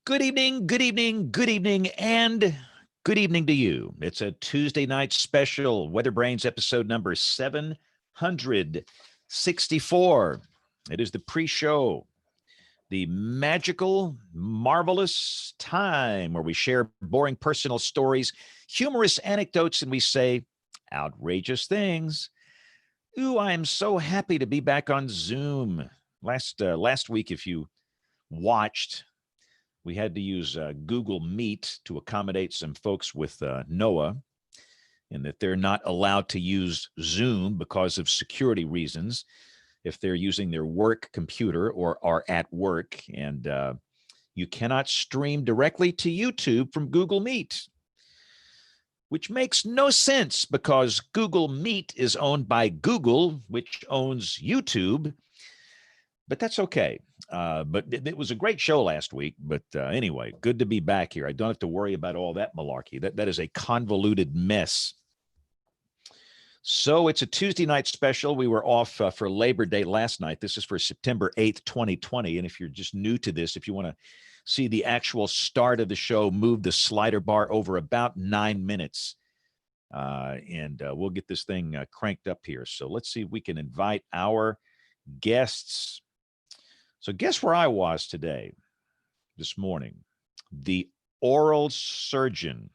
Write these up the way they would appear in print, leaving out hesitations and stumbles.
Good evening, good evening, good evening, and good evening to you. It's a Tuesday night special, WeatherBrains episode number 764. It is the pre-show, the magical, marvelous time where we share boring personal stories, humorous anecdotes, and we say outrageous things. Ooh, I am so happy to be back on Zoom. Last week, if you watched, we had to use Google Meet to accommodate some folks with NOAA, and that they're not allowed to use Zoom because of security reasons if they're using their work computer or are at work. And you cannot stream directly to YouTube from Google Meet, which makes no sense because Google Meet is owned by Google, which owns YouTube. But that's okay. But it was a great show last week. But anyway, good to be back here. I don't have to worry about all that malarkey. That is a convoluted mess. So it's a Tuesday night special. We were off for Labor Day last night. This is for September 8th, 2020. And if you're just new to this, if you want to see the actual start of the show, move the slider bar over about 9 minutes. And we'll get this thing cranked up here. So let's see if we can invite our guests. So guess where I was this morning? The oral surgeon.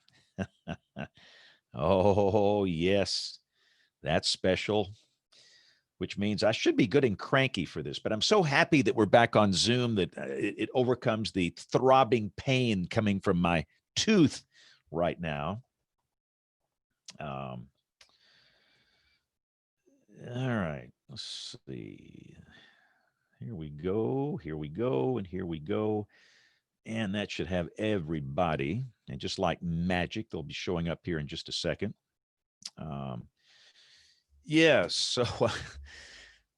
Oh, yes, that's special, which means I should be good and cranky for this. But I'm so happy that we're back on Zoom that it overcomes the throbbing pain coming from my tooth right now. All right, let's see. Here we go, and here we go. And that should have everybody. And just like magic, they'll be showing up here in just a second. So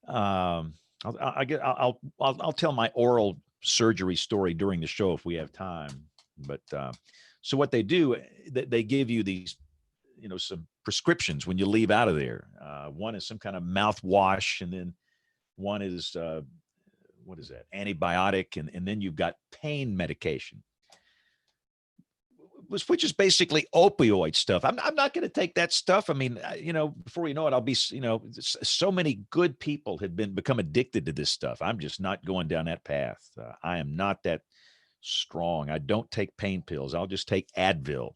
I'll tell my oral surgery story during the show if we have time. But so what they do, they give you these, some prescriptions when you leave out of there. One is some kind of mouthwash, and then one is what is that? Antibiotic, and then you've got pain medication, which is basically opioid stuff. I'm not going to take that stuff. I mean, before you know it, I'll be, so many good people have become addicted to this stuff. I'm just not going down that path. I am not that strong. I don't take pain pills. I'll just take Advil.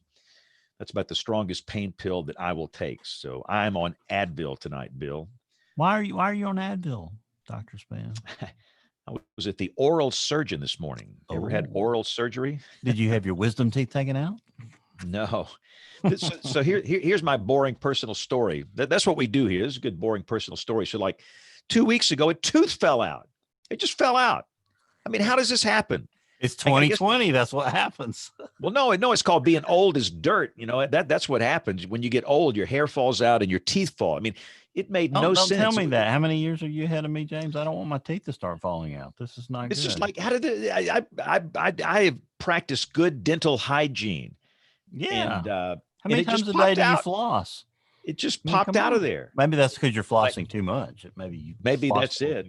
That's about the strongest pain pill that I will take. So I'm on Advil tonight, Bill. Why are you on Advil, Dr. Span? I was at the oral surgeon this morning. You ever had oral surgery? Did you have your wisdom teeth taken out? No. So here's my boring personal story. That's what we do here. This is a good boring personal story. So like 2 weeks ago, a tooth fell out. It just fell out. I mean, how does this happen? It's 2020. That's what happens. Well, no, it's called being old as dirt. That's what happens. When you get old, your hair falls out and your teeth fall. I mean, it made no sense. Don't tell me that. How many years are you ahead of me, James? I don't want my teeth to start falling out. This is not good. It's just like, how did I have practiced good dental hygiene. Yeah. And, how many times a day do you floss? It just popped out of there. Maybe that's because you're flossing too much. Maybe that's it.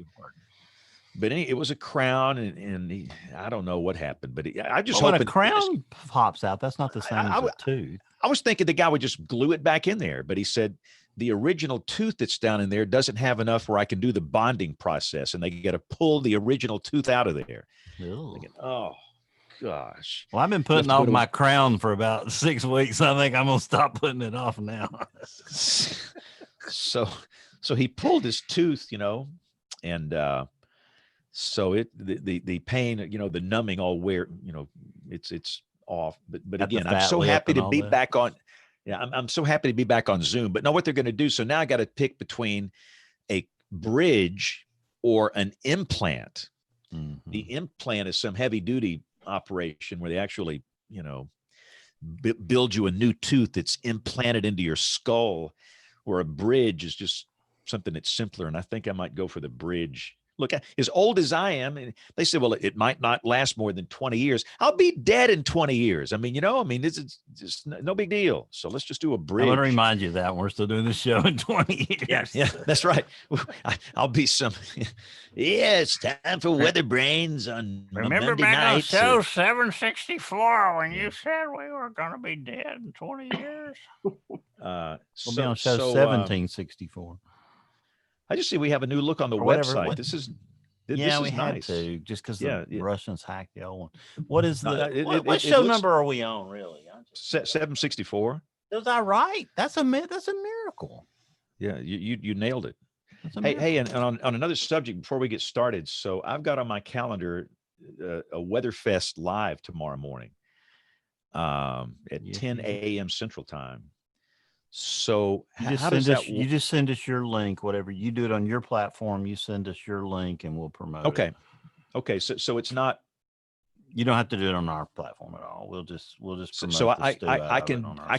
But it was a crown, and I don't know what happened. But I just hope when a crown pops out, that's not the same as a tooth. I was thinking the guy would just glue it back in there, but he said the original tooth that's down in there doesn't have enough where I can do the bonding process, and they got to pull the original tooth out of there. Thinking, oh gosh. Well, I've been putting off my crown for about 6 weeks. I think I'm gonna stop putting it off now. So he pulled his tooth, and so the pain, the numbing all it's off. But again, I'm so happy to be back on. Yeah, I'm so happy to be back on Zoom. But know what they're going to do. So now I got to pick between a bridge or an implant. Mm-hmm. The implant is some heavy duty operation where they actually, build you a new tooth that's implanted into your skull, where a bridge is just something that's simpler. And I think I might go for the bridge look, as old as I am, and they say, well, it might not last more than 20 years. I'll be dead in 20 years. I mean, it's just no big deal. So let's just do a bridge. I'm going to remind you of that we're still doing this show in 20 years. Yeah, that's right. I'll be some. Yeah, it's time for WeatherBrains on Remember Monday back on nights. show 764 when you said we were going to be dead in 20 years? We'll be on show 1764. I just see we have a new look on the website. This is we nice. had to, just because the Russians hacked the old one. What is what show number are we on, really? 764. Was I right? That's a miracle. Yeah, you nailed it. Hey, and on another subject before we get started. So I've got on my calendar a WeatherFest live tomorrow morning at 10 a.m. Central Time. So how does that? You just send us your link, whatever you do it on your platform. You send us your link, and we'll promote it. Okay. So it's not. You don't have to do it on our platform at all. We'll just promote. So I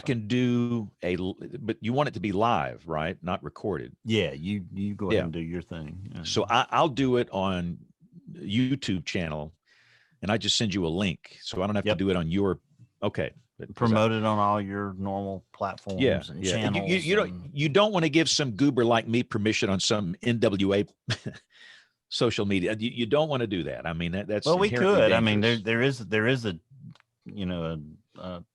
can do but you want it to be live, right? Not recorded. Yeah, you go ahead and do your thing. So I'll do it on YouTube channel, and I just send you a link, so I don't have to do it on your. Okay. Promote it on all your normal platforms and channels. You don't want to give some goober like me permission on some NWA social media. You don't want to do that. I mean, that's we could. Dangerous. I mean, there is a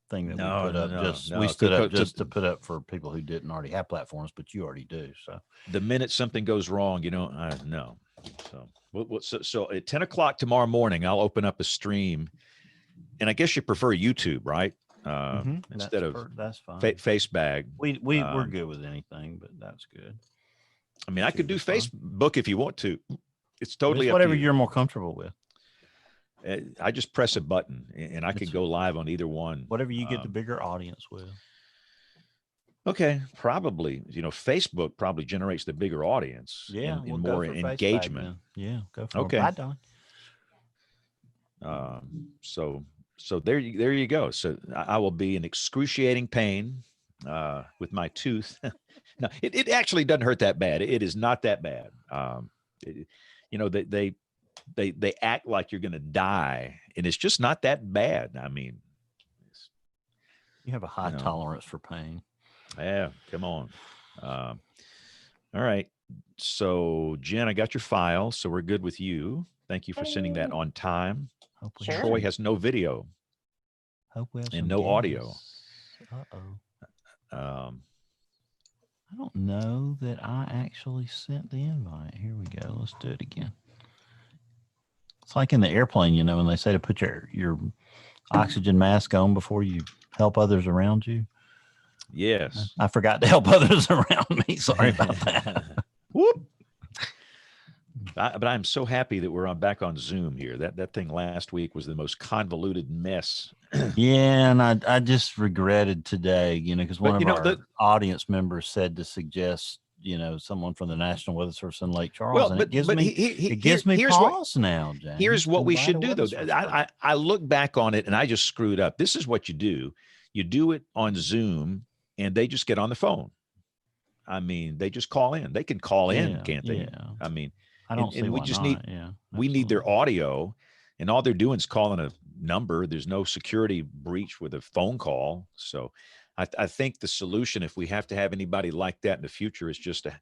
thing that we put up. We stood up just to put up for people who didn't already have platforms, but you already do. So the minute something goes wrong, no. So at 10 o'clock tomorrow morning, I'll open up a stream, and I guess you prefer YouTube, right? Instead that's fine. Face bag. We're good with anything, but that's good. I mean, I could do Facebook if you want to. It's totally up whatever to you. You're more comfortable with. I just press a button, and I could go live on either one. Whatever you get the bigger audience with. Okay, probably. Facebook probably generates the bigger audience. Yeah, and more engagement. Yeah, go for it. Bye, Don. So there you go. So I will be in excruciating pain with my tooth. No, it actually doesn't hurt that bad. It is not that bad. They act like you're going to die, and it's just not that bad. I mean, you have a high tolerance for pain. Yeah, come on. All right. So Jen, I got your file, so we're good with you. Thank you for sending that on time. Sure. Troy has no video and no audio. I don't know that I actually sent the invite. Here we go. Let's do it again. It's like in the airplane, when they say to put your oxygen mask on before you help others around you. Yes. I forgot to help others around me. Sorry about that. Whoop. But I'm so happy that we're back on Zoom here. That thing last week was the most convoluted mess. Yeah, and I just regretted today, because one of our audience members said to suggest, someone from the National Weather Service in Lake Charles. Well, and it gives me pause now, James. Here's what we should do, though. I look back on it, and I just screwed up. This is what you do. You do it on Zoom, and they just get on the phone. I mean, they just call in. They can call in, can't they? Yeah. I mean, I don't see we why just not. we need their audio, and all they're doing is calling a number. There's no security breach with a phone call. So I think the solution, if we have to have anybody like that in the future, is just to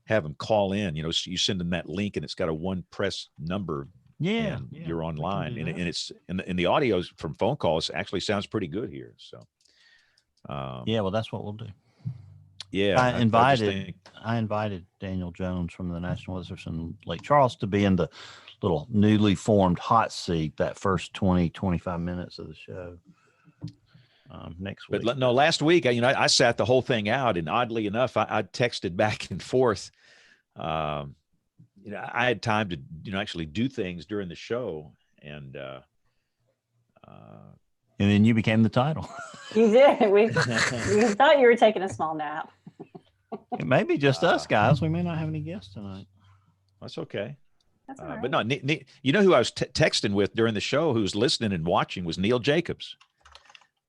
have them call in. You send them that link, and it's got a one press number. Yeah, and you're online, and it's and the audio from phone calls actually sounds pretty good here. So well, that's what we'll do. Yeah, I invited Daniel Jones from the National Weather Service in Lake Charles to be in the little newly formed hot seat that first 20-25 minutes of the show next week. But no, last week, I sat the whole thing out, and oddly enough, I texted back and forth. I had time to actually do things during the show, and then you became the title. You did. We thought you were taking a small nap. It may be just us guys. We may not have any guests tonight. That's okay. That's all right. But no, who I was texting with during the show, who was listening and watching, was Neil Jacobs.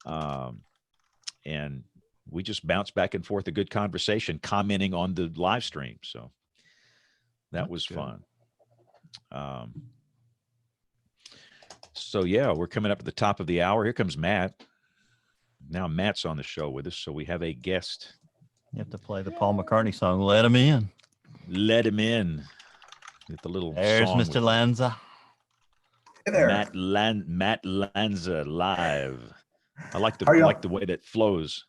And we just bounced back and forth a good conversation, commenting on the live stream. So that was fun. So yeah, we're coming up at the top of the hour. Here comes Matt. Now Matt's on the show with us, so we have a guest. You have to play the Paul McCartney song, Let Him In. Let him in. With the little There's song Mr. with Lanza. Hey there. Matt Lanza live. I like How are y'all? the way that flows.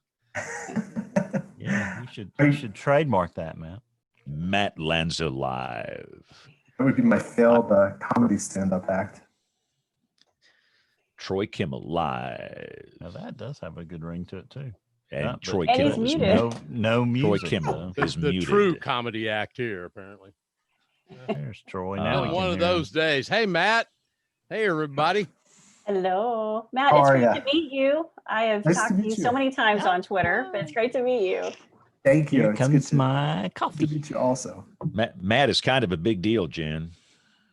Yeah, you should trademark that, man. Matt Lanza live. That would be my failed comedy stand-up act. Troy Kimmel live. Now that does have a good ring to it too. And But- Troy And he's Kimmel is muted. No music. Kimmel. though. Is The muted. true comedy act here, apparently. There's Troy. Now we One can of hear him. those days. Hey, Matt. Hey, everybody. Hello, Matt. How It's are great ya? to meet you. I have Nice to talked to meet you you. so many times on Twitter, but it's great to meet you. Thank you. Here It's comes good my to coffee. meet you also. Matt is kind of a big deal, Jen.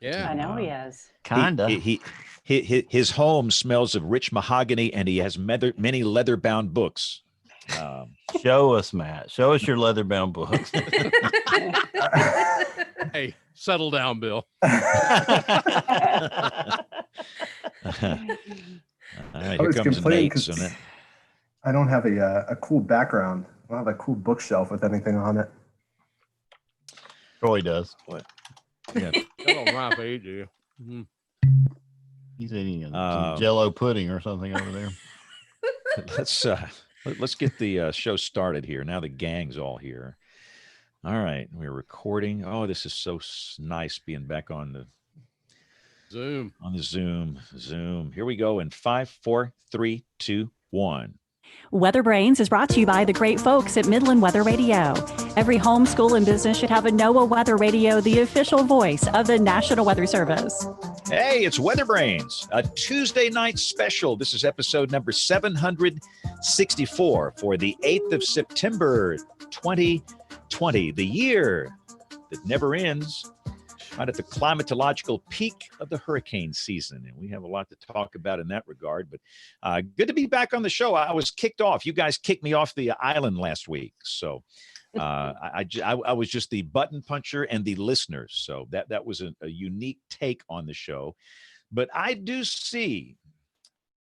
Yeah. I know he is. Kinda. His home smells of rich mahogany, and he has many leather-bound books. Show us, Matt. Show us your leather-bound books. Hey, settle down, Bill. All right, I here was comes complaining Nate. 'cause So Nate- I don't have a cool background. I don't have a cool bookshelf with anything on it. Troy does. yeah, That don't rhyme for you, do you? Mhm. He's eating some Um, Jello pudding or something over there. let's get the show started here. Now the gang's all here. All right, we're recording. Oh, this is so nice being back on the Zoom. Zoom. Here we go in 5, 4, 3, 2, 1. WeatherBrains is brought to you by the great folks at Midland Weather Radio. Every home, school, and business should have a NOAA Weather Radio, the official voice of the National Weather Service. Hey, it's WeatherBrains, a Tuesday night special. This is episode number 764 for the 8th of September, 2020, the year that never ends. Right at the climatological peak of the hurricane season. And we have a lot to talk about in that regard. But good to be back on the show. I was kicked off. You guys kicked me off the island last week. So I was just the button puncher and the listener. So that was a unique take on the show. But I do see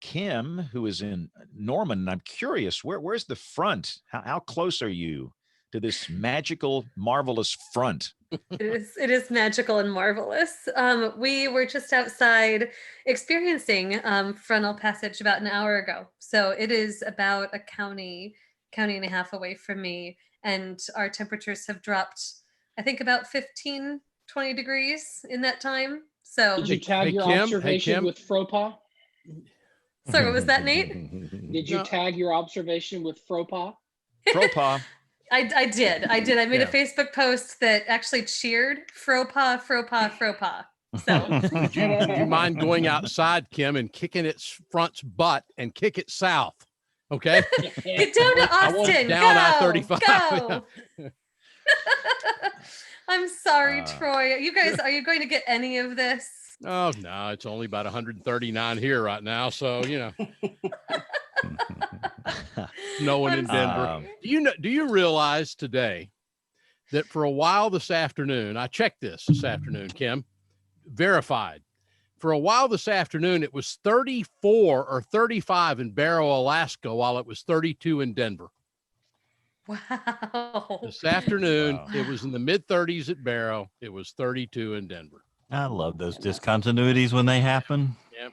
Kim, who is in Norman. And I'm curious, where's the front? How close are you to this magical, marvelous front? It is magical and marvelous. We were just outside experiencing frontal passage about an hour ago. So it is about a county and a half away from me. And our temperatures have dropped, I think, about 15, 20 degrees in that time. So, Did you tag hey, your Kim. Hey, observation Kim. with Fropa? sorry, what was that, Nate? Did you No. tag your observation with Fropa? Fropa. I did. I made Yeah. a Facebook post that actually cheered Fropa, Fropa, Fropa. So Would you mind going outside, Kim, and kicking its front's butt and kick it south? Okay. get down to I want Austin. down Go. I-35. Go. I'm sorry, Uh, Troy. You guys, are you going to get any of this? Oh no, it's only about 139 here right now. So snowing in I'm Denver. sorry. Do you realize today that for a while this afternoon, I checked this afternoon, Kim, verified. For a while this afternoon, it was 34 or 35 in Barrow, Alaska, while it was 32 in Denver. Wow. This afternoon, Wow. it was in the mid 30s at Barrow. It was 32 in Denver. I love those discontinuities when they happen. Yep.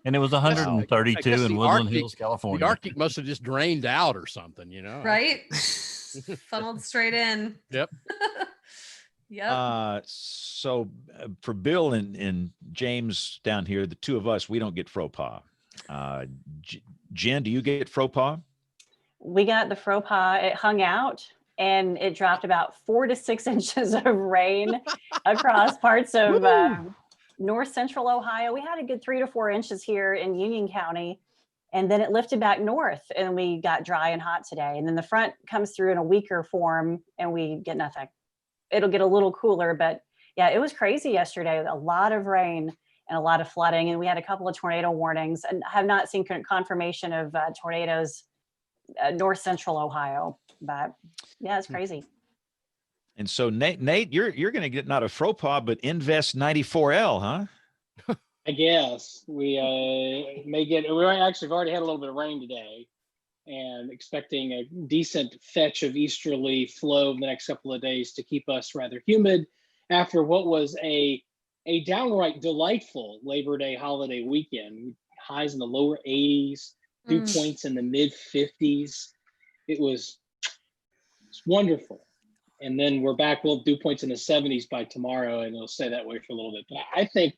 And it was I 132 guess in the Woodland Arctic- Hills, California. The Arctic must have just drained out or something, Right? Funneled straight in. Yep. Yep. So for Bill and James down here, the two of us, we don't get Fropa. Jen, do you get Fropa? We got the Fropa. It hung out and it dropped about 4 to 6 inches of rain across parts of north central Ohio. We had a good 3 to 4 inches here in Union County, and then it lifted back north and we got dry and hot today. And then the front comes through in a weaker form and we get nothing. It'll get a little cooler, but yeah, it was crazy yesterday. A lot of rain and a lot of flooding, and we had a couple of tornado warnings, and have not seen confirmation of tornadoes north central Ohio. But yeah, it's crazy. And so Nate, you're going to get not a Fropa, but Invest 94L, huh? I guess we may get. We actually have already had a little bit of rain today, and expecting a decent fetch of easterly flow in the next couple of days to keep us rather humid after what was a downright delightful Labor Day holiday weekend. Highs in the lower 80s, dew points in the mid 50s. It's wonderful. And then we're back. We'll have dew points in the 70s by tomorrow, and it'll stay that way for a little bit. But I think,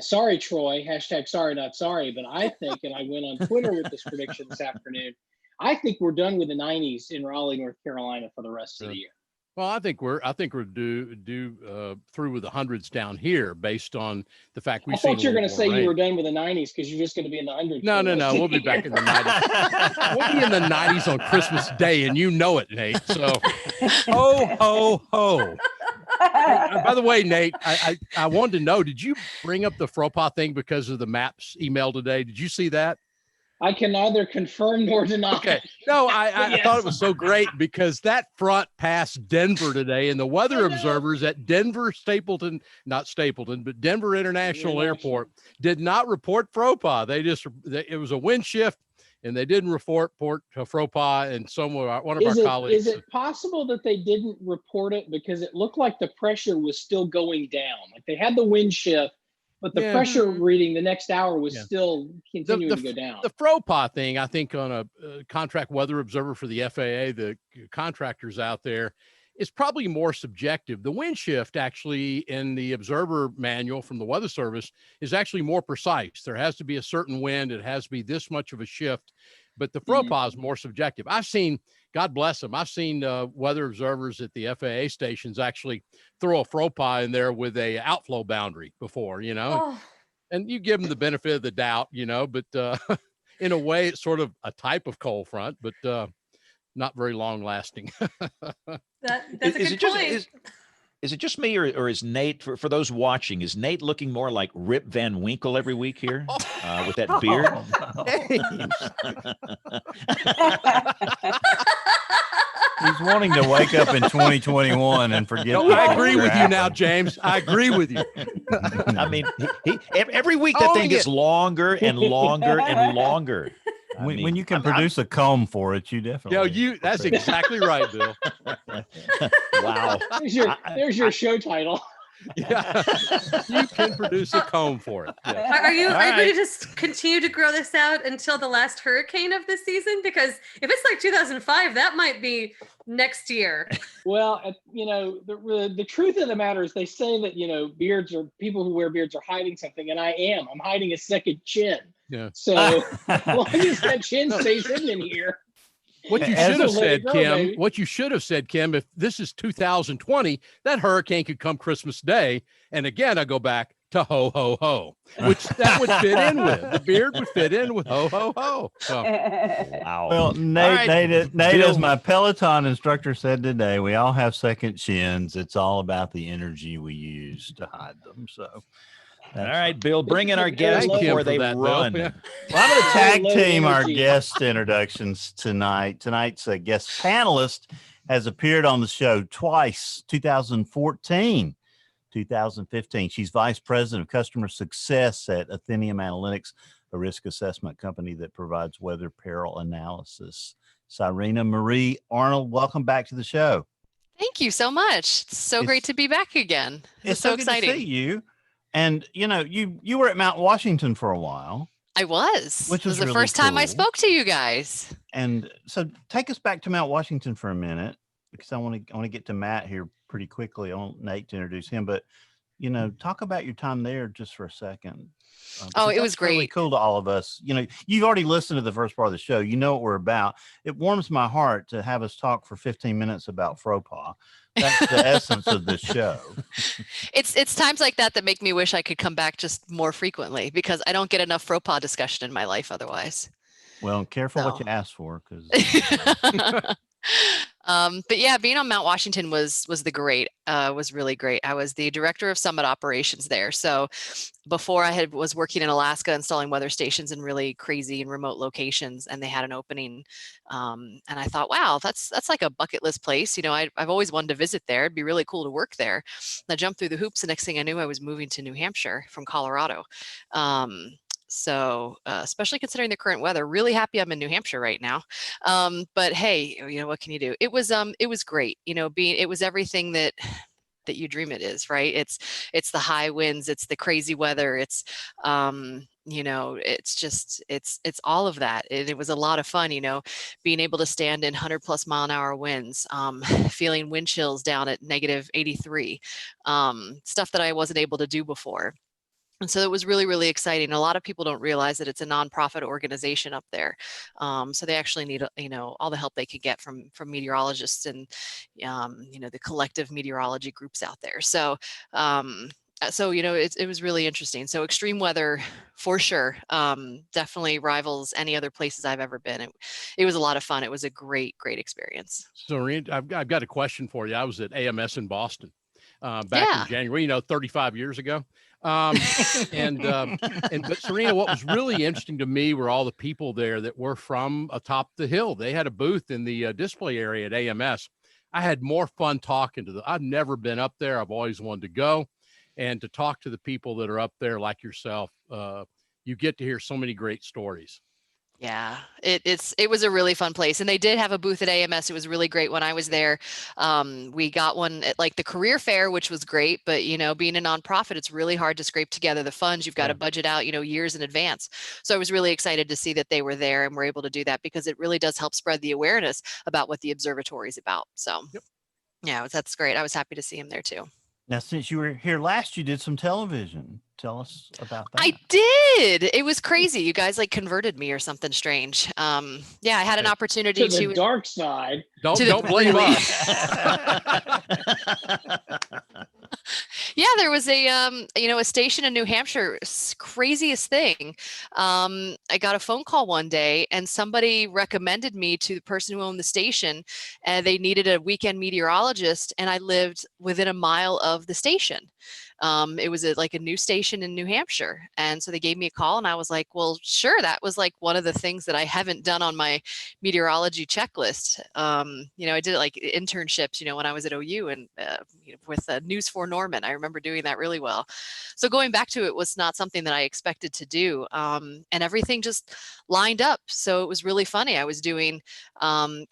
sorry, Troy, hashtag sorry, not sorry, but I think, and I went on Twitter with this prediction this afternoon, I think we're done with the 90s in Raleigh, North Carolina for the rest of the year. Well, I think we're due through with the hundreds down here based on the fact we've seen. I thought you were going to say you were done with the 90s because you're just going to be in the hundreds. No. We'll be back in the 90s. We'll be in the 90s on Christmas Day, and you know it, Nate. So, ho, ho, ho. By the way, Nate, I wanted to know, did you bring up the Fropa thing because of the maps email today? Did you see that? I can neither confirm nor deny. Okay. No, I thought it was so great because that front passed Denver today, and the weather observers at Denver Denver International Airport did not report Fropa. It was a wind shift, and they didn't report Fropa. And one of our colleagues. Is it possible that they didn't report it because it looked like the pressure was still going down? Like they had the wind shift, but the pressure reading the next hour was still continuing to go down. The Fropa thing, I think, on a contract weather observer for the FAA, the contractors out there, is probably more subjective. The wind shift actually in the observer manual from the Weather Service is actually more precise. There has to be a certain wind. It has to be this much of a shift. But the Fropa is more subjective. I've seen, God bless them, I've seen weather observers at the FAA stations actually throw a Fropa in there with a outflow boundary before, and you give them the benefit of the doubt, but in a way it's sort of a type of cold front, but not very long lasting. That's a good point. Is it just me, or is Nate, for those watching, is Nate looking more like Rip Van Winkle every week here with that beard? He's wanting to wake up in 2021 and forget. No, I agree with you now, James. I agree with you. I mean, he every week that thing gets longer and longer and longer. When you can produce a comb for it, you definitely. That's exactly right, Bill. Wow. There's your show title. Yeah, you can produce a comb for it. Yeah. Are you going to just continue to grow this out until the last hurricane of this season? Because if it's like 2005, that might be next year. Well, the truth of the matter is they say that, people who wear beards are hiding something, and I'm hiding a second chin. Yeah. So as long as that chin stays hidden in here. What you should have said, Kim, if this is 2020, that hurricane could come Christmas Day. And again, I go back to ho, ho, ho, which that would fit in with. The beard would fit in with ho, ho, ho. So, wow. Well, Nate, as my Peloton instructor said today, we all have second chins. It's all about the energy we use to hide them. So. All right, Bill, bring in our guests before they run. Yeah. Well, I'm going to tag team our guest introductions tonight. Tonight's guest panelist has appeared on the show twice, 2014, 2015. She's vice president of customer success at Athenium Analytics, a risk assessment company that provides weather peril analysis. Cyrena Marie Arnold, welcome back to the show. Thank you so much. It's so great to be back again. It's so good exciting to see you. And, you were at Mount Washington for a while. I was. Which was the really first time I cool. spoke to you guys. And so take us back to Mount Washington for a minute, because I want to get to Matt here pretty quickly. I want Nate to introduce him, but, talk about your time there just for a second. It was great. Really cool to all of us. You've already listened to the first part of the show. You know what we're about. It warms my heart to have us talk for 15 minutes about Fropa. That's the essence of this show. It's times like that make me wish I could come back just more frequently, because I don't get enough Fropa discussion in my life otherwise. Well, careful what you ask for, because But yeah, being on Mount Washington was really great. I was the director of summit operations there. So before was working in Alaska installing weather stations in really crazy and remote locations, and they had an opening. And I thought, wow, that's like a bucket list place. You know, I've always wanted to visit there. It'd be really cool to work there. And I jumped through the hoops. The next thing I knew, I was moving to New Hampshire from Colorado. So especially considering the current weather, really happy I'm in New Hampshire right now. But hey, you know, what can you do? It was great. You know, it was everything that you dream it is, right? It's the high winds, it's the crazy weather, it's you know, it's all of that. It was a lot of fun, you know, being able to stand in 100+ mph winds, feeling wind chills down at -83, stuff that I wasn't able to do before. And so it was really, really exciting. A lot of people don't realize that it's a nonprofit organization up there. So they actually need, you know, all the help they could get from meteorologists and, you know, the collective meteorology groups out there. So, you know, it was really interesting. So extreme weather, for sure, definitely rivals any other places I've ever been. It was a lot of fun. It was a great experience. So I've got a question for you. I was at AMS in Boston back Yeah. in January, you know, 35 years ago. But Serena, what was really interesting to me were all the people there that were from atop the hill. They had a booth in the display area at AMS. I had more fun talking to them. I've never been up there. I've always wanted to go, and to talk to the people that are up there like yourself. You get to hear so many great stories. Yeah, it was a really fun place, and they did have a booth at AMS. It was really great when I was there. We got one at like the career fair, which was great, but you know, being a nonprofit, it's really hard to scrape together the funds. You've got to budget out, you know, years in advance. So I was really excited to see that they were there and were able to do that, because it really does help spread the awareness about what the observatory is about. So yeah, that's great. I was happy to see him there too. Now, since you were here last, you did some television. Tell us about that. I did. It was crazy. You guys like converted me or something strange. Yeah, I had an opportunity to the dark side. Don't blame us. Yeah, there was a you know, a station in New Hampshire, craziest thing. I got a phone call one day, and somebody recommended me to the person who owned the station, and they needed a weekend meteorologist, and I lived within a mile of the station. It was like a new station in New Hampshire. And so they gave me a call, and I was like, well, sure. That was like one of the things that I haven't done on my meteorology checklist. You know, I did like internships, you know, when I was at OU, and you know, with News 4 Norman, I remember doing that really well. So going back to it was not something that I expected to do. And everything just lined up. So it was really funny. I was doing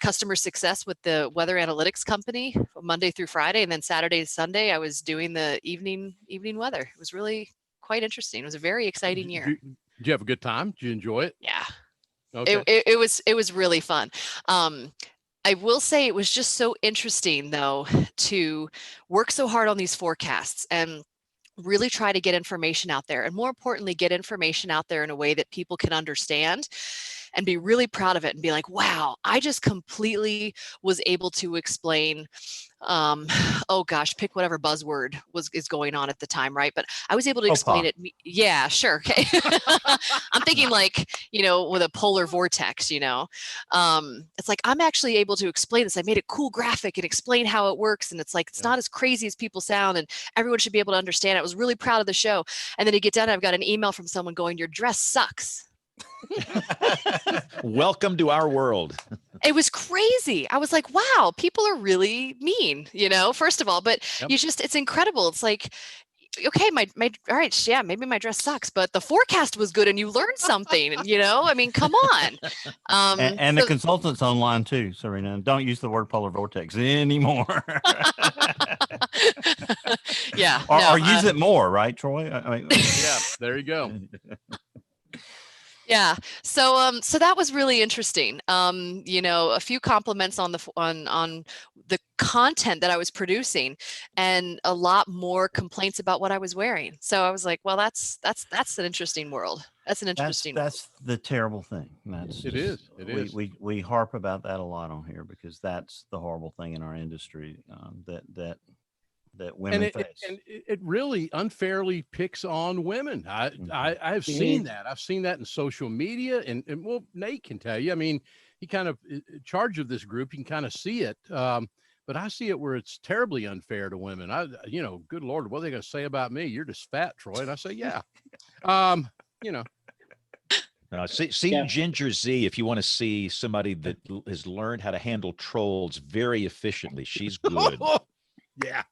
customer success with the weather analytics company Monday through Friday, and then Saturday to Sunday I was doing the evening weather. It was really quite interesting. It was a very exciting year. Did you have a good time? Did you enjoy it? Yeah. Okay. It was really fun. I will say it was just so interesting though to work so hard on these forecasts and really try to get information out there, and more importantly, get information out there in a way that people can understand and be really proud of it and be like, wow, I just completely was able to explain, oh gosh, pick whatever buzzword is going on at the time, right? But I was able to explain it. Yeah, sure. Okay. I'm thinking like, you know, with a polar vortex, you know, it's like, I'm actually able to explain this. I made a cool graphic and explain how it works. And it's like, it's not as crazy as people sound, and everyone should be able to understand it. I was really proud of the show. And then you get done, I've got an email from someone going, your dress sucks. Welcome to our world. It was crazy. I was like, wow, people are really mean, you know, first of all, but it's incredible. It's like, okay, my all right, yeah, maybe my dress sucks, but the forecast was good and you learned something, you know, I mean, come on. And the consultant's online too, Serena. Don't use the word polar vortex anymore. Yeah. Or use it more, right, Troy? I mean, yeah, there you go. Yeah. So that was really interesting. You know, a few compliments on the content that I was producing, and a lot more complaints about what I was wearing. So I was like, well, that's an interesting world. That's an interesting. That's the terrible thing. It is. We harp about that a lot on here, because that's the horrible thing in our industry, that women face. And it really unfairly picks on women. I've seen that. I've seen that in social media, and well, Nate can tell you. I mean, kind of in charge of this group. You can kind of see it. But I see it where it's terribly unfair to women. Good Lord, what are they going to say about me? You're just fat, Troy. And I say, yeah. See Ginger Z if you want to see somebody that has learned how to handle trolls very efficiently. She's good. Yeah.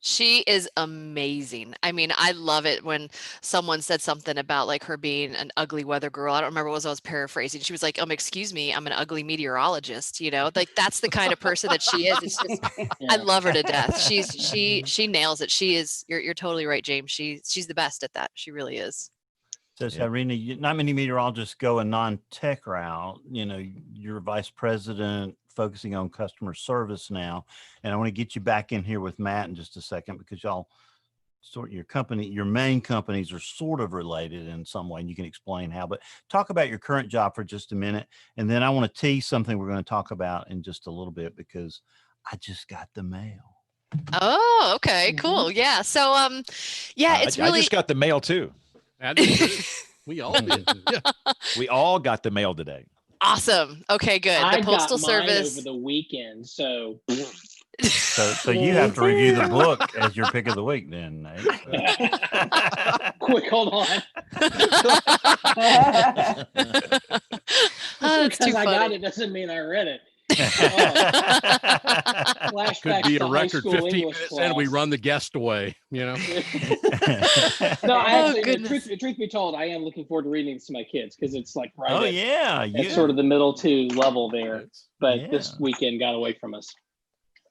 She is amazing. I mean, I love it when someone said something about like her being an ugly weather girl. I don't remember what I was paraphrasing. She was like, excuse me, I'm an ugly meteorologist, like that's the kind of person that she is. It's just, I love her to death. She nails it. She is, you're totally right, James. She's the best at that. She really is. So, Irina, not many meteorologists go a non-tech route. You're vice president focusing on customer service now. And I want to get you back in here with Matt in just a second, because y'all your main companies are sort of related in some way, and you can explain how. But talk about your current job for just a minute. And then I want to tease something we're going to talk about in just a little bit, because I just got the mail. Oh, okay, cool. Yeah. So, it's really. I just got the mail too. We all did. Yeah. We all got the mail today. Awesome. Okay, good. I The Postal got mine Service over the weekend, so. So you have to review the book as your pick of the week, then, Nate. Quick, hold on. That's too Because I got funny. it doesn't mean I read it. Could be to a high record school 15 English minutes and we class. run the guest away, No, Oh, actually, goodness. truth be told, I am looking forward to reading this to my kids, because it's like right Oh, at, yeah. at sort of the middle two level there. But Yeah. this weekend got away from us.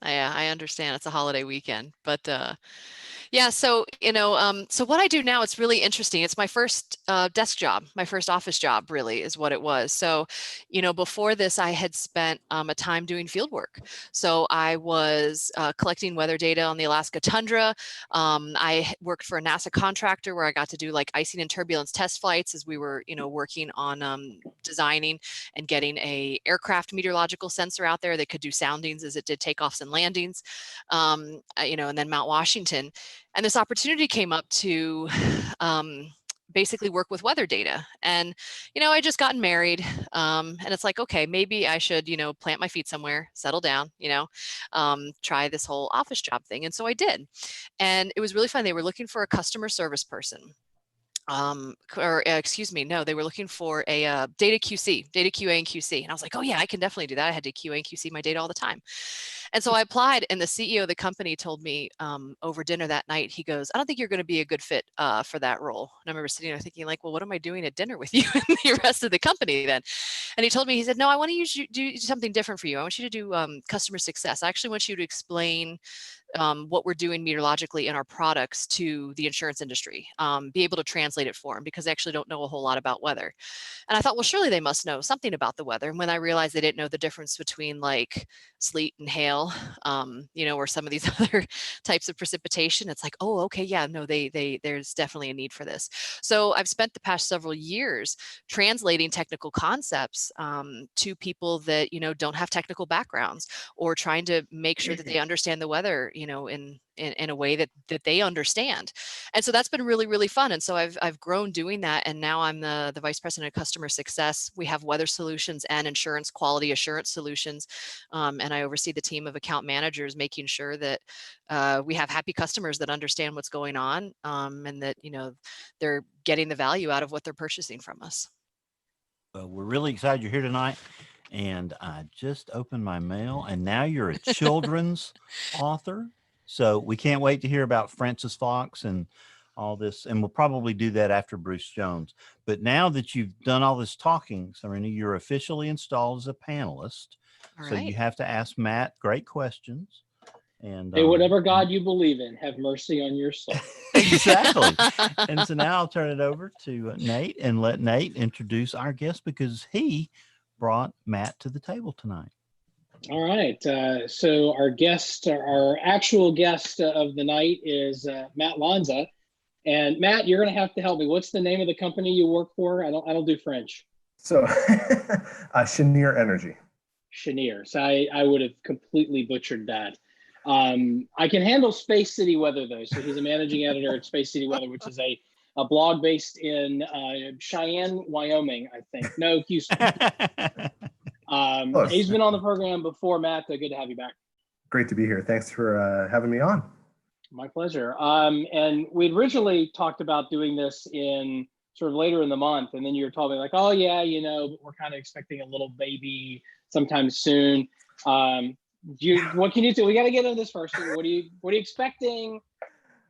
Yeah, I understand. It's a holiday weekend, but yeah. So so what I do now, it's really interesting. It's my first desk job, my first office job, really, is what it was. So, before this, I had spent a time doing field work. So I was collecting weather data on the Alaska tundra. I worked for a NASA contractor where I got to do like icing and turbulence test flights as we were, working on designing and getting a aircraft meteorological sensor out there that could do soundings as it did takeoffs and landings, and then Mount Washington. And this opportunity came up to basically work with weather data. And, I just gotten married, and it's like, okay, maybe I should, plant my feet somewhere, settle down, try this whole office job thing. And so I did. And it was really fun. They were looking for a customer service person. They were looking for a data QA and QC. And I was like, oh yeah, I can definitely do that. I had to QA and QC my data all the time. And so I applied, and the CEO of the company told me over dinner that night, he goes, I don't think you're going to be a good fit for that role. And I remember sitting there thinking like, well, what am I doing at dinner with you and the rest of the company then? And he told me, he said, no, I want to do something different for you. I want you to do customer success. I actually want you to explain what we're doing meteorologically in our products to the insurance industry, be able to translate it for them, because they actually don't know a whole lot about weather. And I thought, well, surely they must know something about the weather. And when I realized they didn't know the difference between like sleet and hail, or some of these other types of precipitation, it's like, oh, okay, yeah, no, there's definitely a need for this. So I've spent the past several years translating technical concepts to people that, don't have technical backgrounds, or trying to make sure that they understand the weather, in a way that they understand. And so that's been really, really fun. And so I've grown doing that. And now I'm the vice president of customer success. We have weather solutions and insurance quality assurance solutions. And I oversee the team of account managers, making sure that we have happy customers that understand what's going on, and that, they're getting the value out of what they're purchasing from us. We're really excited you're here tonight. And I just opened my mail, and now you're a children's author. So we can't wait to hear about Francis Fox and all this. And we'll probably do that after Bruce Jones. But now that you've done all this talking, Serena, you're officially installed as a panelist. All So right. you have to ask Matt great questions. And Hey, whatever God you believe in, have mercy on your soul. Exactly. And so now I'll turn it over to Nate and let Nate introduce our guest, because he brought Matt to the table tonight. All right. So our actual guest of the night is Matt Lanza. And Matt, you're going to have to help me. What's the name of the company you work for? I don't do French. So, Chenier Energy. Chenier. So I would have completely butchered that. I can handle Space City Weather, though. So he's a managing editor at Space City Weather, which is a blog based in Cheyenne, Wyoming, I think. No, Houston. Close. He's been on the program before, Matt. Good to have you back. Great to be here. Thanks for having me on. My pleasure. And we'd originally talked about doing this in sort of later in the month, and then you were telling me like, oh yeah, but we're kind of expecting a little baby sometime soon. What can you do? We got to get into this first. What are you expecting?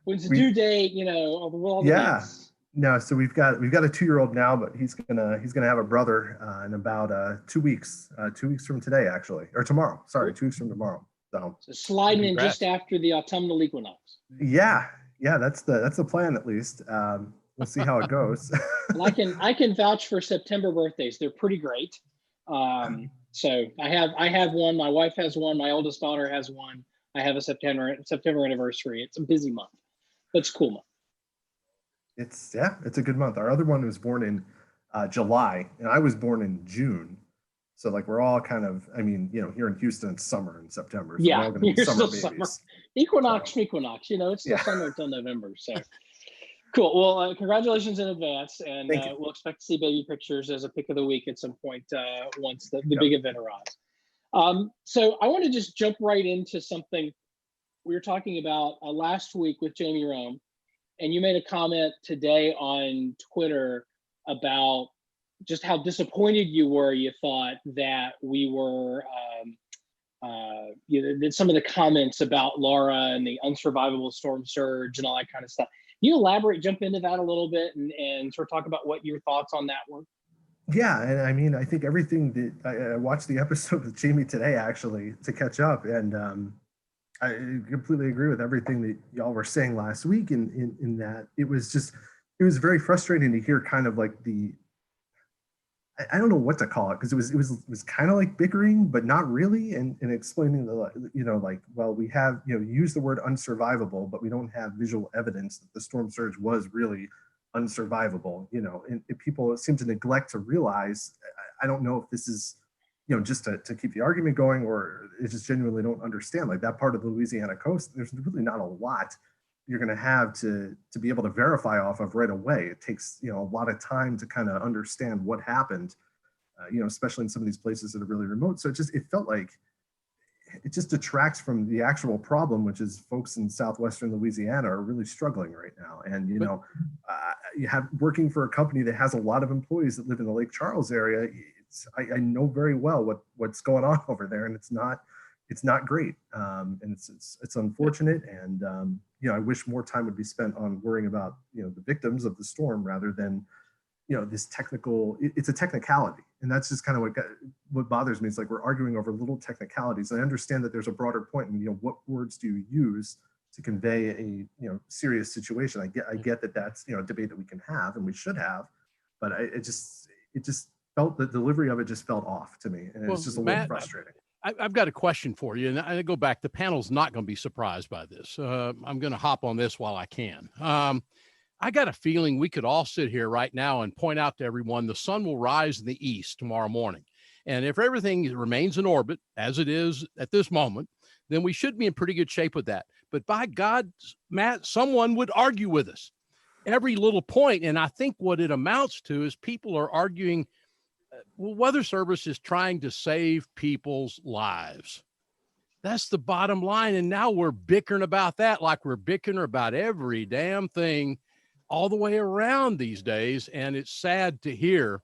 When's the due date? All the dates. No, so we've got a 2-year-old now, but he's gonna have a brother in about 2 weeks. 2 weeks from today, actually, or tomorrow. Sorry, 2 weeks from tomorrow. So sliding in just after the autumnal equinox. Yeah, that's the plan at least. We'll see how it goes. Well, I can vouch for September birthdays. They're pretty great. So I have one. My wife has one. My oldest daughter has one. I have a September anniversary. It's a busy month, but it's a cool month. It's a good month. Our other one was born in July, and I was born in June. So like we're all kind of, here in Houston, it's summer in September. So we're all gonna be summer babies. Summer. Equinox, it's still summer until November. So cool. Well, congratulations in advance, and we'll expect to see baby pictures as a pick of the week at some point once the big event arrives. So I want to just jump right into something we were talking about last week with Jamie Rome, and you made a comment today on Twitter about just how disappointed you were. You thought that we were, some of the comments about Laura and the unsurvivable storm surge and all that kind of stuff. Can you elaborate, jump into that a little bit and sort of talk about what your thoughts on that were? Yeah, and I think everything that I watched the episode with Jamie today actually to catch up, and I completely agree with everything that y'all were saying last week. In that it was very frustrating to hear kind of like I don't know what to call it, because it was kind of like bickering, but not really, and explaining we have use the word unsurvivable, but we don't have visual evidence that the storm surge was really unsurvivable. And people seem to neglect to realize. I don't know if this is just to keep the argument going, or it just genuinely don't understand like that part of the Louisiana coast. There's really not a lot you're going to have to be able to verify off of right away. It takes a lot of time to kind of understand what happened, especially in some of these places that are really remote. So it felt like it just detracts from the actual problem, which is folks in southwestern Louisiana are really struggling right now. And you have working for a company that has a lot of employees that live in the Lake Charles area. I know very well what's going on over there, and it's not great, and it's unfortunate. And I wish more time would be spent on worrying about the victims of the storm rather than this technical. It's a technicality, and that's just kind of what bothers me. It's like we're arguing over little technicalities. I understand that there's a broader point, and what words do you use to convey a serious situation. I get that that's a debate that we can have and we should have, but it just felt, the delivery of it just felt off to me, and it's just a little frustrating. I've got a question for you, and I go back. The panel's not going to be surprised by this. I'm going to hop on this while I can. I got a feeling we could all sit here right now and point out to everyone the sun will rise in the east tomorrow morning. And if everything remains in orbit, as it is at this moment, then we should be in pretty good shape with that. But by God, Matt, someone would argue with us every little point. And I think what it amounts to is people are arguing, well, Weather Service is trying to save people's lives. That's the bottom line. And now we're bickering about that like we're bickering about every damn thing all the way around these days. And it's sad to hear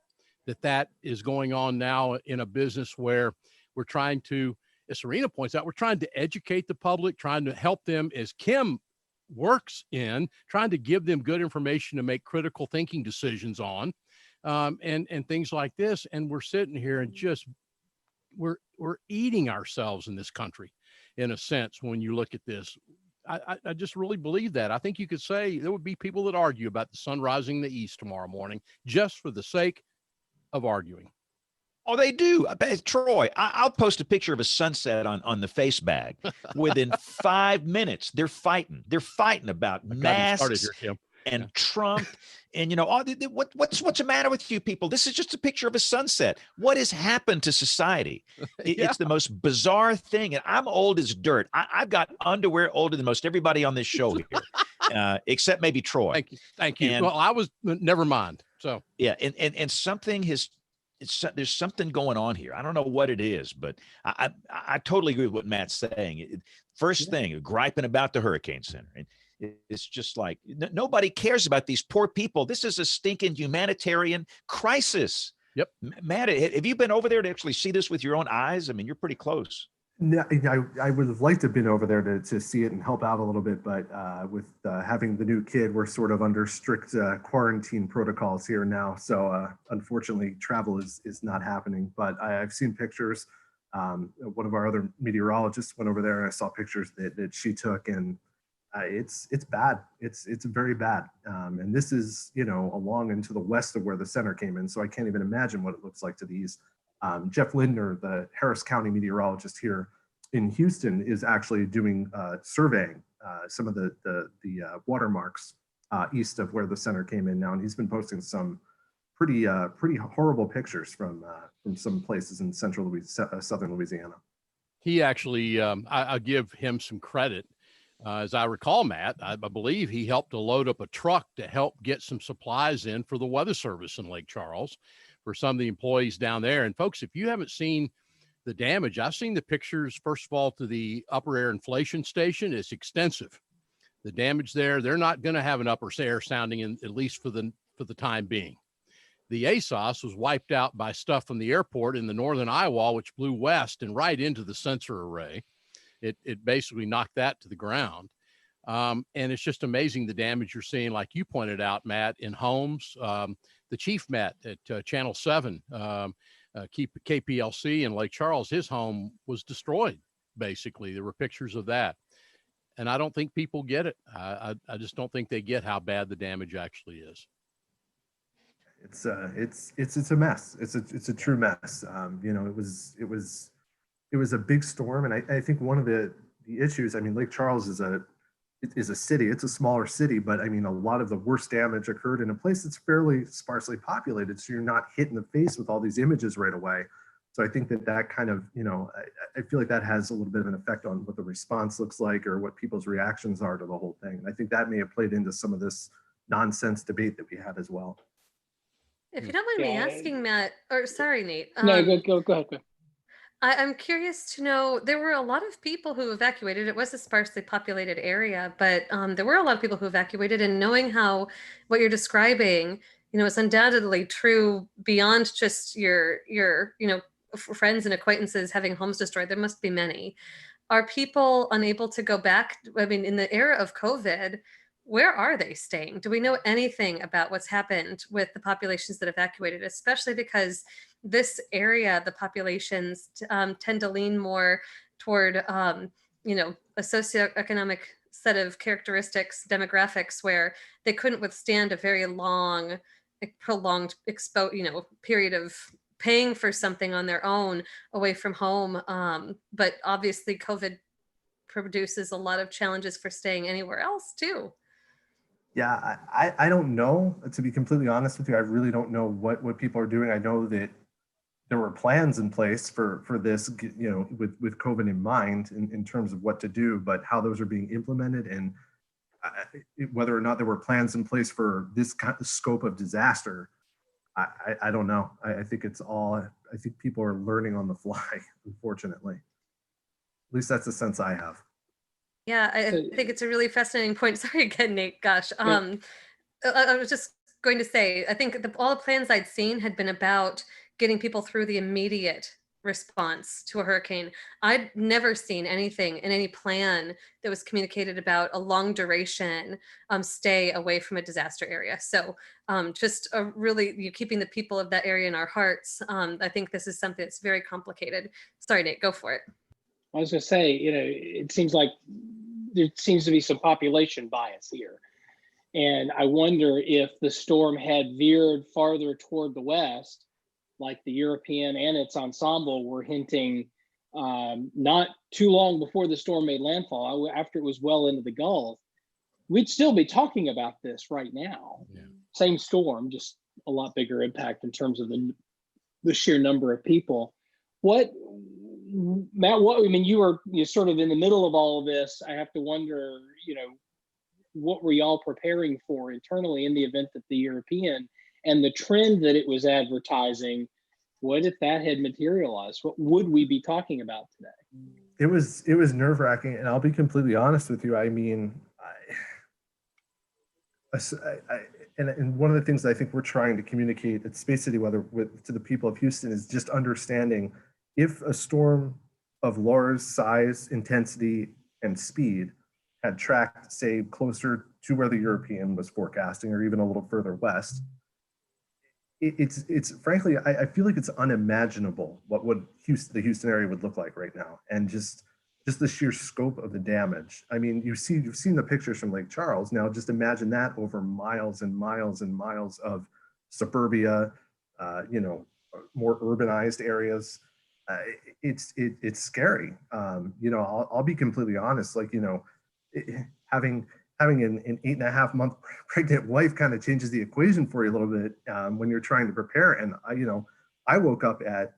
that is going on now in a business where we're trying to, as Serena points out, we're trying to educate the public, trying to help them, as Kim works in, trying to give them good information to make critical thinking decisions on, and things like this. And we're sitting here and just, we're eating ourselves in this country, in a sense, when you look at this. I just really believe that. I think you could say there would be people that argue about the sun rising in the east tomorrow morning just for the sake of arguing. Oh, they do. Troy, I'll post a picture of a sunset on the face bag. Within 5 minutes, they're fighting. They're fighting about masks and Trump. And, what's the matter with you people? This is just a picture of a sunset. What has happened to society? It's the most bizarre thing. And I'm old as dirt. I've got underwear older than most everybody on this show here, except maybe Troy. Thank you. And, well, I was, never mind. So, yeah. And something has there's something going on here. I don't know what it is, but I totally agree with what Matt's saying. First thing, griping about the Hurricane Center. And it's just like nobody cares about these poor people. This is a stinking humanitarian crisis. Yep. Matt, have you been over there to actually see this with your own eyes? I mean, you're pretty close. No, I would have liked to have been over there to see it and help out a little bit, but with having the new kid, we're sort of under strict quarantine protocols here now. So unfortunately, travel is not happening. But I've seen pictures. One of our other meteorologists went over there, and I saw pictures that she took, and it's bad. It's very bad. And this is, along into the west of where the center came in. So I can't even imagine what it looks like to the east. Jeff Lindner, the Harris County meteorologist here in Houston, is actually doing surveying some of the watermarks east of where the center came in now, and he's been posting some pretty horrible pictures from some places in southern Louisiana. He actually, I give him some credit. As I recall, Matt, I believe he helped to load up a truck to help get some supplies in for the Weather Service in Lake Charles, for some of the employees down there. And folks, if you haven't seen the damage, I've seen the pictures, first of all, to the upper air inflation station. It's extensive. The damage there, they're not going to have an upper air sounding in, at least for the time being. The ASOS was wiped out by stuff from the airport in the northern eye wall, which blew west and right into the sensor array. It basically knocked that to the ground. And it's just amazing the damage you're seeing, like you pointed out, Matt, in homes. The chief met at Channel 7, KPLC in Lake Charles. His home was destroyed, basically. There were pictures of that. And I don't think people get it. I just don't think they get how bad the damage actually is. It's a mess. It's a true mess. It was a big storm, and I think one of the issues. I mean, Lake Charles is a city. It's a smaller city, but I mean, a lot of the worst damage occurred in a place that's fairly sparsely populated. So you're not hit in the face with all these images right away. So I think that kind of, I feel like that has a little bit of an effect on what the response looks like or what people's reactions are to the whole thing. And I think that may have played into some of this nonsense debate that we had as well. If you don't mind me asking, Matt, or sorry, Nate. No, go ahead. I'm curious to know, there were a lot of people who evacuated. It was a sparsely populated area, but there were a lot of people who evacuated, and knowing how what you're describing, is undoubtedly true beyond just your friends and acquaintances having homes destroyed. There must be many. Are people unable to go back? I mean, in the era of COVID, where are they staying? Do we know anything about what's happened with the populations that evacuated, especially because this area, the populations tend to lean more toward, a socioeconomic set of characteristics, demographics, where they couldn't withstand a very long, prolonged period of paying for something on their own away from home. But obviously COVID produces a lot of challenges for staying anywhere else too. Yeah, I don't know, to be completely honest with you. I really don't know what people are doing. I know that there were plans in place for this, with COVID in mind in terms of what to do, but how those are being implemented and whether or not there were plans in place for this kind of scope of disaster, I don't know. I think I think people are learning on the fly, unfortunately. At least that's the sense I have. Yeah, I think it's a really fascinating point. Sorry again, Nate. Gosh. I was just going to say, I think all the plans I'd seen had been about getting people through the immediate response to a hurricane. I'd never seen anything in any plan that was communicated about a long duration stay away from a disaster area. So just really keeping the people of that area in our hearts. I think this is something that's very complicated. Sorry, Nate, go for it. I was going to say, it seems like there seems to be some population bias here. And I wonder if the storm had veered farther toward the west, like the European and its ensemble were hinting not too long before the storm made landfall, after it was well into the Gulf, we'd still be talking about this right now. Yeah. Same storm, just a lot bigger impact in terms of the sheer number of people. Matt, you're sort of in the middle of all of this. I have to wonder, what were y'all preparing for internally in the event that the European and the trend that it was advertising What if that had materialized? What would we be talking about today? It was nerve-wracking, and I'll be completely honest with you. I mean, and one of the things that I think we're trying to communicate at Space City Weather to the people of Houston is just understanding if a storm of Laura's size, intensity, and speed had tracked, say, closer to where the European was forecasting, or even a little further west, it's frankly, I feel like it's unimaginable what would the Houston area would look like right now, and just the sheer scope of the damage. I mean, you've seen the pictures from Lake Charles. Now, just imagine that over miles and miles and miles of suburbia, more urbanized areas. It's scary. I'll be completely honest. Like, having an 8.5 month pregnant wife kind of changes the equation for you a little bit when you're trying to prepare. And I woke up at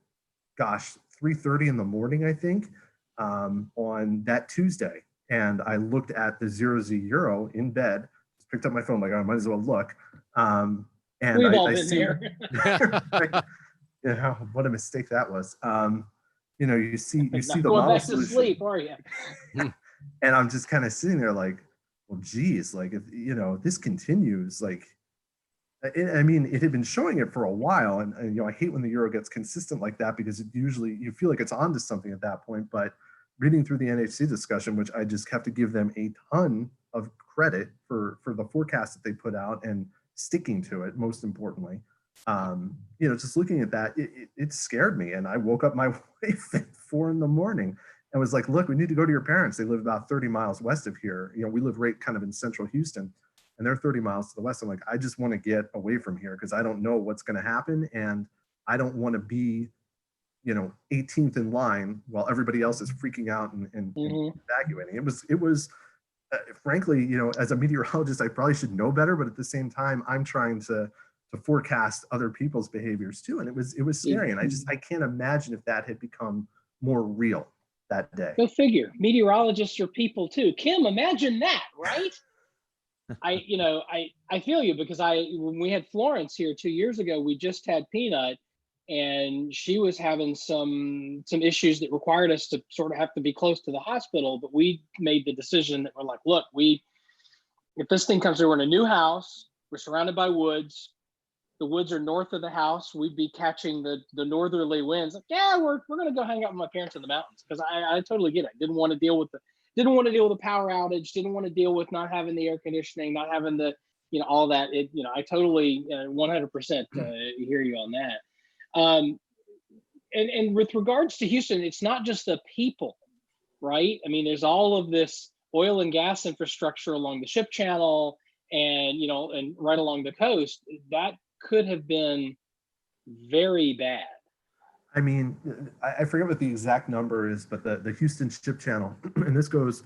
3:30 in the morning, I think, on that Tuesday, and I looked at the 0Z euro in bed. Just picked up my phone, like, I might as well look. And we've all been there. What a mistake that was. You see the going model back to sleep, are you? And I'm just kind of sitting there like, well, geez, like, if this continues, like, I mean, it had been showing it for a while, and I hate when the euro gets consistent like that, because it usually, you feel like it's onto something at that point. But reading through the NHC discussion, which I just have to give them a ton of credit for the forecast that they put out and sticking to it, most importantly, just looking at that, it scared me. And I woke up my wife at 4 a.m. and was like, look, we need to go to your parents. They live about 30 miles west of here. We live right kind of in central Houston, and they're 30 miles to the west. I'm like, I just want to get away from here, because I don't know what's going to happen. And I don't want to be, 18th in line while everybody else is freaking out and evacuating. It was frankly, as a meteorologist, I probably should know better, but at the same time, I'm trying to forecast other people's behaviors too. And it was scary. And I can't imagine if that had become more real that day. Go figure. Meteorologists are people too. Kim, imagine that, right? I feel you, because when we had Florence here 2 years ago, we just had Peanut, and she was having some issues that required us to sort of have to be close to the hospital. But we made the decision that we're like, look, if this thing comes through, we're in a new house, we're surrounded by woods. The woods are north of the house. We'd be catching the northerly winds. Like, yeah, we're going to go hang out with my parents in the mountains, because I totally get it. Didn't want to deal with the power outage. Didn't want to deal with not having the air conditioning, not having the, all that. I totally 100% hear you on that. And with regards to Houston, it's not just the people, right? I mean, there's all of this oil and gas infrastructure along the ship channel, and and right along the coast that could have been very bad. I mean, I forget what the exact number is, but the Houston ship channel, and this goes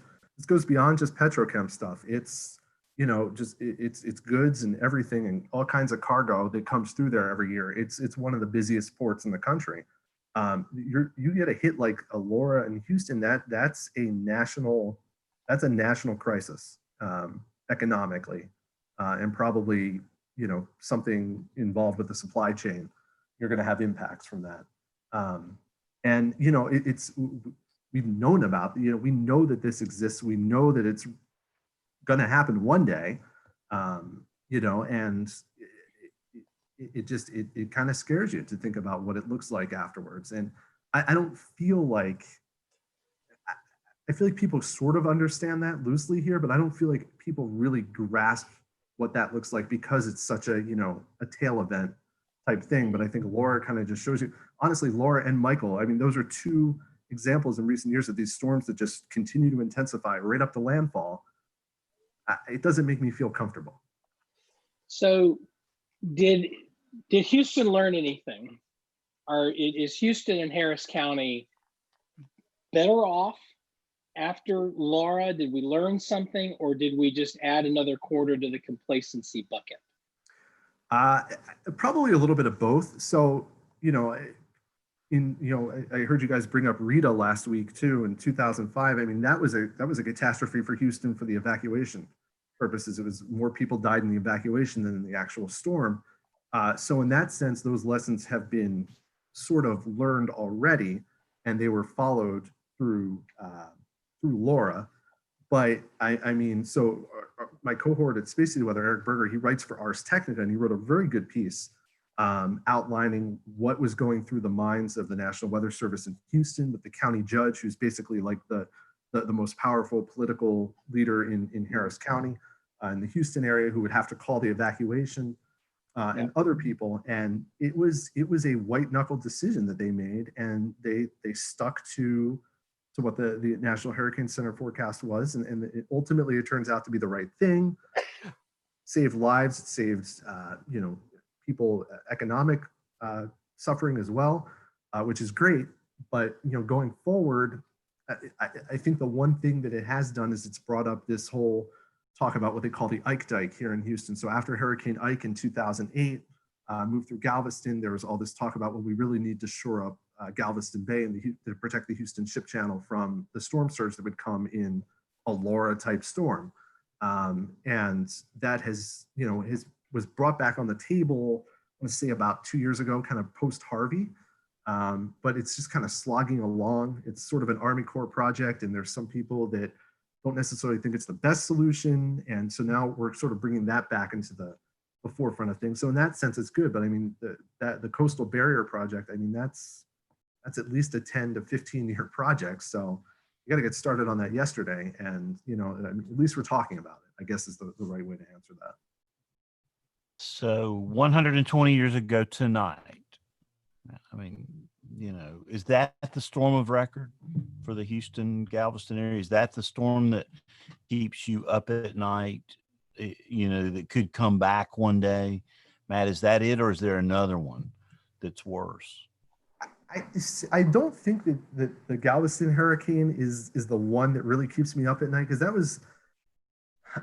beyond just petrochem stuff. It's it's goods and everything, and all kinds of cargo that comes through there every year. It's one of the busiest ports in the country. You get a hit like a Laura in Houston, that's a national crisis economically, and probably something involved with the supply chain. You're going to have impacts from that. And we've known about, we know that this exists. We know that it's going to happen one day, and it kind of scares you to think about what it looks like afterwards. And I don't feel like, I feel like people sort of understand that loosely here, but I don't feel like people really grasp what that looks like, because it's such a tail event type thing. But I think Laura kind of just shows you, honestly, Laura and Michael, I mean, those are two examples in recent years of these storms that just continue to intensify right up to landfall. It doesn't make me feel comfortable. So did Houston learn anything? Or is Houston and Harris County better off after Laura? Did we learn something, or did we just add another quarter to the complacency bucket? Probably a little bit of both. So, I heard you guys bring up Rita last week too, in 2005. I mean, that was a catastrophe for Houston for the evacuation purposes. It was more people died in the evacuation than in the actual storm. So in that sense, those lessons have been sort of learned already, and they were followed through Laura. But I mean, so my cohort at Space City Weather, Eric Berger, he writes for Ars Technica, and he wrote a very good piece outlining what was going through the minds of the National Weather Service in Houston, with the county judge, who's basically like the most powerful political leader in Harris County, in the Houston area, who would have to call the evacuation, and other people. And it was a white knuckle decision that they made, and they stuck to what the National Hurricane Center forecast was, and ultimately it turns out to be the right thing. Saved lives, it saved people economic suffering as well, which is great. But going forward, I think the one thing that it has done is it's brought up this whole talk about what they call the Ike Dike here in Houston. So after Hurricane Ike in 2008 moved through Galveston, there was all this talk about, well, we really need to shore up Galveston Bay and to protect the Houston ship channel from the storm surge that would come in a Laura type storm. And that was brought back on the table, I want to say about 2 years ago, kind of post Harvey. But it's just kind of slogging along. It's sort of an Army Corps project, and there's some people that don't necessarily think it's the best solution. And so now we're sort of bringing that back into the forefront of things. So in that sense, it's good. But I mean, the coastal barrier project, I mean, that's at least a 10 to 15 year project. So you got to get started on that yesterday. And, I mean, at least we're talking about it, I guess is the right way to answer that. So 120 years ago tonight, I mean, is that the storm of record for the Houston, Galveston area? Is that the storm that keeps you up at night, that could come back one day? Matt, is that it, or is there another one that's worse? I don't think that the Galveston hurricane is the one that really keeps me up at night, because that was,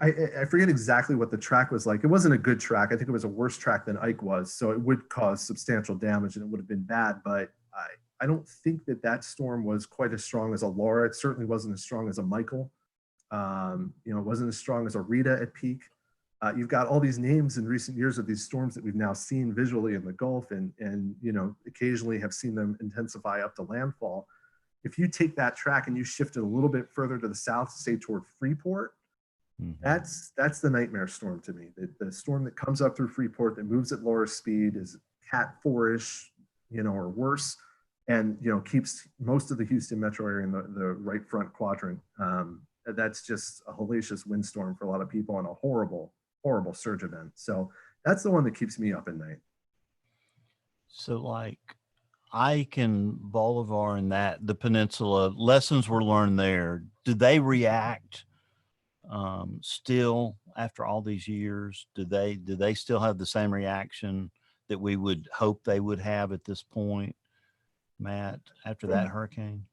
I forget exactly what the track was like. It wasn't a good track. I think it was a worse track than Ike was. So it would cause substantial damage and it would have been bad. But I don't think that storm was quite as strong as a Laura. It certainly wasn't as strong as a Michael. It wasn't as strong as a Rita at peak. You've got all these names in recent years of these storms that we've now seen visually in the Gulf, and occasionally have seen them intensify up to landfall. If you take that track and you shift it a little bit further to the south, say toward Freeport, that's the nightmare storm to me. The storm that comes up through Freeport that moves at lower speed is Cat 4-ish, or worse, and keeps most of the Houston metro area in the right front quadrant. That's just a hellacious windstorm for a lot of people, and a horrible surge event. So that's the one that keeps me up at night. So like Ike and Bolivar and the peninsula, lessons were learned there. Did they react still after all these years? Do they still have the same reaction that we would hope they would have at this point, Matt, after that hurricane?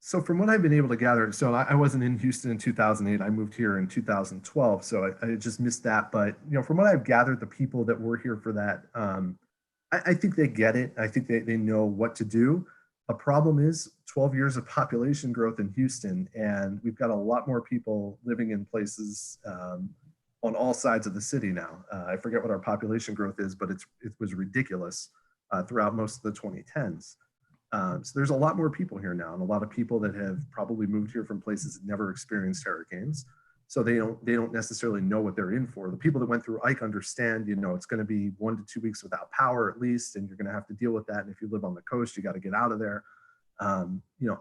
So from what I've been able to gather, so I wasn't in Houston in 2008. I moved here in 2012, so I just missed that. But from what I've gathered, the people that were here for that, I think they get it. I think they know what to do. A problem is 12 years of population growth in Houston, and we've got a lot more people living in places on all sides of the city now. I forget what our population growth is, but it was ridiculous throughout most of the 2010s. So there's a lot more people here now, and a lot of people that have probably moved here from places that never experienced hurricanes. So they don't necessarily know what they're in for. The people that went through Ike understand, it's going to be 1 to 2 weeks without power at least, and you're going to have to deal with that. And if you live on the coast, you got to get out of there. I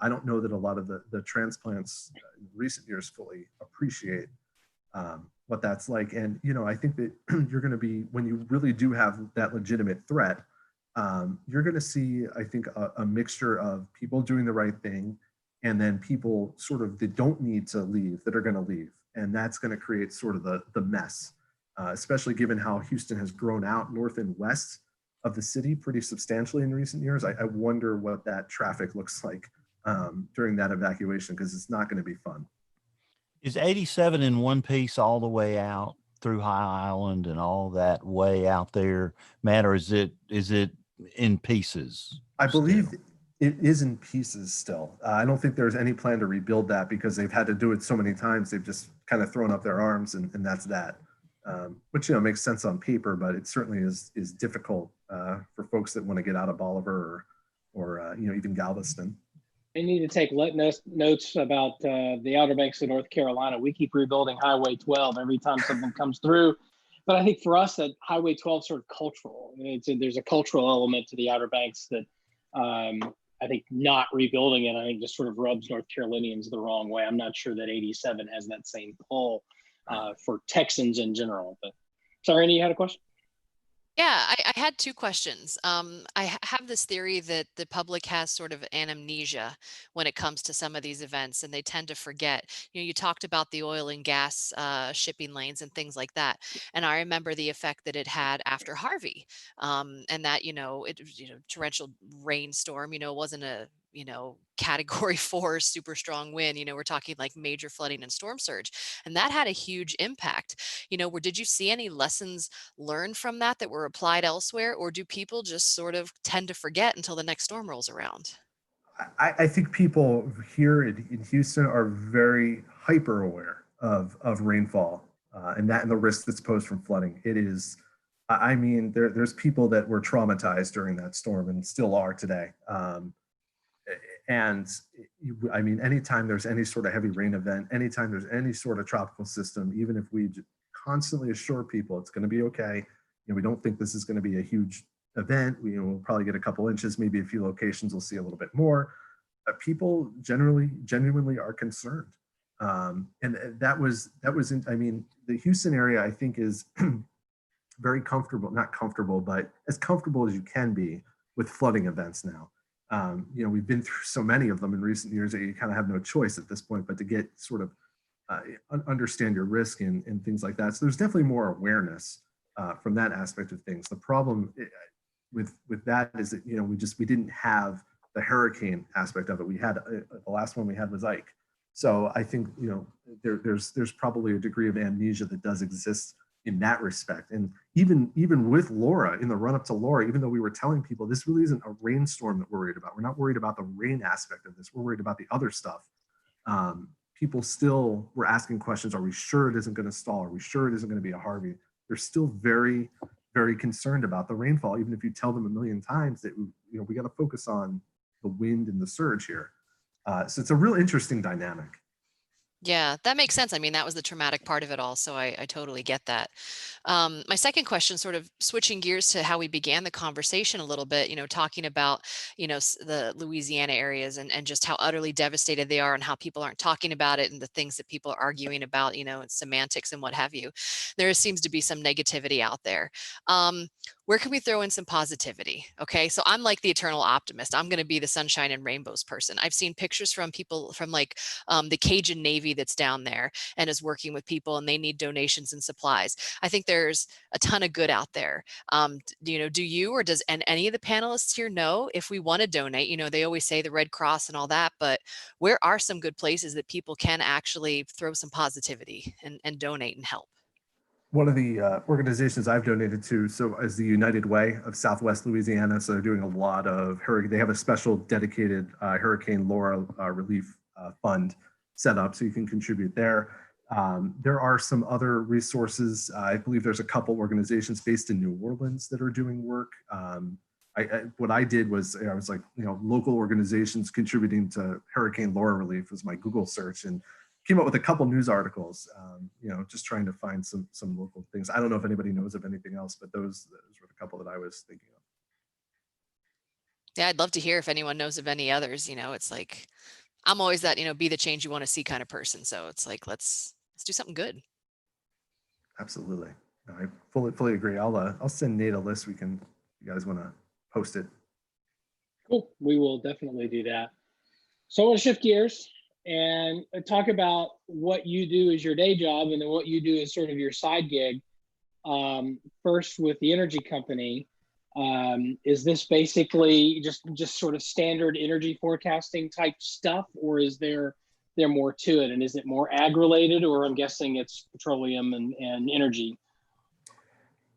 don't know that a lot of the transplants in recent years fully appreciate what that's like. And, I think that you're going to be, when you really do have that legitimate threat, you're going to see, I think, a mixture of people doing the right thing, and then people sort of that don't need to leave, that are going to leave. And that's going to create sort of the mess, especially given how Houston has grown out north and west of the city pretty substantially in recent years. I wonder what that traffic looks like during that evacuation, because it's not going to be fun. Is 87 in one piece all the way out through High Island and all that way out there, Matt, or is it in pieces? I believe it is in pieces still. I don't think there's any plan to rebuild that, because they've had to do it so many times. They've just kind of thrown up their arms, and that's that. Which makes sense on paper, but it certainly is difficult for folks that want to get out of Bolivar or even Galveston. They need to take notes about the Outer Banks of North Carolina. We keep rebuilding Highway 12 every time something comes through. But I think for us, that Highway 12 is sort of cultural. There's a cultural element to the Outer Banks that I think not rebuilding it, I think just sort of rubs North Carolinians the wrong way. I'm not sure that 87 has that same pull for Texans in general. But sorry, Andy, you had a question? Yeah, I had two questions. Have this theory that the public has sort of an amnesia when it comes to some of these events, and they tend to forget. You talked about the oil and gas shipping lanes and things like that, and I remember the effect that it had after Harvey, and that torrential rainstorm. Wasn't a category 4 super strong wind. We're talking like major flooding and storm surge, and that had a huge impact. Did you see any lessons learned from that were applied elsewhere, or do people just sort of tend to forget until the next storm rolls around? I think people here in Houston are very hyper aware of rainfall and the risk that's posed from flooding. It is, I mean, there's people that were traumatized during that storm and still are today. And I mean, anytime there's any sort of heavy rain event, anytime there's any sort of tropical system, even if we constantly assure people it's going to be okay, we don't think this is going to be a huge event. We'll probably get a couple inches, maybe a few locations we'll see a little bit more. People genuinely are concerned. And that was, I mean, the Houston area, I think, is very comfortable, not comfortable, but as comfortable as you can be with flooding events now. We've been through so many of them in recent years that you kind of have no choice at this point, but to get sort of understand your risk and things like that. So there's definitely more awareness from that aspect of things. The problem with that is that, we didn't have the hurricane aspect of it. We had the last one we had was Ike. So I think, there's probably a degree of amnesia that does exist in that respect. And even with Laura, in the run up to Laura, even though we were telling people this really isn't a rainstorm that we're worried about. We're not worried about the rain aspect of this. We're worried about the other stuff. People still were asking questions. Are we sure it isn't going to stall? Are we sure it isn't going to be a Harvey? They're still very, very concerned about the rainfall, even if you tell them a million times that, we got to focus on the wind and the surge here. So it's a real interesting dynamic. Yeah, that makes sense. I mean, that was the traumatic part of it all. So I totally get that. My second question, sort of switching gears to how we began the conversation a little bit, talking about, the Louisiana areas and just how utterly devastated they are and how people aren't talking about it and the things that people are arguing about, and semantics and what have you. There seems to be some negativity out there. Where can we throw in some positivity? Okay, so I'm like the eternal optimist. I'm going to be the sunshine and rainbows person. I've seen pictures from people from like the Cajun Navy that's down there and is working with people, and they need donations and supplies. I think there's a ton of good out there. Do you or does any of the panelists here know if we want to donate? They always say the Red Cross and all that, but where are some good places that people can actually throw some positivity and donate and help? One of the organizations I've donated to, so is the United Way of Southwest Louisiana. So they're doing a lot of hurricane. They have a special dedicated Hurricane Laura relief fund set up, so you can contribute there. There are some other resources. I believe there's a couple organizations based in New Orleans that are doing work. What I did was I was like, local organizations contributing to Hurricane Laura relief was my Google search, and came up with a couple news articles, just trying to find some local things. I don't know if anybody knows of anything else, but those were the couple that I was thinking of. Yeah, I'd love to hear if anyone knows of any others. It's like, I'm always that, be the change you want to see kind of person. So it's like, let's do something good. Absolutely. No, I fully agree. I'll send Nate a list. You guys want to post it. Cool. We will definitely do that. So I want to shift gears and talk about what you do as your day job and then what you do as sort of your side gig. First, with the energy company, is this basically just sort of standard energy forecasting type stuff, or is there more to it? And is it more ag-related, or I'm guessing it's petroleum and energy?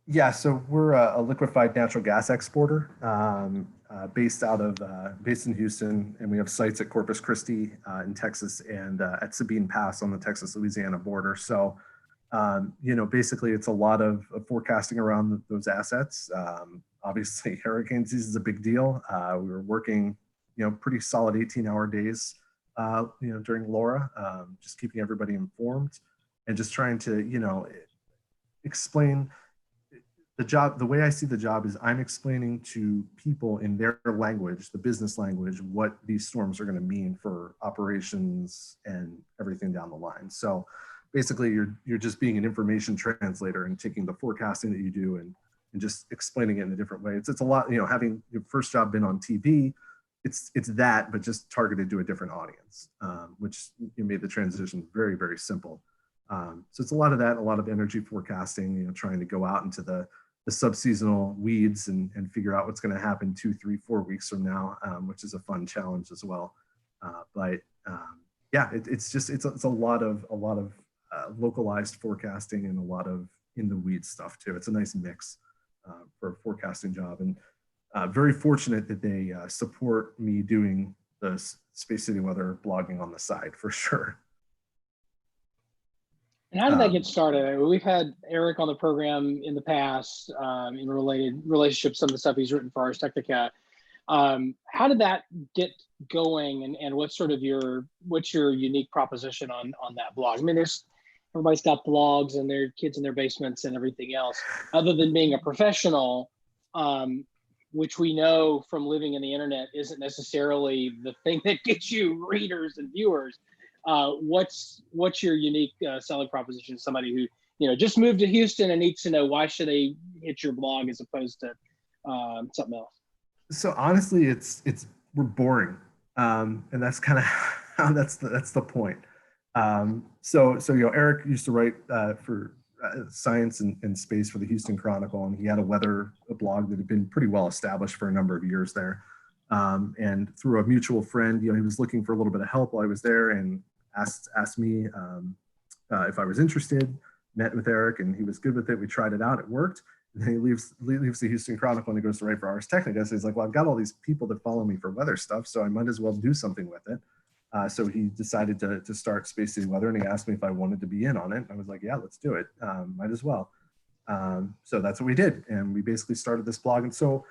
Yeah, so we're a liquefied natural gas exporter based in Houston, and we have sites at Corpus Christi in Texas and at Sabine Pass on the Texas-Louisiana border. So Basically it's a lot of forecasting around those assets. Obviously hurricane season is a big deal. We were working, pretty solid 18-hour days, during Laura, just keeping everybody informed and just trying to, explain the job. The way I see the job is I'm explaining to people in their language, the business language, what these storms are going to mean for operations and everything down the line. So basically you're just being an information translator and taking the forecasting that you do and just explaining it in a different way. It's a lot, having your first job been on TV, it's that, but just targeted to a different audience, which made the transition very, very simple. So it's a lot of that, a lot of energy forecasting, trying to go out into the subseasonal weeds and figure out what's going to happen 2, 3, 4 weeks from now, which is a fun challenge as well. It's a lot of localized forecasting and a lot of in the weeds stuff too. It's a nice mix for a forecasting job, and very fortunate that they support me doing the Space City Weather blogging on the side for sure. And how did that get started? We've had Eric on the program in the past in relationships, some of the stuff he's written for Ars Technica. How did that get going, and what's your unique proposition on that blog? I mean, everybody's got blogs and their kids in their basements and everything else. Other than being a professional, which we know from living in the internet isn't necessarily the thing that gets you readers and viewers. What's your unique selling proposition to somebody who just moved to Houston and needs to know why should they hit your blog as opposed to something else? So honestly, we're boring, and that's kind of how that's the point. So Eric used to write for science and space for the Houston Chronicle, and he had a blog that had been pretty well established for a number of years there. And through a mutual friend, he was looking for a little bit of help while I was there, and asked me if I was interested. Met with Eric, and he was good with it. We tried it out; it worked. And then he leaves the Houston Chronicle and he goes to write for Ars Technica. So he's like, "Well, I've got all these people that follow me for weather stuff, so I might as well do something with it." So he decided to start Space City Weather, and he asked me if I wanted to be in on it. I was like, "Yeah, let's do it. Might as well." So that's what we did, and we basically started this blog. And so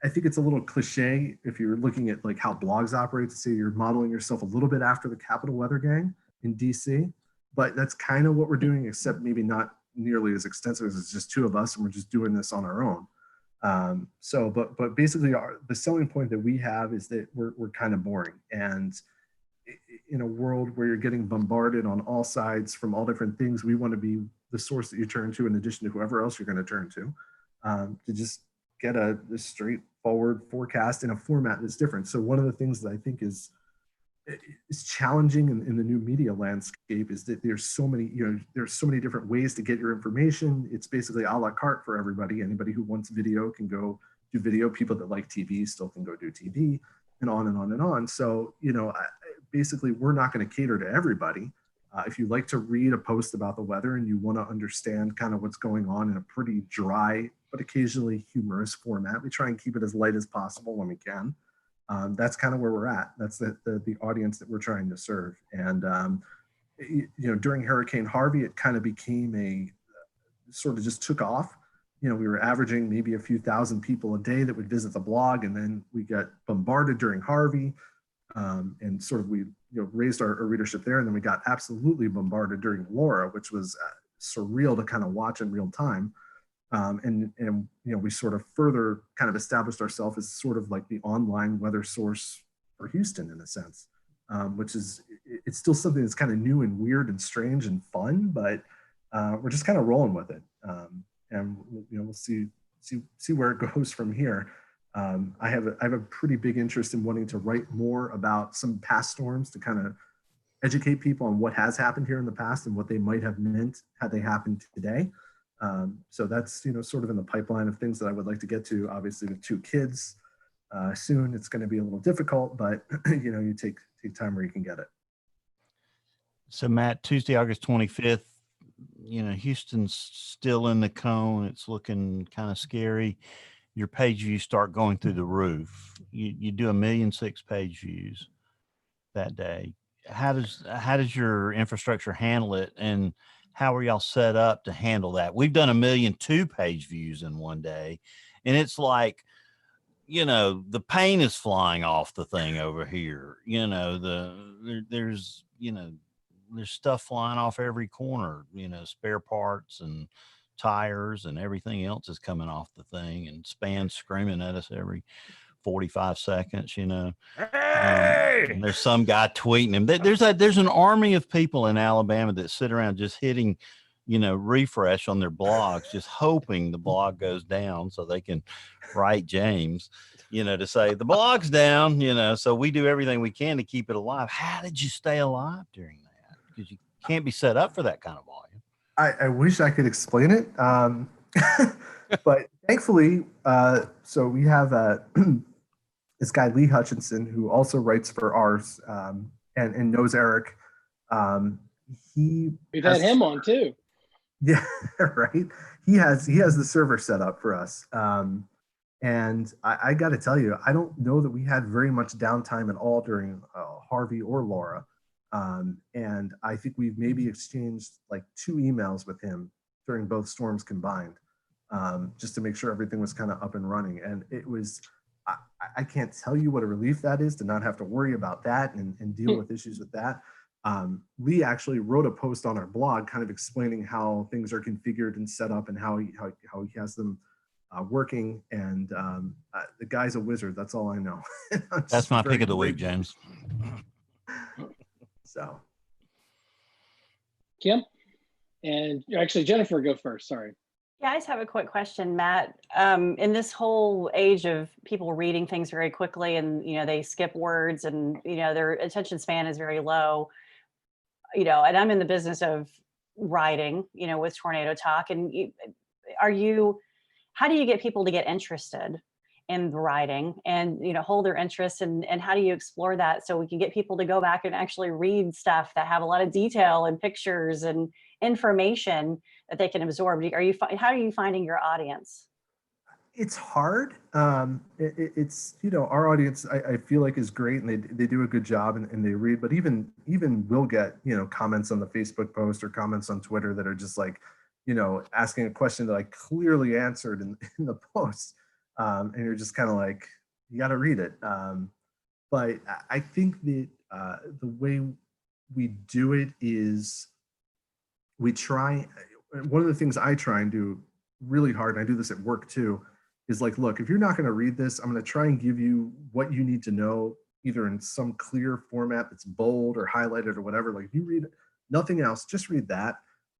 I think it's a little cliche if you're looking at like how blogs operate to say you're modeling yourself a little bit after the Capitol Weather Gang in DC, but that's kind of what we're doing, except maybe not nearly as extensive as it's just two of us and we're just doing this on our own. But basically the selling point that we have is that we're kind of boring, and in a world where you're getting bombarded on all sides from all different things, we want to be the source that you turn to in addition to whoever else you're going to turn to just get a straightforward forecast in a format that's different. So one of the things that I think is challenging in the new media landscape is that there's so many different ways to get your information. It's basically a la carte for everybody. Anybody who wants video can go do video. People that like TV still can go do TV, and on and on and on. So, basically we're not going to cater to everybody. If you like to read a post about the weather and you want to understand kind of what's going on in a pretty dry, but occasionally humorous format, we try and keep it as light as possible when we can. That's kind of where we're at. That's the audience that we're trying to serve. And, during Hurricane Harvey, it kind of became sort of just took off. We were averaging maybe a few thousand people a day that would visit the blog. And then we got bombarded during Harvey, and sort of we raised our readership there. And then we got absolutely bombarded during Laura, which was surreal to kind of watch in real time. And we sort of further kind of established ourselves as sort of like the online weather source for Houston in a sense, which is, it's still something that's kind of new and weird and strange and fun, but we're just kind of rolling with it. And we'll see where it goes from here. I have a pretty big interest in wanting to write more about some past storms to kind of educate people on what has happened here in the past and what they might have meant had they happened today. So that's, sort of in the pipeline of things that I would like to get to. Obviously with 2 kids soon, it's going to be a little difficult, but you take time where you can get it. So Matt, Tuesday, August 25th, Houston's still in the cone. It's looking kind of scary. Your page views start going through the roof. You do 1,000,006 page views that day. how does your infrastructure handle it, and how are y'all set up to handle that? We've done 1 million 2-page views in one day, and it's like, the paint is flying off the thing over here. There's stuff flying off every corner, spare parts and tires and everything else is coming off the thing, and spans screaming at us every 45 seconds, Hey! And there's some guy tweeting him. There's an army of people in Alabama that sit around just hitting, refresh on their blogs, just hoping the blog goes down so they can write James, to say the blog's down, so we do everything we can to keep it alive. How did you stay alive during that? Because you can't be set up for that kind of volume. I wish I could explain it. But thankfully, so we have this guy, Lee Hutchinson, who also writes for ours and knows Eric. We've had him on too. Yeah, right. He has the server set up for us. And I got to tell you, I don't know that we had very much downtime at all during Harvey or Laura. And I think we've maybe exchanged like 2 emails with him during both storms combined, just to make sure everything was kind of up and running. And it was, I can't tell you what a relief that is to not have to worry about that and deal with issues with that. Lee actually wrote a post on our blog kind of explaining how things are configured and set up and how he has them working. And the guy's a wizard. That's all I know. That's my pick of the week, James. So, Kim, and actually Jennifer, go first. Sorry. Yeah, I just have a quick question, Matt. In this whole age of people reading things very quickly, and they skip words, and their attention span is very low. And I'm in the business of writing, with Tornado Talk. And how do you get people to get interested in the writing and hold their interest, and how do you explore that so we can get people to go back and actually read stuff that have a lot of detail and pictures and information that they can absorb? How are you finding your audience? It's hard. It's our audience I feel like is great, and they do a good job, and they read, but even we'll get comments on the Facebook post or comments on Twitter that are just like asking a question that I clearly answered in the post. And you're just kind of like, you got to read it. But I think that the way we do it is we try. One of the things I try and do really hard, and I do this at work too, is like, look, if you're not going to read this, I'm going to try and give you what you need to know, either in some clear format that's bold or highlighted or whatever. Like if you read nothing else, just read that,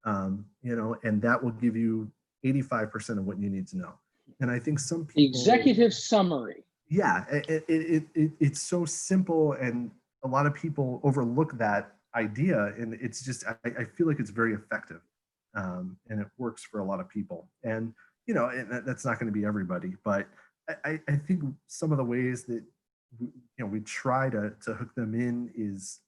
and that will give you 85% of what you need to know. And I think some people, executive summary. Yeah, it's so simple, and a lot of people overlook that idea, and it's just I feel like it's very effective, and it works for a lot of people. And and that's not going to be everybody, but I think some of the ways that we try to hook them in is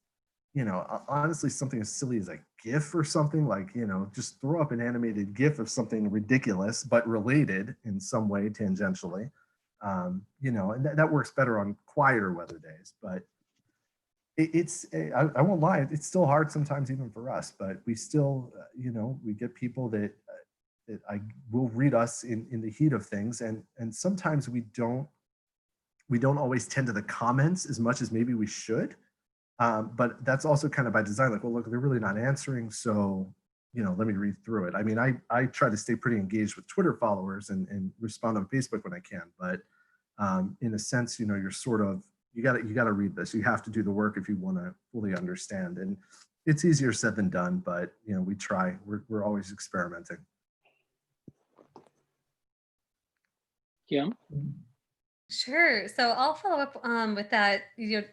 honestly something as silly as a GIF or something, like just throw up an animated GIF of something ridiculous but related in some way tangentially, and that works better on quieter weather days. But I won't lie, it's still hard sometimes even for us, but we still we get people that I will read us in the heat of things, and sometimes we don't always tend to the comments as much as maybe we should. But that's also kind of by design, like, well, look, they're really not answering, so let me read through it. I mean, I try to stay pretty engaged with Twitter followers and respond on Facebook when I can, but in a sense, you're sort of, you got to read this. You have to do the work if you want to fully understand, and it's easier said than done, but we try. We're always experimenting. Kim? Sure. So I'll follow up with that,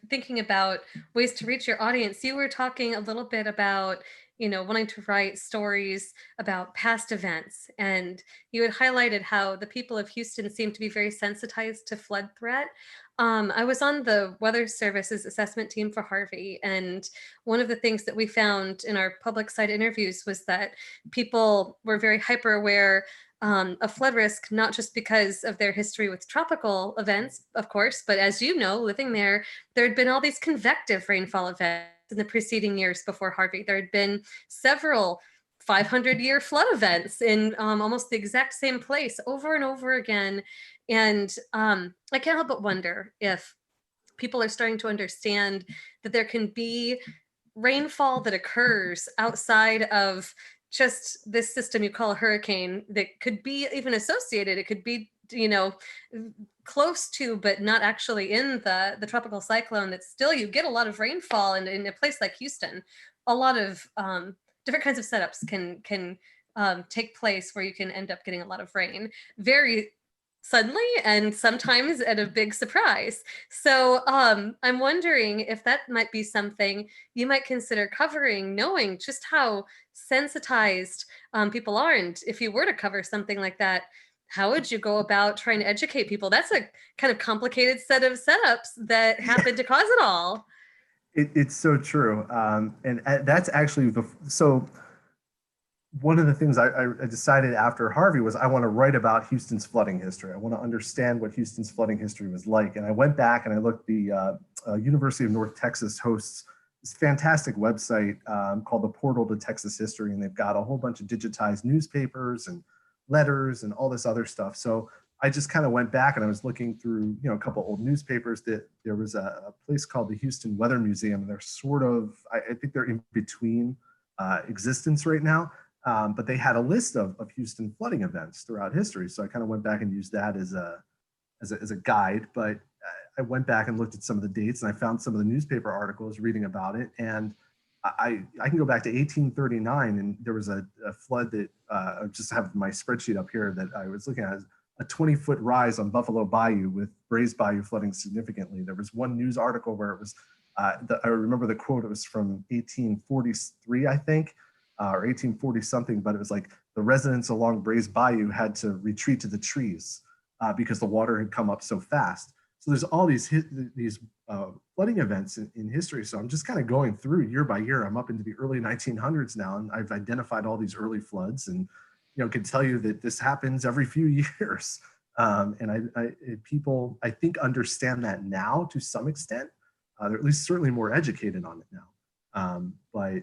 thinking about ways to reach your audience. You were talking a little bit about, wanting to write stories about past events. And you had highlighted how the people of Houston seem to be very sensitized to flood threat. I was on the Weather Service's assessment team for Harvey. And one of the things that we found in our public side interviews was that people were very hyper aware of flood risk, not just because of their history with tropical events, of course, but as living there had been all these convective rainfall events in the preceding years before Harvey. There had been several 500-year flood events in almost the exact same place over and over again. And I can't help but wonder if people are starting to understand that there can be rainfall that occurs outside of just this system you call a hurricane that could be even associated. It could be, close to, but not actually in the tropical cyclone, that still you get a lot of rainfall. And in a place like Houston, a lot of different kinds of setups can take place where you can end up getting a lot of rain very suddenly and sometimes at a big surprise. So I'm wondering if that might be something you might consider covering, knowing just how sensitized people are. And if you were to cover something like that, how would you go about trying to educate people? That's a kind of complicated set of setups that happen to cause it all. It's so true. And that's actually so one of the things I decided after Harvey was I want to write about Houston's flooding history. I want to understand what Houston's flooding history was like. And I went back and I looked, the University of North Texas hosts this fantastic website called the Portal to Texas History. And they've got a whole bunch of digitized newspapers and letters and all this other stuff. So I just kind of went back and I was looking through, a couple old newspapers. That there was a place called the Houston Weather Museum. They're sort of, I think they're in between existence right now. But they had a list of Houston flooding events throughout history. So I kind of went back and used that as a guide. But I went back and looked at some of the dates and I found some of the newspaper articles reading about it. And I can go back to 1839 and there was a flood that I just have my spreadsheet up here that I was looking at, a 20-foot rise on Buffalo Bayou with Brays Bayou flooding significantly. There was one news article where it was, I remember the quote, it was from 1843, I think. Or 1840 something, but it was like the residents along Brays Bayou had to retreat to the trees because the water had come up so fast. So there's all these flooding events in history. So I'm just kind of going through year by year. I'm up into the early 1900s now, and I've identified all these early floods, and can tell you that this happens every few years. And people, I think, understand that now to some extent. They're at least certainly more educated on it now. But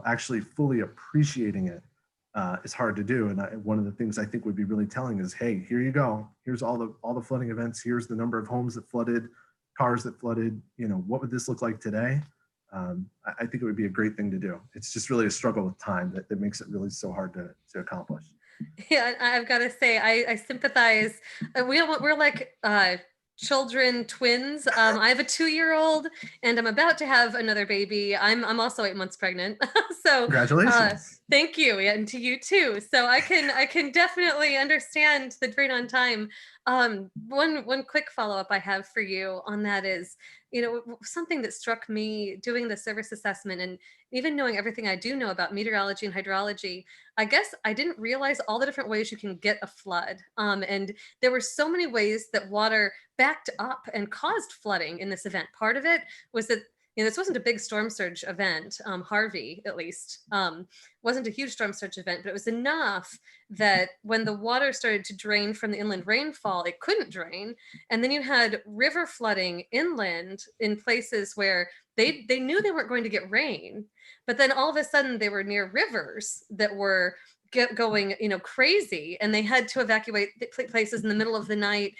actually fully appreciating it is hard to do. And one of the things I think would be really telling is, hey, here you go. Here's all the flooding events. Here's the number of homes that flooded, cars that flooded. What would this look like today? I think it would be a great thing to do. It's just really a struggle with time that makes it really so hard to accomplish. Yeah, I've got to say, I sympathize. We're like children, twins. I have a 2-year-old and I'm about to have another baby. I'm also 8 months pregnant. So congratulations. Thank you. Yeah, and to you too. So I can definitely understand the drain on time. One quick follow-up I have for you on that is, something that struck me doing the service assessment and even knowing everything I do know about meteorology and hydrology, I guess I didn't realize all the different ways you can get a flood. And there were so many ways that water backed up and caused flooding in this event. Part of it was that this wasn't a big storm surge event. Harvey, at least, wasn't a huge storm surge event, but it was enough that when the water started to drain from the inland rainfall, it couldn't drain. And then you had river flooding inland in places where they knew they weren't going to get rain, but then all of a sudden they were near rivers that were going, crazy, and they had to evacuate places in the middle of the night,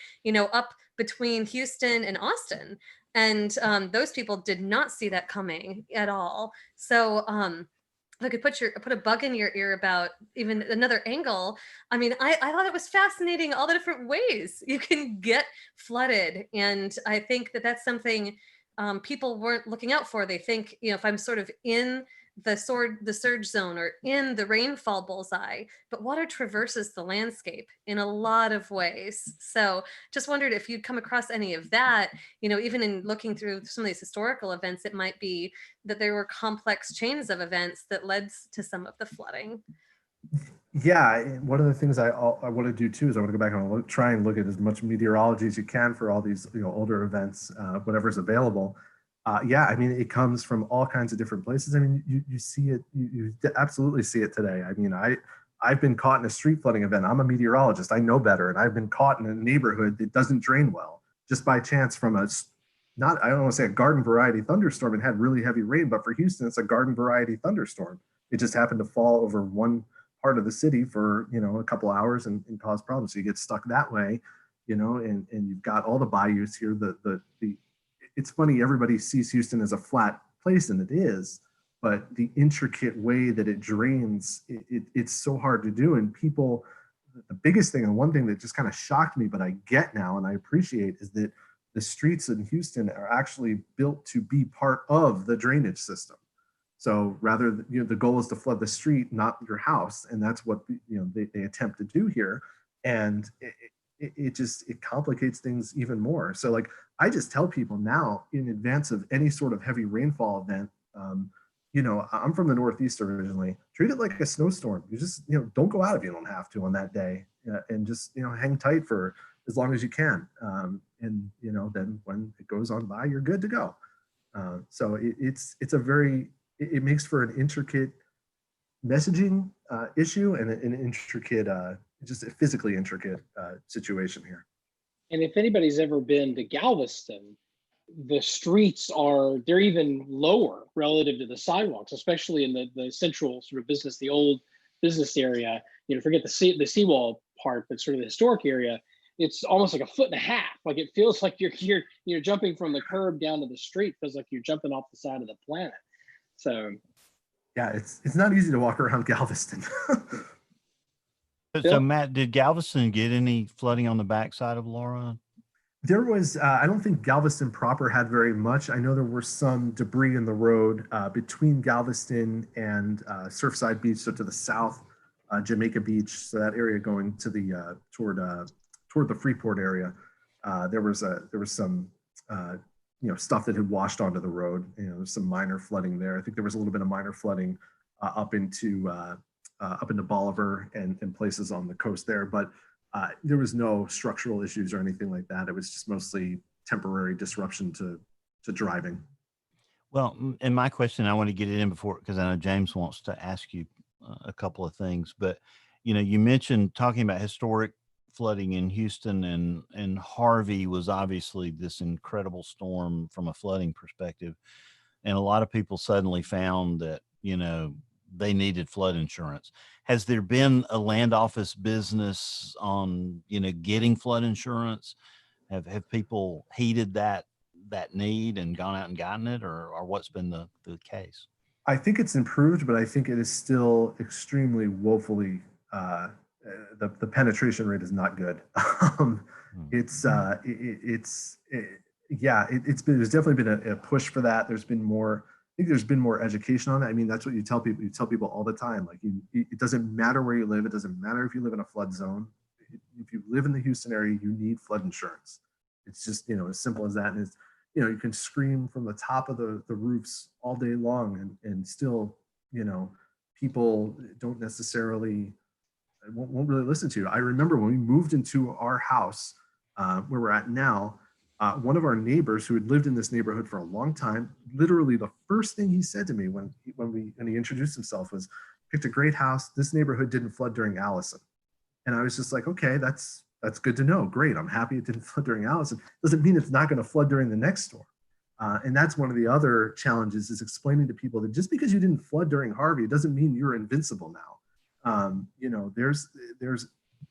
up between Houston and Austin. And those people did not see that coming at all. So if I could put a bug in your ear about even another angle, I mean, I thought it was fascinating, all the different ways you can get flooded. And I think that that's something people weren't looking out for. They think, if I'm sort of in the surge zone or in the rainfall bullseye, but water traverses the landscape in a lot of ways. So just wondered if you'd come across any of that, even in looking through some of these historical events, it might be that there were complex chains of events that led to some of the flooding. Yeah, one of the things I want to do too is I want to go back and try and look at as much meteorology as you can for all these older events, whatever's available. Yeah, I mean, it comes from all kinds of different places. I mean, you see it, you absolutely see it today. I mean, I've been caught in a street flooding event. I'm a meteorologist. I know better. And I've been caught in a neighborhood that doesn't drain well just by chance from a not, I don't want to say a garden variety thunderstorm. It had really heavy rain, but for Houston, it's a garden variety thunderstorm. It just happened to fall over one part of the city for, a couple hours and cause problems. So you get stuck that way, and you've got all the bayous here. It's funny, everybody sees Houston as a flat place, and it is, but the intricate way that it drains, it's so hard to do. And people, the biggest thing, and one thing that just kind of shocked me, but I get now and I appreciate, is that the streets in Houston are actually built to be part of the drainage system. So rather, the goal is to flood the street, not your house, and that's what they attempt to do here. And it complicates things even more. So like, I just tell people now in advance of any sort of heavy rainfall event, I'm from the Northeast originally. Treat it like a snowstorm. You just, don't go out if you don't have to on that day, and just, hang tight for as long as you can. And, then when it goes on by, you're good to go. So it makes for an intricate messaging issue and an intricate, just a physically intricate situation here. And if anybody's ever been to Galveston, the streets they're even lower relative to the sidewalks, especially in the central sort of business, the old business area. Forget the seawall part, but sort of the historic area. It's almost like a foot and a half. Like, it feels like you're jumping from the curb down to the street. It feels like you're jumping off the side of the planet. So yeah, it's not easy to walk around Galveston. So Matt, did Galveston get any flooding on the backside of Laura? There was, I don't think Galveston proper had very much. I know there were some debris in the road between Galveston and Surfside Beach, so to the south, Jamaica Beach, so that area going to the toward the Freeport area. There was some stuff that had washed onto the road. There's some minor flooding there. I think there was a little bit of minor flooding up into Bolivar and places on the coast there, but there was no structural issues or anything like that. It was just mostly temporary disruption to driving. Well, and my question, I want to get it in before, because I know James wants to ask you a couple of things, but you mentioned talking about historic flooding in Houston, and Harvey was obviously this incredible storm from a flooding perspective. And a lot of people suddenly found that, they needed flood insurance. Has there been a land office business on, getting flood insurance? Have people heeded that need and gone out and gotten it, or what's been the case? I think it's improved, but I think it is still extremely woefully, the penetration rate is not good. There's definitely been a push for that. I think there's been more education on it. I mean, that's what you tell people. You tell people all the time, like, it doesn't matter where you live. It doesn't matter if you live in a flood zone. If you live in the Houston area, you need flood insurance. It's just, as simple as that. And it's, you can scream from the top of the roofs all day long and still, people don't necessarily, won't really listen to you. I remember when we moved into our house where we're at now, one of our neighbors who had lived in this neighborhood for a long time, literally the first thing he said to me when he introduced himself was, "Picked a great house. This neighborhood didn't flood during Allison." And I was just like, okay, that's good to know. Great. I'm happy it didn't flood during Allison. Doesn't mean it's not going to flood during the next storm. And that's one of the other challenges, is explaining to people that just because you didn't flood during Harvey, it doesn't mean you're invincible now. There's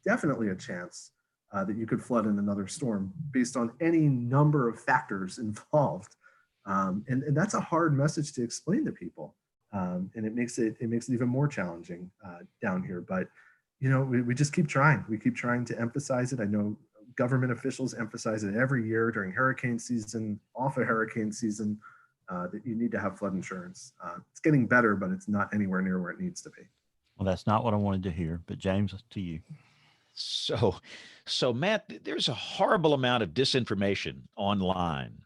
definitely a chance that you could flood in another storm based on any number of factors involved. And that's a hard message to explain to people. And it makes it even more challenging down here. But, we just keep trying. We keep trying to emphasize it. I know government officials emphasize it every year during hurricane season, off of hurricane season, that you need to have flood insurance. It's getting better, but it's not anywhere near where it needs to be. Well, that's not what I wanted to hear, but James, to you. So Matt, there's a horrible amount of disinformation online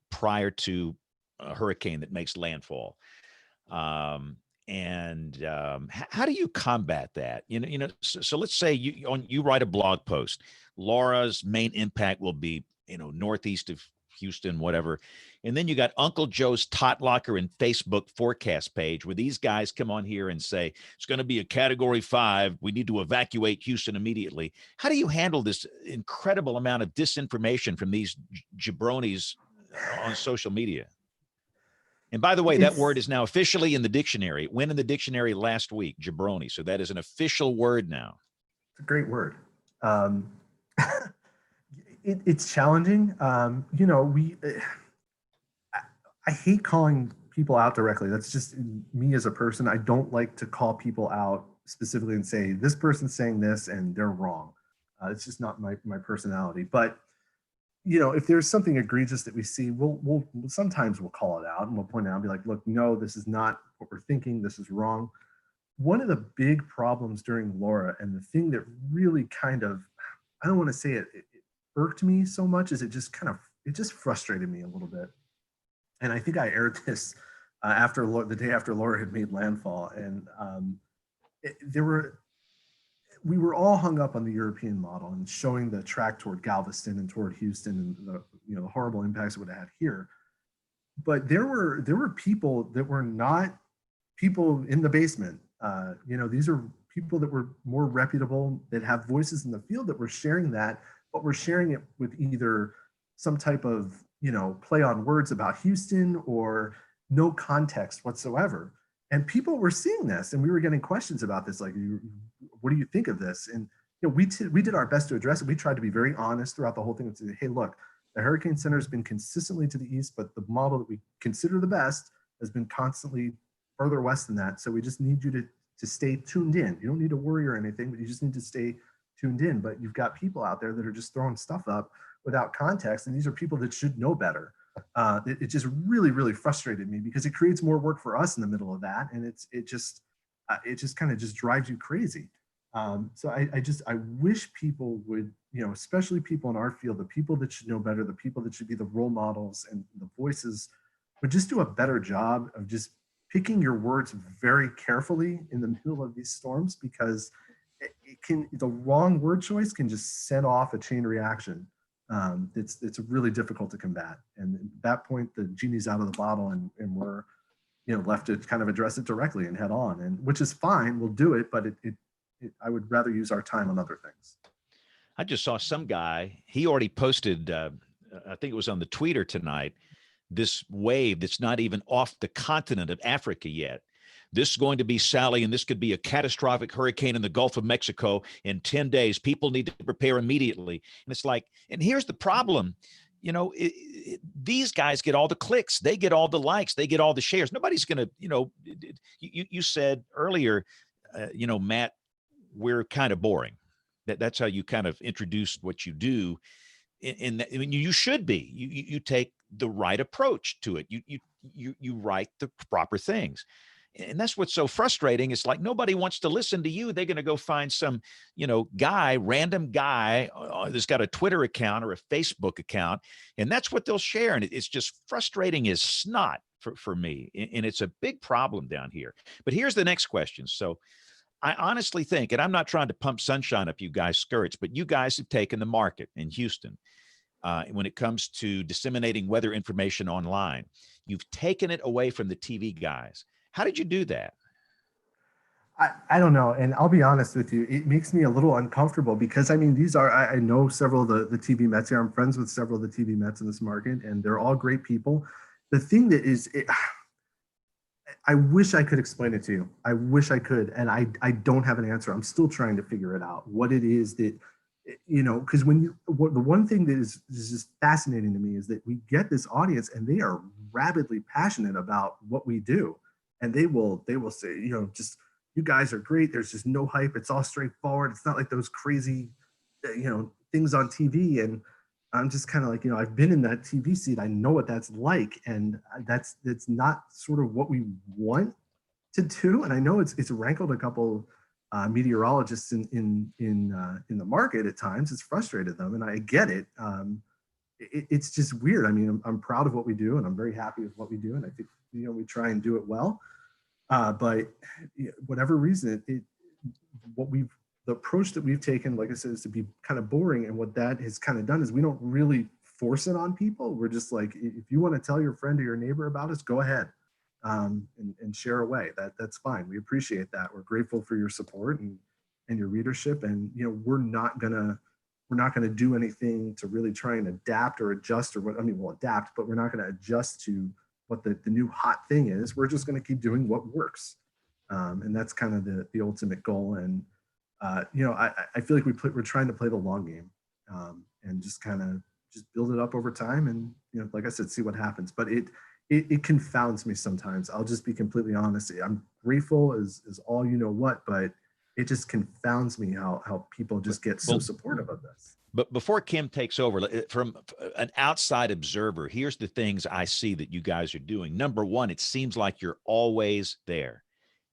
prior to a hurricane that makes landfall. How do you combat that? So let's say you write a blog post. Laura's main impact will be, northeast of Houston, whatever. And then you got Uncle Joe's Tot Locker and Facebook forecast page where these guys come on here and say, it's going to be a category 5. We need to evacuate Houston immediately. How do you handle this incredible amount of disinformation from these jabronis on social media. And by the way, that word is now officially in the dictionary. It went in the dictionary last week, jabroni. So that is an official word now. It's a great word. It's challenging. You know, I hate calling people out directly. That's just me as a person. I don't like to call people out specifically and say, this person's saying this and they're wrong. It's just not my personality. But, you know, if there's something egregious that we see, we'll sometimes we'll call it out and we'll point out and be like, look, no, this is not what we're thinking. This is wrong. One of the big problems during Laura, and the thing that really kind of, I don't want to say it irked me so much, is it just frustrated me a little bit. And I think I aired this after the day after Laura had made landfall, and we were all hung up on the European model and showing the track toward Galveston and toward Houston and the horrible impacts it would have had here. But there were people that were not people in the basement. These are people that were more reputable, that have voices in the field, that were sharing that, but we're sharing it with either some type of play on words about Houston or no context whatsoever. And people were seeing this, and we were getting questions about this, like, what do you think of this? And we did our best to address it. We tried to be very honest throughout the whole thing and say, hey, look, the Hurricane Center has been consistently to the east, but the model that we consider the best has been constantly further west than that. So we just need you to stay tuned in. You don't need to worry or anything, but you just need to stay tuned in. But you've got people out there that are just throwing stuff up without context, and these are people that should know better. It just really, really frustrated me, because it creates more work for us in the middle of that, and it just kind of just drives you crazy. So I wish people would, especially people in our field, the people that should know better, the people that should be the role models and the voices, would just do a better job of just picking your words very carefully in the middle of these storms, because the wrong word choice can just set off a chain reaction. It's really difficult to combat. And at that point, the genie's out of the bottle, and we're left to kind of address it directly and head on, and which is fine. We'll do it, but I would rather use our time on other things. I just saw some guy, he already posted, I think it was on the tweeter tonight, this wave that's not even off the continent of Africa yet. This is going to be Sally, and this could be a catastrophic hurricane in the Gulf of Mexico in 10 days. People need to prepare immediately. And it's like, and here's the problem. These guys get all the clicks. They get all the likes. They get all the shares. Nobody's going to, you said earlier, Matt, we're kind of boring. That's how you kind of introduced what you do. You should be. You take the right approach to it. You write the proper things. And that's what's so frustrating. It's like nobody wants to listen to you. They're going to go find some, random guy that's got a Twitter account or a Facebook account, and that's what they'll share. And it's just frustrating as snot for me. And it's a big problem down here. But here's the next question. So I honestly think, and I'm not trying to pump sunshine up you guys' skirts, but you guys have taken the market in Houston when it comes to disseminating weather information online. You've taken it away from the TV guys. How did you do that? I don't know. And I'll be honest with you, it makes me a little uncomfortable, because I know several of the TV Mets here. I'm friends with several of the TV Mets in this market, and they're all great people. The thing that is, I wish I could explain it to you. I wish I could. And I don't have an answer. I'm still trying to figure it out, what it is that, because the one thing that is just fascinating to me is that we get this audience, and they are rabidly passionate about what we do. And they will say, just, you guys are great. There's just no hype. It's all straightforward. It's not like those crazy, things on TV. And I'm just kind of like, I've been in that TV seat. I know what that's like. And that's not sort of what we want to do. And I know it's rankled a couple meteorologists in the market at times. It's frustrated them, and I get it. It's just weird. I mean, I'm proud of what we do, and I'm very happy with what we do. And I think, we try and do it well. But whatever reason, the approach that we've taken, like I said, is to be kind of boring. And what that has kind of done is we don't really force it on people. We're just like, if you want to tell your friend or your neighbor about us, go ahead and share away. That's fine. We appreciate that. We're grateful for your support and your readership. And, we're not going to we're not going to do anything to really try and adapt or adjust or what, I mean, we'll adapt, but we're not going to adjust to what the new hot thing is. We're just going to keep doing what works. And that's kind of the ultimate goal. And, you know, I feel like we're trying to play the long game, and just kind of just build it up over time. And, you know, like I said, see what happens. But it confounds me sometimes. I'll just be completely honest. I'm grateful as all you know what, but it just confounds me how people just get so supportive of this. But before Kim takes over, from an outside observer, here's the things I see that you guys are doing. Number one, it seems like you're always there.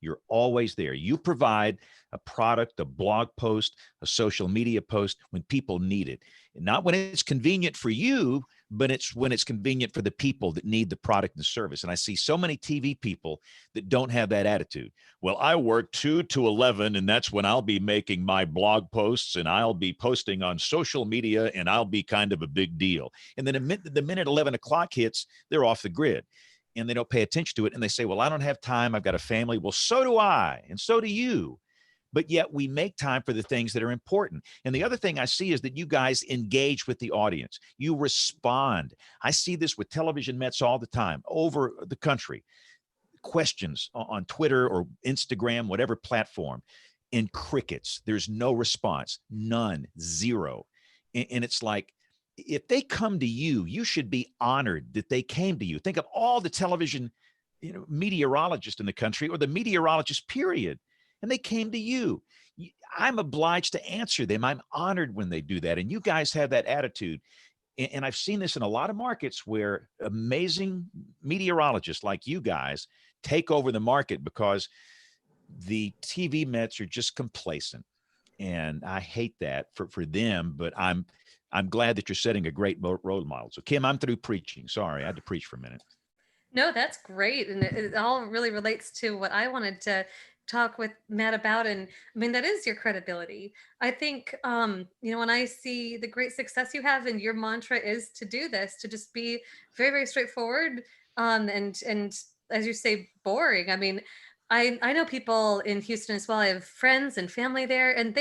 You're always there. You provide a product, a blog post, a social media post when people need it. Not when it's convenient for you, but it's when it's convenient for the people that need the product and service. And I see so many TV people that don't have that attitude. Well, I work 2 to 11, and that's when I'll be making my blog posts, and I'll be posting on social media, and I'll be kind of a big deal. And then the minute 11 o'clock hits, they're off the grid, and they don't pay attention to it. And they say, well, I don't have time. I've got a family. Well, so do I, and so do you. But yet we make time for the things that are important. And the other thing I see is that you guys engage with the audience. You respond. I see this with television Mets all the time over the country. Questions on Twitter or Instagram, whatever platform, and crickets. There's no response, none, zero. And it's like, if they come to you, you should be honored that they came to you. Think of all the television, you know, meteorologists in the country, or the meteorologists, period. And they came to you. I'm obliged to answer them. I'm honored when they do that. And you guys have that attitude. And I've seen this in a lot of markets where amazing meteorologists like you guys take over the market because the TV Mets are just complacent. And I hate that for them, but I'm glad that you're setting a great role model. So Kim, I'm through preaching. Sorry, I had to preach for a minute. No, that's great. And it all really relates to what I wanted to talk with Matt about. And I mean, that is your credibility. I think, you know, when I see the great success you have, and your mantra is to do this, to just be very, very straightforward, and as you say, boring. I mean, I know people in Houston as well. I have friends and family there, and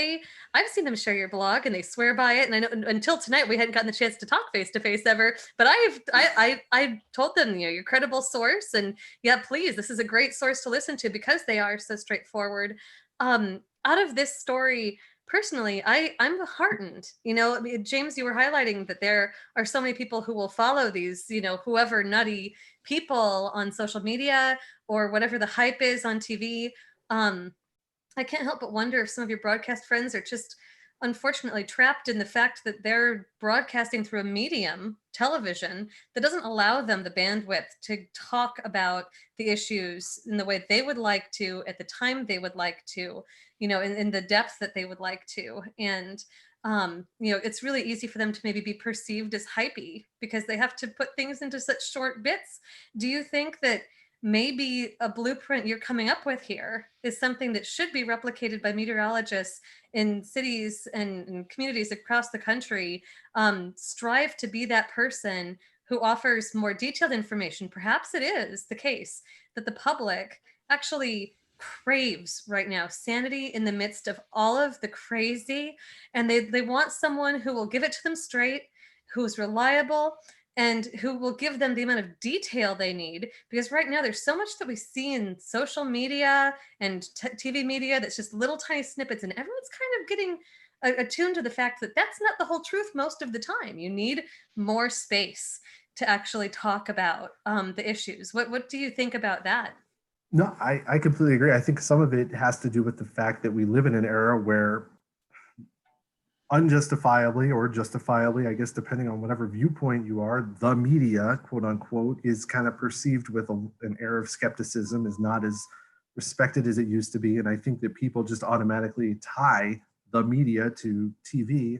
I've seen them share your blog and they swear by it. And I know until tonight we hadn't gotten the chance to talk face to face ever, but I told them, you know, you're a credible source, and yeah, please, this is a great source to listen to because they are so straightforward. Out of this story, personally, I'm heartened. You know, I mean, James, you were highlighting that there are so many people who will follow these, you know, whoever nutty people on social media or whatever the hype is on TV. I can't help but wonder if some of your broadcast friends are just unfortunately trapped in the fact that they're broadcasting through a medium, television, that doesn't allow them the bandwidth to talk about the issues in the way they would like to, at the time they would like to, you know, in the depth that they would like to. And you know, it's really easy for them to maybe be perceived as hypey because they have to put things into such short bits. Do you think that maybe a blueprint you're coming up with here is something that should be replicated by meteorologists in cities and communities across the country? Strive to be that person who offers more detailed information. Perhaps it is the case that the public actually craves right now sanity in the midst of all of the crazy, and they want someone who will give it to them straight, who's reliable, and who will give them the amount of detail they need. Because right now there's so much that we see in social media and TV media that's just little tiny snippets, and everyone's kind of getting attuned to the fact that that's not the whole truth most of the time. You need more space to actually talk about the issues. What do you think about that? No, I completely agree. I think some of it has to do with the fact that we live in an era where unjustifiably or justifiably, I guess, depending on whatever viewpoint you are, the media, quote unquote, is kind of perceived with an air of skepticism, is not as respected as it used to be. And I think that people just automatically tie the media to TV.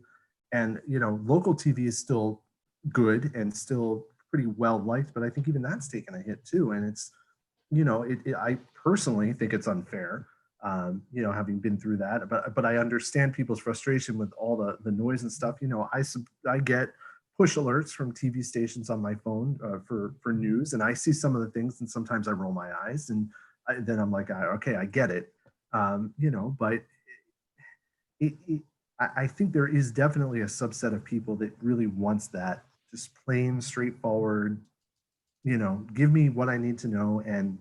And, you know, local TV is still good and still pretty well liked, but I think even that's taken a hit too. And it's, you know, I personally think it's unfair, you know, having been through that, but I understand people's frustration with all the noise and stuff. You know, I get push alerts from TV stations on my phone for news, and I see some of the things, and sometimes I roll my eyes, and then I'm like, okay, I get it, you know, but I think there is definitely a subset of people that really wants that, just plain straightforward, give me what I need to know, and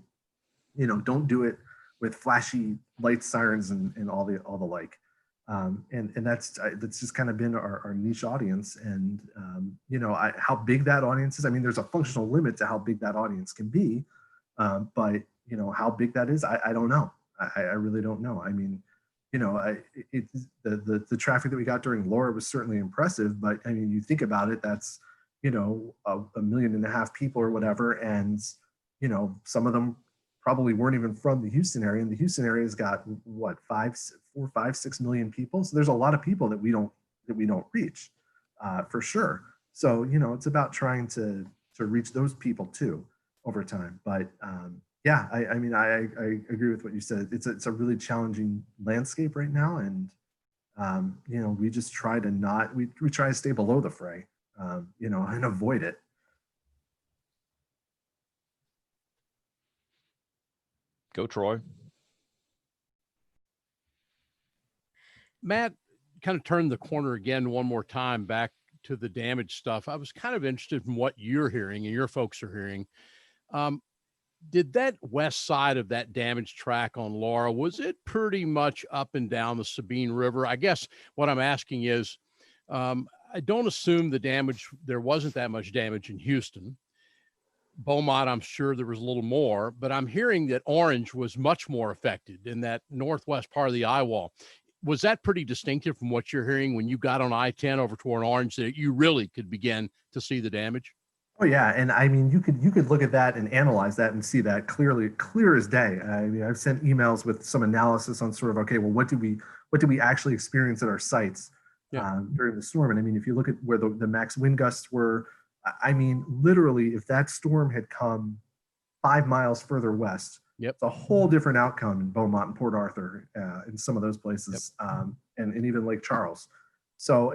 don't do it with flashy lights, sirens, and all the like. And that's just kind of been our niche audience. And how big that audience is, I mean, there's a functional limit to how big that audience can be, but how big that is, I don't know. I really don't know. I mean, the traffic that we got during Laura was certainly impressive, but I mean, you think about it, that's a 1.5 million people or whatever, and some of them probably weren't even from the Houston area, and the Houston area has got what 4, 5, 6 million people. So there's a lot of people that we don't reach, for sure. So it's about trying to reach those people too over time. But yeah, I mean, I agree with what you said. It's a really challenging landscape right now, and we just try to we try to stay below the fray, and avoid it. Go, Troy. Matt, kind of turned the corner again one more time back to the damage stuff. I was kind of interested in what you're hearing and your folks are hearing. Did that west side of that damaged track on Laura, was it pretty much up and down the Sabine River? I guess what I'm asking is, I don't assume there wasn't that much damage in Houston. Beaumont, I'm sure there was a little more, but I'm hearing that Orange was much more affected in that northwest part of the eye wall. Was that pretty distinctive from what you're hearing when you got on I-10 over toward Orange, that you really could begin to see the damage? Oh yeah, and I mean, you could look at that and analyze that and see that clear as day. I mean, I've sent emails with some analysis on sort of, okay, well, what did we actually experience at our sites during the storm? And I mean, if you look at where the max wind gusts were, I mean, literally, if that storm had come 5 miles further west, it's a whole different outcome in Beaumont and Port Arthur, in some of those places, and even Lake Charles. So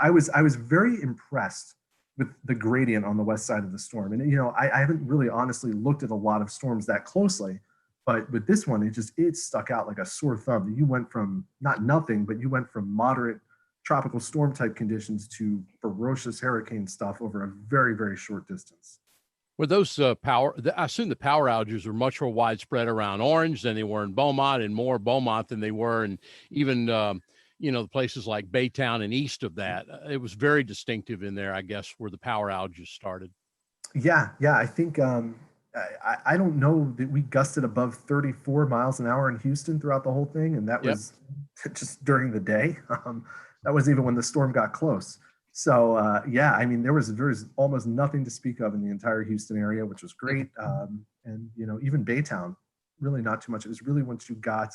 I was very impressed with the gradient on the west side of the storm. And I haven't really honestly looked at a lot of storms that closely, but with this one, it stuck out like a sore thumb. You went from not nothing, but you went from moderate tropical storm type conditions to ferocious hurricane stuff over a very, very short distance. Were those I assume the power outages were much more widespread around Orange than they were in Beaumont, and more Beaumont than they were in even, the places like Baytown and east of that. It was very distinctive in there, I guess, where the power outages started. Yeah. I think, I don't know that we gusted above 34 miles an hour in Houston throughout the whole thing. And that was just during the day. That was even when the storm got close. So yeah, I mean, there was almost nothing to speak of in the entire Houston area, which was great. And even Baytown, really not too much. It was really once you got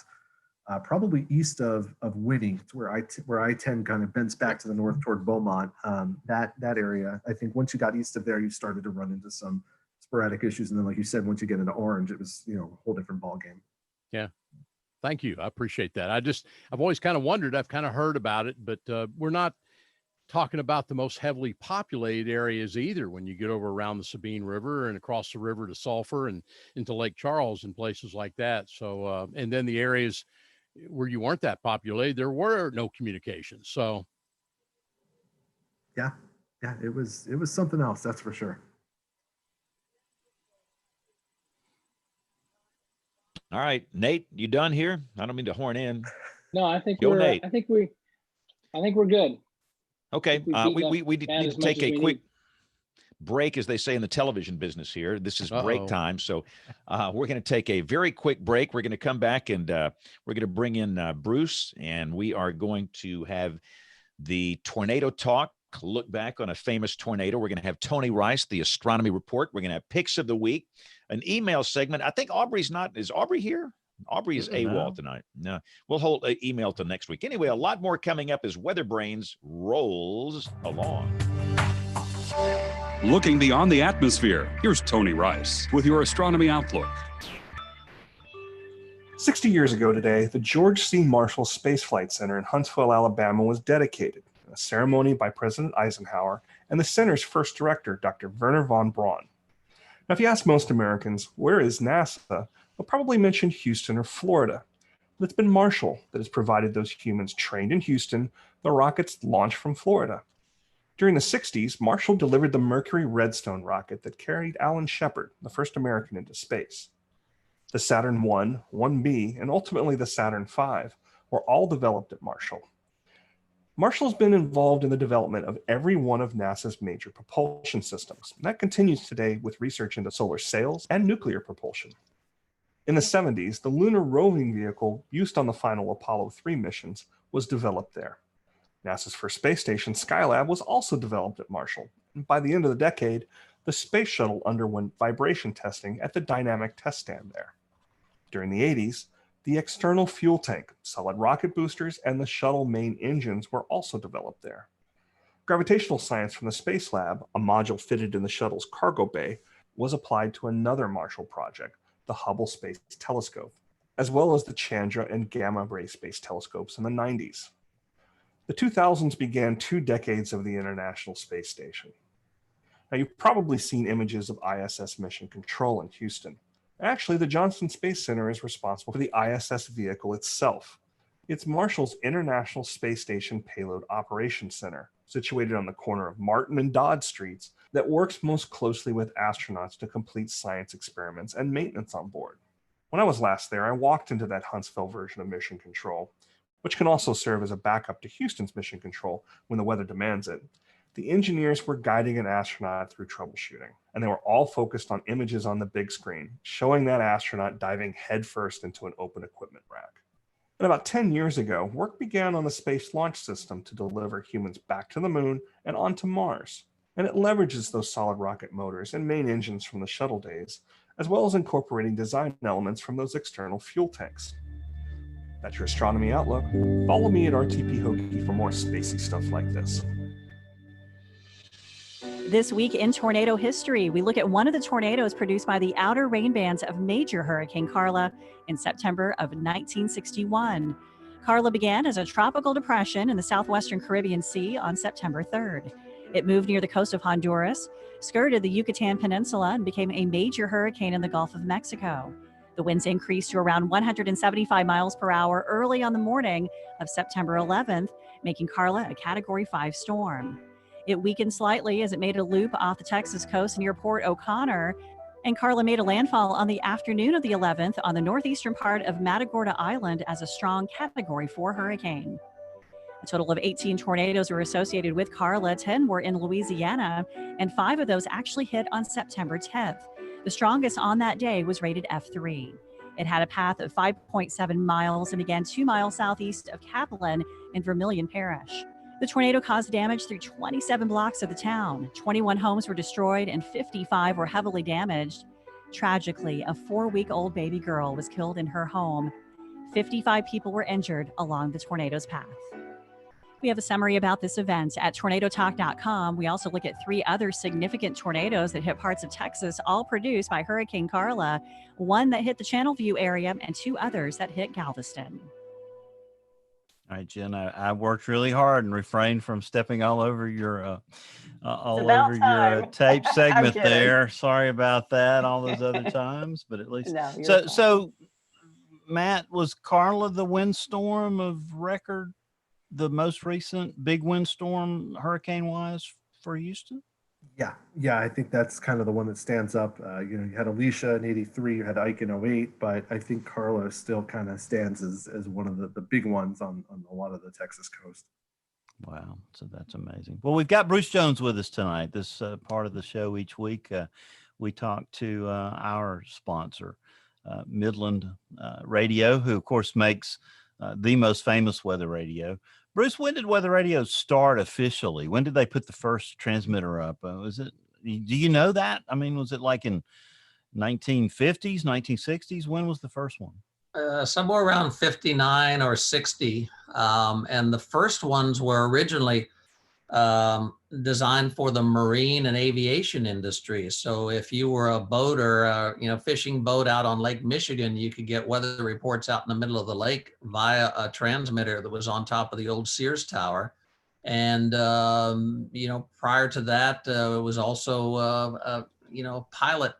probably east of Winnie, to where I-10 kind of bends back to the north toward Beaumont. That area, I think once you got east of there, you started to run into some sporadic issues. And then, like you said, once you get into Orange, it was a whole different ball game. Yeah. Thank you. I appreciate that. I've always kind of wondered, I've kind of heard about it, but we're not talking about the most heavily populated areas either. When you get over around the Sabine River and across the river to Sulphur and into Lake Charles and places like that. So, and then the areas where you weren't that populated, there were no communications. So yeah, it was something else, that's for sure. All right, Nate, you done here? I don't mean to horn in. No, I think Nate. I think we're good. Okay, we need to take a quick break, as they say in the television business here. This is break time, so we're going to take a very quick break. We're going to come back and we're going to bring in Bruce, and we are going to have the tornado talk. Look back on a famous tornado. We're going to have Tony Rice, the astronomy report. We're going to have picks of the week, an email segment. I think is Aubrey here? Aubrey is AWOL tonight. No, we'll hold email till next week. Anyway, a lot more coming up as WeatherBrains rolls along. Looking beyond the atmosphere, here's Tony Rice with your Astronomy Outlook. 60 years ago today, the George C. Marshall Space Flight Center in Huntsville, Alabama was dedicated in a ceremony by President Eisenhower and the center's first director, Dr. Wernher von Braun. Now, if you ask most Americans, where is NASA? They'll probably mention Houston or Florida. But it's been Marshall that has provided those humans trained in Houston The rockets launched from Florida. During the 60s, Marshall delivered the Mercury Redstone rocket that carried Alan Shepard, the first American, into space. The Saturn I, 1B, and ultimately the Saturn V were all developed at Marshall. Marshall's been involved in the development of every one of NASA's major propulsion systems. And that continues today with research into solar sails and nuclear propulsion. In the 70s, the lunar roving vehicle used on the final Apollo 3 missions was developed there. NASA's first space station, Skylab, was also developed at Marshall. And by the end of the decade, the space shuttle underwent vibration testing at the dynamic test stand there. During the 80s, the external fuel tank, solid rocket boosters, and the shuttle main engines were also developed there. Gravitational science from the Space Lab, a module fitted in the shuttle's cargo bay, was applied to another Marshall project, the Hubble Space Telescope, as well as the Chandra and Gamma Ray Space Telescopes in the 90s. The 2000s began 2 decades of the International Space Station. Now, you've probably seen images of ISS Mission Control in Houston. Actually, the Johnson Space Center is responsible for the ISS vehicle itself. It's Marshall's International Space Station Payload Operations Center, situated on the corner of Martin and Dodd Streets, that works most closely with astronauts to complete science experiments and maintenance on board. When I was last there, I walked into that Huntsville version of Mission Control, which can also serve as a backup to Houston's Mission Control when the weather demands it. The engineers were guiding an astronaut through troubleshooting, and they were all focused on images on the big screen, showing that astronaut diving headfirst into an open equipment rack. And about 10 years ago, work began on the Space Launch System to deliver humans back to the moon and onto Mars. And it leverages those solid rocket motors and main engines from the shuttle days, as well as incorporating design elements from those external fuel tanks. That's your Astronomy Outlook. Follow me at RTP Hokie for more spacey stuff like this. This week in tornado history, we look at one of the tornadoes produced by the outer rain bands of major Hurricane Carla in September of 1961. Carla began as a tropical depression in the southwestern Caribbean Sea on September 3rd. It moved near the coast of Honduras, skirted the Yucatan Peninsula, and became a major hurricane in the Gulf of Mexico. The winds increased to around 175 miles per hour early on the morning of September 11th, making Carla a Category 5 storm. It weakened slightly as it made a loop off the Texas coast near Port O'Connor, and Carla made a landfall on the afternoon of the 11th on the northeastern part of Matagorda Island as a strong Category 4 hurricane. A total of 18 tornadoes were associated with Carla. 10 were in Louisiana, and 5 of those actually hit on September 10th. The strongest on that day was rated F3. It had a path of 5.7 miles and began 2 miles southeast of Kaplan in Vermilion Parish. The tornado caused damage through 27 blocks of the town. 21 homes were destroyed and 55 were heavily damaged. Tragically, a 4-week-old baby girl was killed in her home. 55 people were injured along the tornado's path. We have a summary about this event at tornadotalk.com. We also look at 3 other significant tornadoes that hit parts of Texas, all produced by Hurricane Carla, one that hit the Channelview area and 2 others that hit Galveston. All right, Jen, I worked really hard and refrained from stepping all over your tape segment there. Sorry about that all those other times, but at least so Matt, was Carla the windstorm of record, the most recent big windstorm hurricane wise for Houston? Yeah, I think that's kind of the one that stands up. You had Alicia in '83, you had Ike in '08, but I think Carla still kind of stands as one of the big ones on a lot of the Texas coast. Wow, so that's amazing. Well, we've got Bruce Jones with us tonight. This part of the show each week, we talk to our sponsor, Midland Radio, who of course makes the most famous weather radio. Bruce, when did weather radio start officially? When did they put the first transmitter up? Do you know that? I mean, was it like in 1950s, 1960s? When was the first one? Somewhere around 59 or 60. And the first ones were originally designed for the marine and aviation industry. So if you were a boater, fishing boat out on Lake Michigan, you could get weather reports out in the middle of the lake via a transmitter that was on top of the old Sears Tower. And, prior to that, it was also, pilot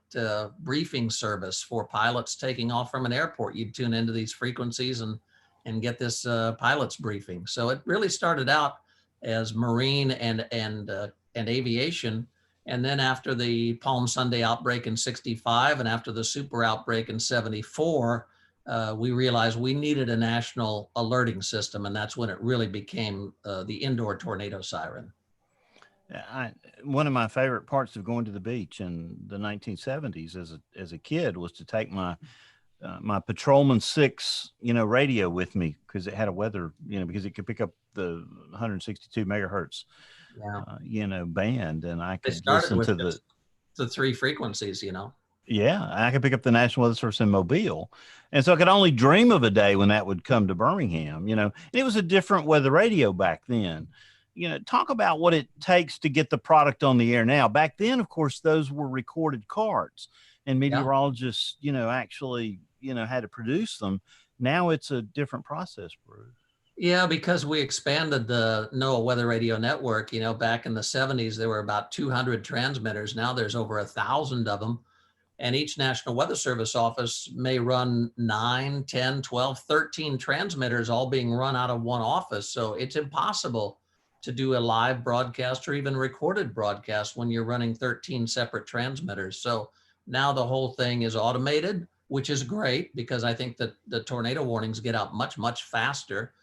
briefing service for pilots taking off from an airport. You'd tune into these frequencies and and get this pilot's briefing. So it really started out as marine and aviation. And then after the Palm Sunday outbreak in 65 and after the super outbreak in 74, we realized we needed a national alerting system. And that's when it really became the indoor tornado siren. One of my favorite parts of going to the beach in the 1970s as a kid was to take my Patrolman 6, radio with me, because it had a weather, because it could pick up the 162 megahertz, band, and I could listen to the 3 frequencies, Yeah, I could pick up the National Weather Service in Mobile. And so I could only dream of a day when that would come to Birmingham, and it was a different weather radio back then. Talk about what it takes to get the product on the air now. Back then, of course, those were recorded cards, and meteorologists, actually, had to produce them. Now it's a different process, Bruce. Yeah, because we expanded the NOAA Weather Radio Network. Back in the 70s, there were about 200 transmitters. Now there's over 1,000 of them. And each National Weather Service office may run 9, 10, 12, 13 transmitters all being run out of one office. So it's impossible to do a live broadcast or even recorded broadcast when you're running 13 separate transmitters. So now the whole thing is automated, which is great because I think that the tornado warnings get out much, much faster.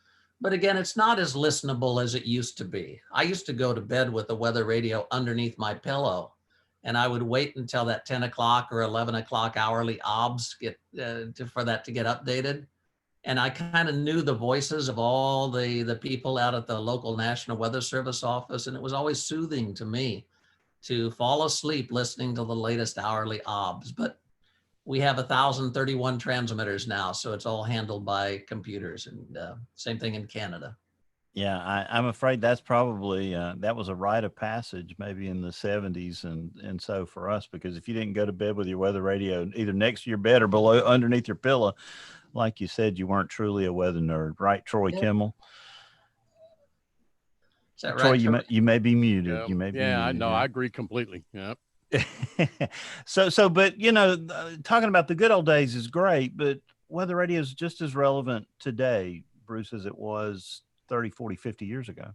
But again, it's not as listenable as it used to be. I used to go to bed with the weather radio underneath my pillow, and I would wait until that 10 o'clock or 11 o'clock hourly OBS for that to get updated. And I kind of knew the voices of all the people out at the local National Weather Service office. And it was always soothing to me to fall asleep listening to the latest hourly OBS. But we have 1,031 transmitters now, so it's all handled by computers, and same thing in Canada. Yeah, I'm afraid that's probably, that was a rite of passage maybe in the 70s. And so for us, because if you didn't go to bed with your weather radio either next to your bed or below underneath your pillow, like you said, you weren't truly a weather nerd, right, Troy Kimmel? Is that Troy, right? you may be muted. Yeah. You may be I muted. know. I agree completely. Yeah. But talking about the good old days is great, but weather radio is just as relevant today, Bruce, as it was 30, 40, 50 years ago.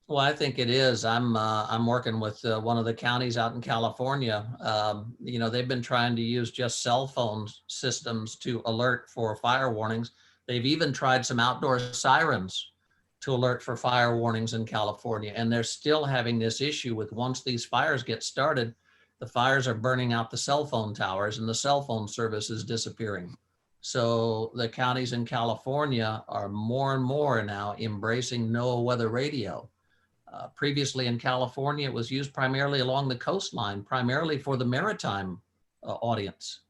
Well, I think it is. I'm working with one of the counties out in California. They've been trying to use just cell phone systems to alert for fire warnings. They've even tried some outdoor sirens to alert for fire warnings in California. And they're still having this issue with, once these fires get started, the fires are burning out the cell phone towers and the cell phone service is disappearing. So the counties in California are more and more now embracing NOAA weather radio. Previously in California, it was used primarily along the coastline, primarily for the maritime audience.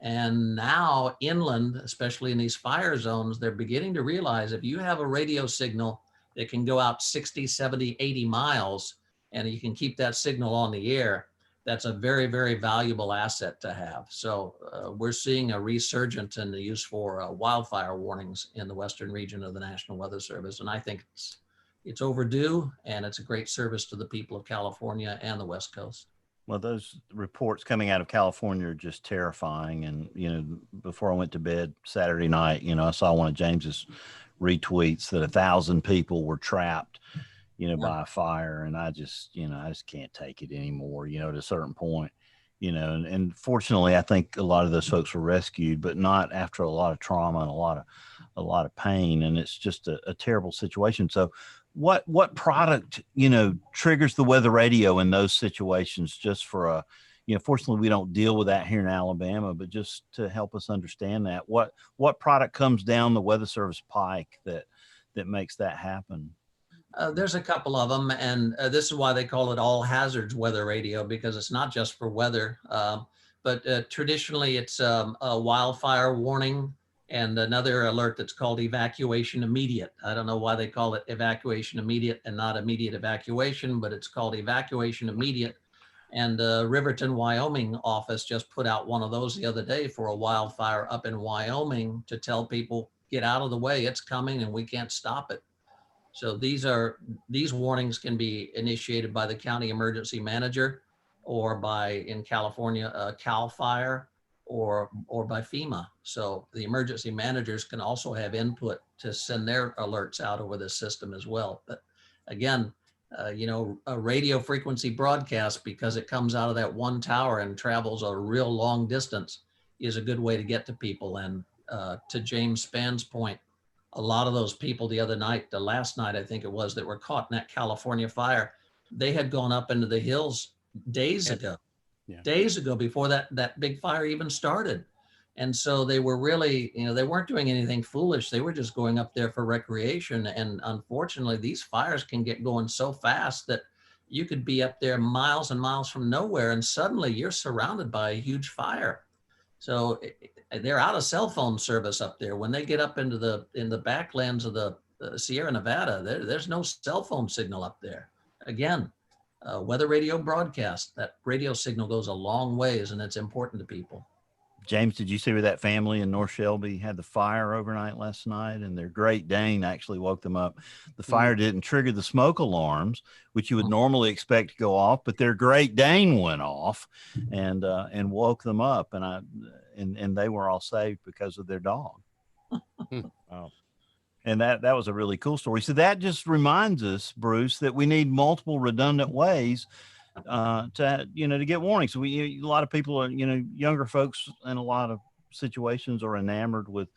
And now inland, especially in these fire zones, they're beginning to realize if you have a radio signal that can go out 60, 70, 80 miles, and you can keep that signal on the air, that's a very, very valuable asset to have. So we're seeing a resurgence in the use for wildfire warnings in the western region of the National Weather Service. And I think it's overdue, and it's a great service to the people of California and the West Coast. Well, those reports coming out of California are just terrifying. And, before I went to bed Saturday night, I saw one of James's retweets that 1,000 people were trapped, by a fire. And I just can't take it anymore, at a certain point, and fortunately, I think a lot of those folks were rescued, but not after a lot of trauma and a lot of pain. And it's just a terrible situation. So what product, triggers the weather radio in those situations, just for fortunately we don't deal with that here in Alabama, but just to help us understand that, what product comes down the Weather Service pike that makes that happen? There's a couple of them, and this is why they call it all hazards weather radio, because it's not just for weather, but traditionally it's a wildfire warning and another alert that's called evacuation immediate. I don't know why they call it evacuation immediate and not immediate evacuation, but it's called evacuation immediate. And the Riverton, Wyoming office just put out one of those the other day for a wildfire up in Wyoming to tell people, get out of the way, it's coming and we can't stop it. So these warnings can be initiated by the county emergency manager or by, in California, CAL FIRE, or by FEMA. So the emergency managers can also have input to send their alerts out over the system as well. But again, a radio frequency broadcast, because it comes out of that one tower and travels a real long distance, is a good way to get to people. And to James Spann's point, a lot of those people the last night, I think it was, that were caught in that California fire, they had gone up into the hills days ago before that big fire even started. And so they were really, they weren't doing anything foolish. They were just going up there for recreation. And unfortunately, these fires can get going so fast that you could be up there miles and miles from nowhere, and suddenly you're surrounded by a huge fire. So they're out of cell phone service up there. When they get up into the backlands of the Sierra Nevada, there's no cell phone signal up there. Again, weather radio broadcast, that radio signal goes a long ways, and it's important to people. James, did you see where that family in North Shelby had the fire overnight last night, and their Great Dane actually woke them up? The fire didn't trigger the smoke alarms, which you would normally expect to go off, but their Great Dane went off and woke them up, and they were all saved because of their dog. Wow. And that was a really cool story. So that just reminds us, Bruce, that we need multiple redundant ways to get warnings. So a lot of people are, younger folks in a lot of situations are enamored with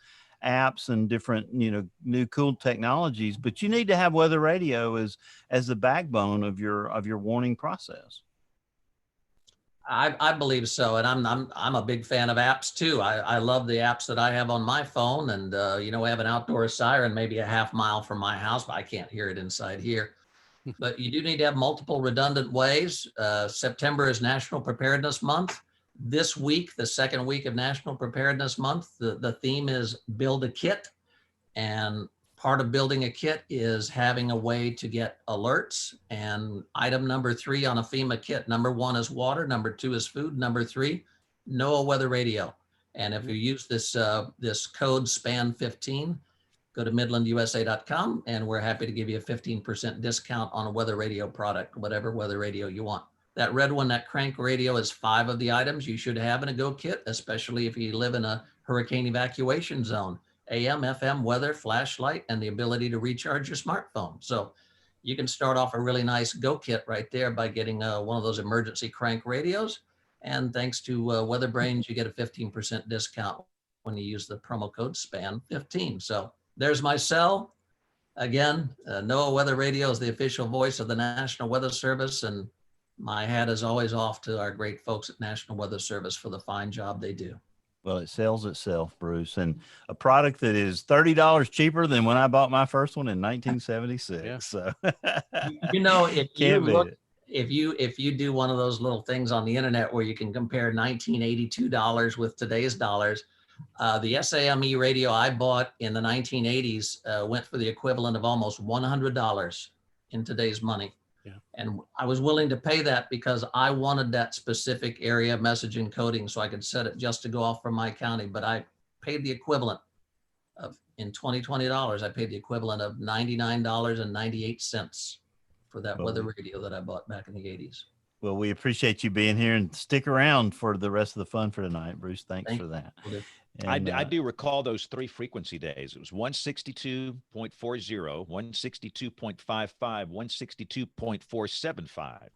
apps and different, new cool technologies, but you need to have weather radio as the backbone of your warning process. I believe so. And I'm a big fan of apps too. I love the apps that I have on my phone, and we have an outdoor siren maybe a half mile from my house, but I can't hear it inside here. But you do need to have multiple redundant ways. September is National Preparedness Month. This week, the second week of National Preparedness Month, the theme is build a kit. And part of building a kit is having a way to get alerts. And item number 3 on a FEMA kit, number 1 is water, number 2 is food, number 3, NOAA weather radio. And if you use this code SPAN15, go to midlandusa.com, and we're happy to give you a 15% discount on a weather radio product, whatever weather radio you want. That red one, that crank radio, is 5 of the items you should have in a go kit, especially if you live in a hurricane evacuation zone. AM, FM, weather, flashlight, and the ability to recharge your smartphone. So you can start off a really nice go kit right there by getting one of those emergency crank radios. And thanks to WeatherBrains, you get a 15% discount when you use the promo code SPAN15. So there's my cell. Again, NOAA Weather Radio is the official voice of the National Weather Service, and my hat is always off to our great folks at National Weather Service for the fine job they do. Well, it sells itself, Bruce, and a product that is $30 cheaper than when I bought my first one in 1976. Yeah. So, if you do one of those little things on the internet where you can compare $1982 with today's dollars, the SAME radio I bought in the 1980s went for the equivalent of almost $100 in today's money. Yeah. And I was willing to pay that because I wanted that specific area message encoding so I could set it just to go off from my county. But I paid the equivalent of, in $20, I paid the equivalent of $99.98 for that weather radio that I bought back in the 80s. Well, we appreciate you being here, and stick around for the rest of the fun for tonight, Bruce. Thanks for that. And, I do recall those 3 frequency days. It was 162.40, 162.55, 162.475.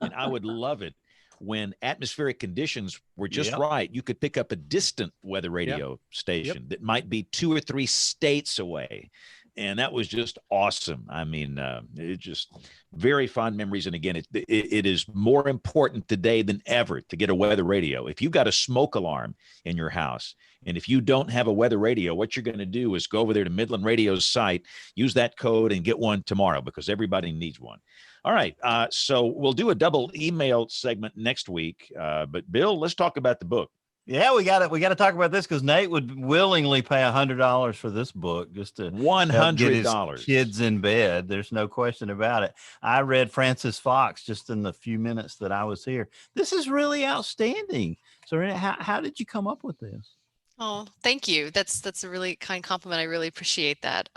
And I would love it when atmospheric conditions were just right. You could pick up a distant weather radio station that might be 2 or 3 states away. And that was just awesome. I mean, it just very fond memories. And again, it is more important today than ever to get a weather radio. If you've got a smoke alarm in your house, and if you don't have a weather radio, what you're going to do is go over there to Midland Radio's site, use that code, and get one tomorrow, because everybody needs one. All right. So we'll do a double email segment next week. But Bill, let's talk about the book. Yeah, we got to talk about this, because Nate would willingly pay $100 for this book just to $100 kids in bed. There's no question about it. I read Francis Fox just in the few minutes that I was here. This is really outstanding. So how did you come up with this? Oh, thank you. That's a really kind compliment. I really appreciate that.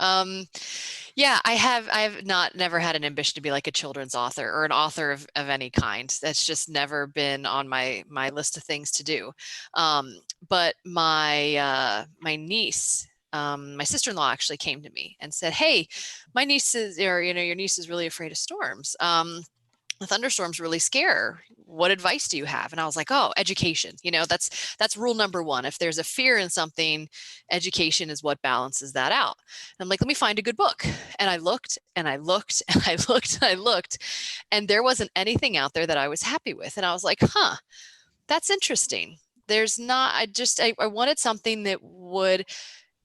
Yeah, I have never had an ambition to be like a children's author or an author of any kind. That's just never been on my list of things to do. But my niece, my sister-in-law actually came to me and said, "Hey, my niece is, or your niece is really afraid of storms. The thunderstorms really scare her. What advice do you have?" And I was like, "Oh, education. That's rule number one. If there's a fear in something, education is what balances that out." And I'm like, "Let me find a good book." And I looked and I looked and I looked and I looked, and there wasn't anything out there that I was happy with. And I was like, "Huh, that's interesting." There's not, I wanted something that would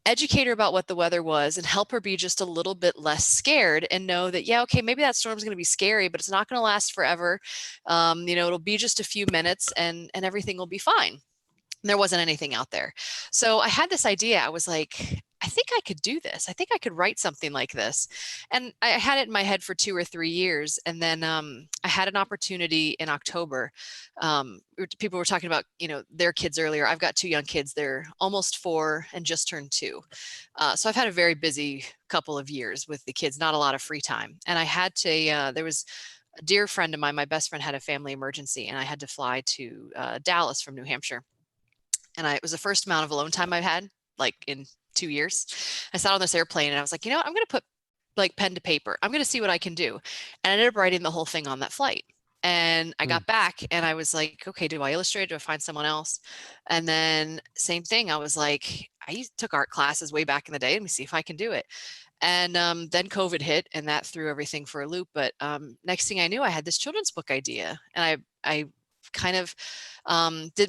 educate her about what the weather was and help her be just a little bit less scared and know that, yeah, okay, maybe that storm's going to be scary, but it's not going to last forever. It'll be just a few minutes and everything will be fine. And there wasn't anything out there. So I had this idea. I was like, I think I could do this. I think I could write something like this. And I had it in my head for 2 or 3 years. And then I had an opportunity in October. People were talking about, their kids earlier. I've got 2 young kids. They're almost 4 and just turned 2. So I've had a very busy couple of years with the kids, not a lot of free time. And I had to, there was a dear friend of mine, my best friend had a family emergency, and I had to fly to Dallas from New Hampshire. And it was the first amount of alone time I've had, like in 2 years. I sat on this airplane and I was like, I'm going to put like pen to paper. I'm going to see what I can do. And I ended up writing the whole thing on that flight. And I got back and I was like, okay, do I illustrate? Do I find someone else? And then same thing. I was like, I took art classes way back in the day. Let me see if I can do it. And then COVID hit and that threw everything for a loop. But next thing I knew, I had this children's book idea, and I kind of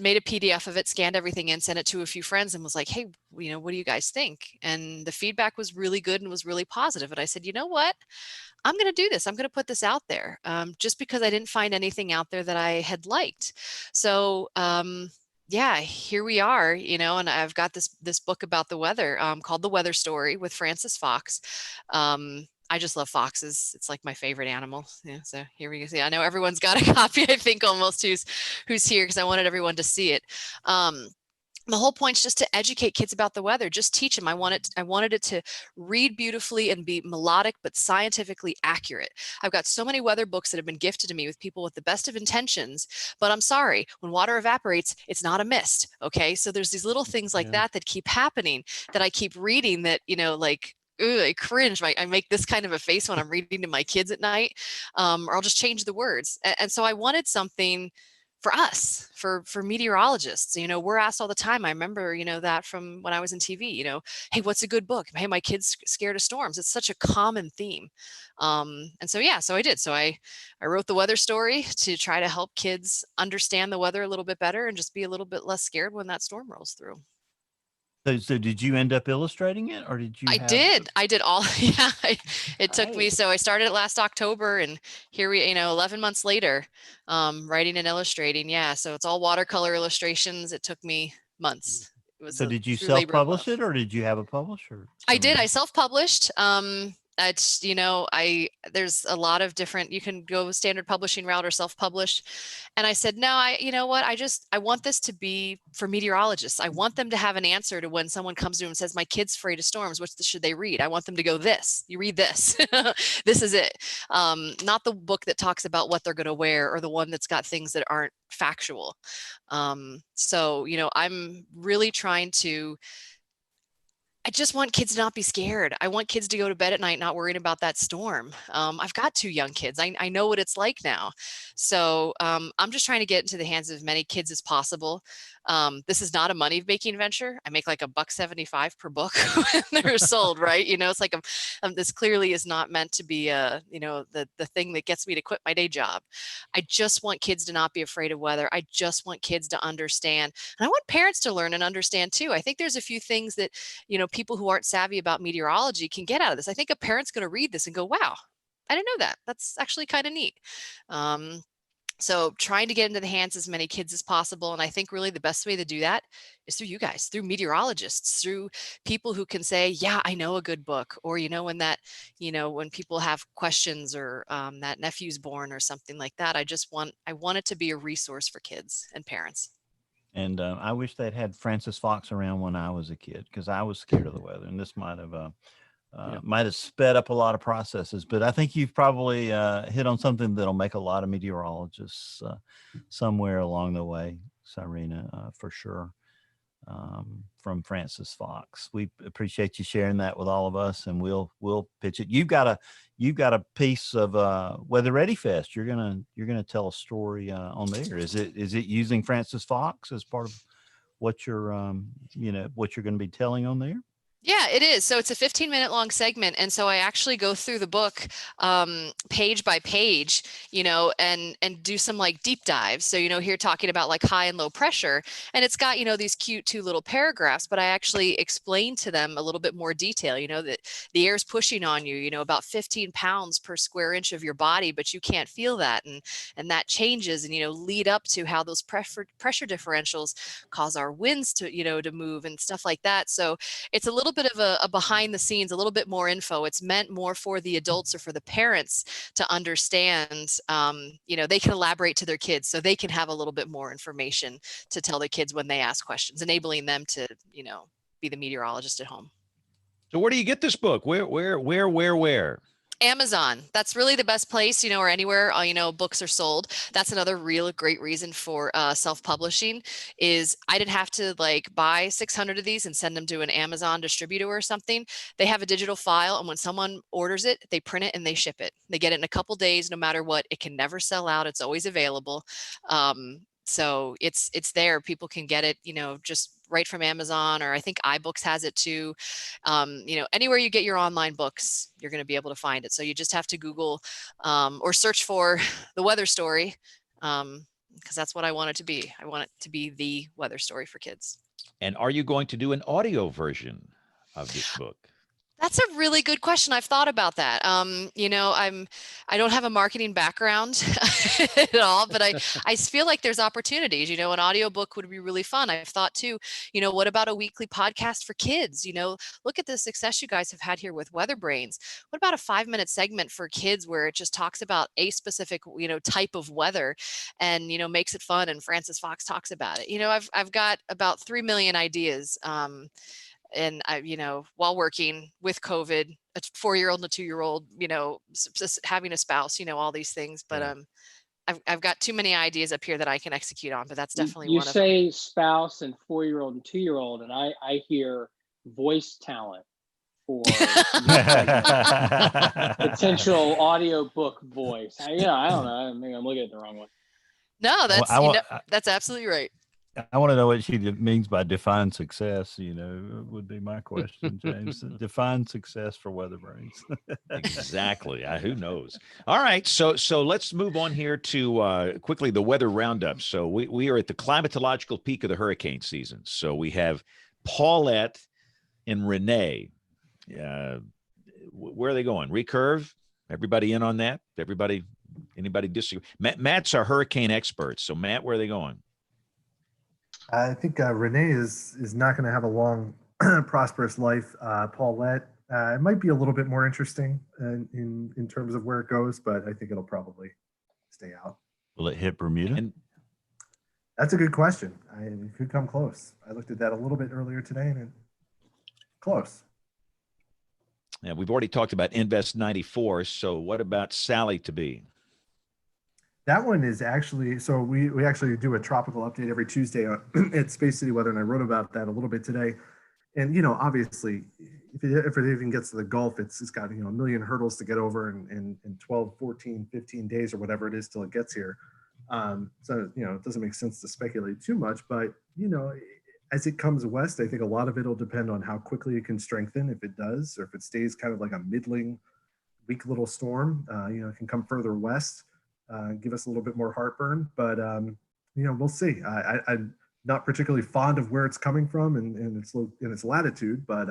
made a PDF of it, scanned everything in, sent it to a few friends and was like, "Hey, what do you guys think?" And the feedback was really good and was really positive. And I said, "You know what? I'm going to do this. I'm going to put this out there," just because I didn't find anything out there that I had liked. So yeah, here we are, and I've got this book about the weather called The Weather Story with Francis Fox. I just love foxes. It's like my favorite animal. Yeah, so here we go. See, I know everyone's got a copy, I think almost who's here, because I wanted everyone to see it. The whole point's just to educate kids about the weather, just teach them. I wanted it to read beautifully and be melodic, but scientifically accurate. I've got so many weather books that have been gifted to me with people with the best of intentions, but I'm sorry, when water evaporates, it's not a mist. Okay. So there's these little things like that keep happening, that I keep reading, that, like, ooh, I cringe. I make this kind of a face when I'm reading to my kids at night, or I'll just change the words. And so I wanted something for us, for meteorologists. We're asked all the time. I remember, that from when I was in TV, "Hey, what's a good book? Hey, my kid's scared of storms." It's such a common theme. And so, yeah, so I did. So I wrote The Weather Story to try to help kids understand the weather a little bit better and just be a little bit less scared when that storm rolls through. So did you end up illustrating it, or did you? I did all. Yeah, it took me. So I started it last October, and here we, 11 months later, writing and illustrating. Yeah, so it's all watercolor illustrations. It took me months. It was So did you self-publish it, or did you have a publisher? I did. I self-published. It's, there's a lot of different, you can go standard publishing route or self-published. And I said, no, you know what? I want this to be for meteorologists. I want them to have an answer to when someone comes to them and says, "My kid's afraid of storms. What should they read?" I want them to go, you read this, this is it. Not the book that talks about what they're going to wear, or the one that's got things that aren't factual. So, I'm really trying to, I just want kids to not be scared. I want kids to go to bed at night not worrying about that storm. I've got 2 young kids. I know what it's like now. So I'm just trying to get into the hands of as many kids as possible. This is not a money-making venture. I make like $1.75 per book when they're sold, right? It's like this clearly is not meant to be the thing that gets me to quit my day job. I just want kids to not be afraid of weather. I just want kids to understand, and I want parents to learn and understand too. I think there's a few things that people who aren't savvy about meteorology can get out of this. I think a parent's going to read this and go, "Wow, I didn't know that. That's actually kind of neat." So trying to get into the hands of as many kids as possible. And I think really the best way to do that is through you guys, through meteorologists, through people who can say, "Yeah, I know a good book." Or, when people have questions, or that nephew's born or something like that. I want it to be a resource for kids and parents. And I wish they'd had Francis Fox around when I was a kid, because I was scared of the weather, and this might have sped up a lot of processes. But I think you've probably hit on something that'll make a lot of meteorologists somewhere along the way, Cyrena, for sure. From Francis Fox, we appreciate you sharing that with all of us, and we'll pitch it. You've got a piece of Weather Ready Fest. You're gonna tell a story on there. Is it using Francis Fox as part of what you're what you're going to be telling on there? Yeah, it is. So it's a 15-minute long segment. And so I actually go through the book page by page, and do some like deep dives. So, here talking about like high and low pressure, and it's got, these cute 2 little paragraphs, but I actually explain to them a little bit more detail, that the air's pushing on you, about 15 pounds per square inch of your body, but you can't feel that. And that changes and, lead up to how those pressure differentials cause our winds to, to move and stuff like that. So it's a little bit of a behind the scenes, a little bit more info. It's meant more for the adults or for the parents to understand. They can elaborate to their kids, so they can have a little bit more information to tell their kids when they ask questions, enabling them to, be the meteorologist at home. So where do you get this book? Where? Amazon. That's really the best place, or anywhere, books are sold. That's another real great reason for self-publishing is I didn't have to buy 600 of these and send them to an Amazon distributor or something. They have a digital file, and when someone orders it, they print it and they ship it. They get it in a couple days, no matter what. It can never sell out. It's always available. So it's there. People can get it, just right from Amazon, or I think iBooks has it too. Anywhere you get your online books, you're going to be able to find it. So you just have to Google or search for the weather story, because that's what I want it to be. I want it to be the weather story for kids. And are you going to do an audio version of this book? That's a really good question. I've thought about that. I don't have a marketing background at all, but I feel like there's opportunities. An audiobook would be really fun. I've thought too, what about a weekly podcast for kids? Look at the success you guys have had here with WeatherBrains. What about a 5-minute segment for kids where it just talks about a specific, type of weather and, makes it fun, and Francis Fox talks about it. I've got about 3 million ideas. And I, while working with COVID, a 4-year-old and a 2-year-old, having a spouse, all these things, but I've got too many ideas up here that I can execute on, but that's definitely one of them. You say spouse and 4-year-old and 2-year-old, and I hear voice talent for potential audio book voice. I don't know. I think I'm looking at it the wrong way. No, that's that's absolutely right. I want to know what she means by define success, would be my question, James. Define success for WeatherBrains. Exactly. Who knows? All right. So let's move on here to quickly the weather roundup. So we are at the climatological peak of the hurricane season. So we have Paulette and Renee. Where are they going? Recurve? Everybody in on that? Anybody disagree? Matt's our hurricane expert. So Matt, where are they going? I think Renee is not going to have a long, prosperous life. Paulette, it might be a little bit more interesting in terms of where it goes, but I think it'll probably stay out. Will it hit Bermuda? And that's a good question. It could come close. I looked at that a little bit earlier today, and close. Yeah, we've already talked about Invest 94. So what about Sally to be? That one is actually, so we actually do a tropical update every Tuesday at Space City Weather, and I wrote about that a little bit today. And, obviously, if it even gets to the Gulf, it's got, a million hurdles to get over in 12, 14, 15 days or whatever it is till it gets here. So, it doesn't make sense to speculate too much, but, as it comes west, I think a lot of it will depend on how quickly it can strengthen, if it does, or if it stays kind of like a middling, weak little storm. It can come further west. Give us a little bit more heartburn, but we'll see. I'm not particularly fond of where it's coming from and its latitude, but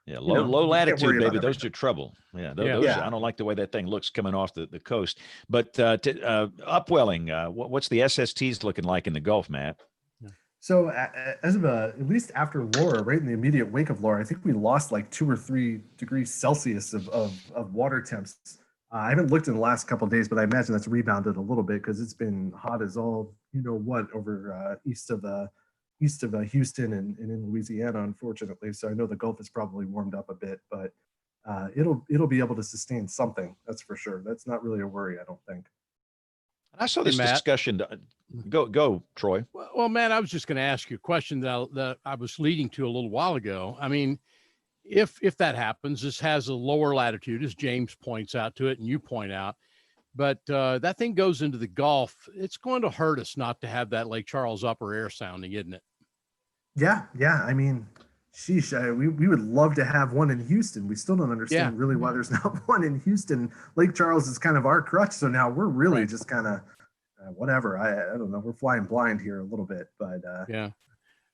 low latitude, baby. Those are trouble. Yeah, those yeah. I don't like the way that thing looks coming off the coast. But upwelling, what's the SSTs looking like in the Gulf, Matt? So as of at least after Laura, right in the immediate wake of Laura, I think we lost like 2 or 3 degrees Celsius of water temps. I haven't looked in the last couple of days, but I imagine that's rebounded a little bit because it's been hot as all over east of east of Houston and in Louisiana, unfortunately. So I know the Gulf is probably warmed up a bit, but it'll be able to sustain something. That's for sure. That's not really a worry, I don't think. I saw this Matt. discussion. Go, Troy. Well, Matt, I was just going to ask you a question that I was leading to a little while ago. I mean, if that happens, this has a lower latitude, as James points out to it, and you point out. But that thing goes into the Gulf. It's going to hurt us not to have that Lake Charles upper air sounding, isn't it? Yeah. I mean, sheesh, we would love to have one in Houston. We still don't understand really why there's not one in Houston. Lake Charles is kind of our crutch. So now we're really just kind of whatever. I don't know. We're flying blind here a little bit, but it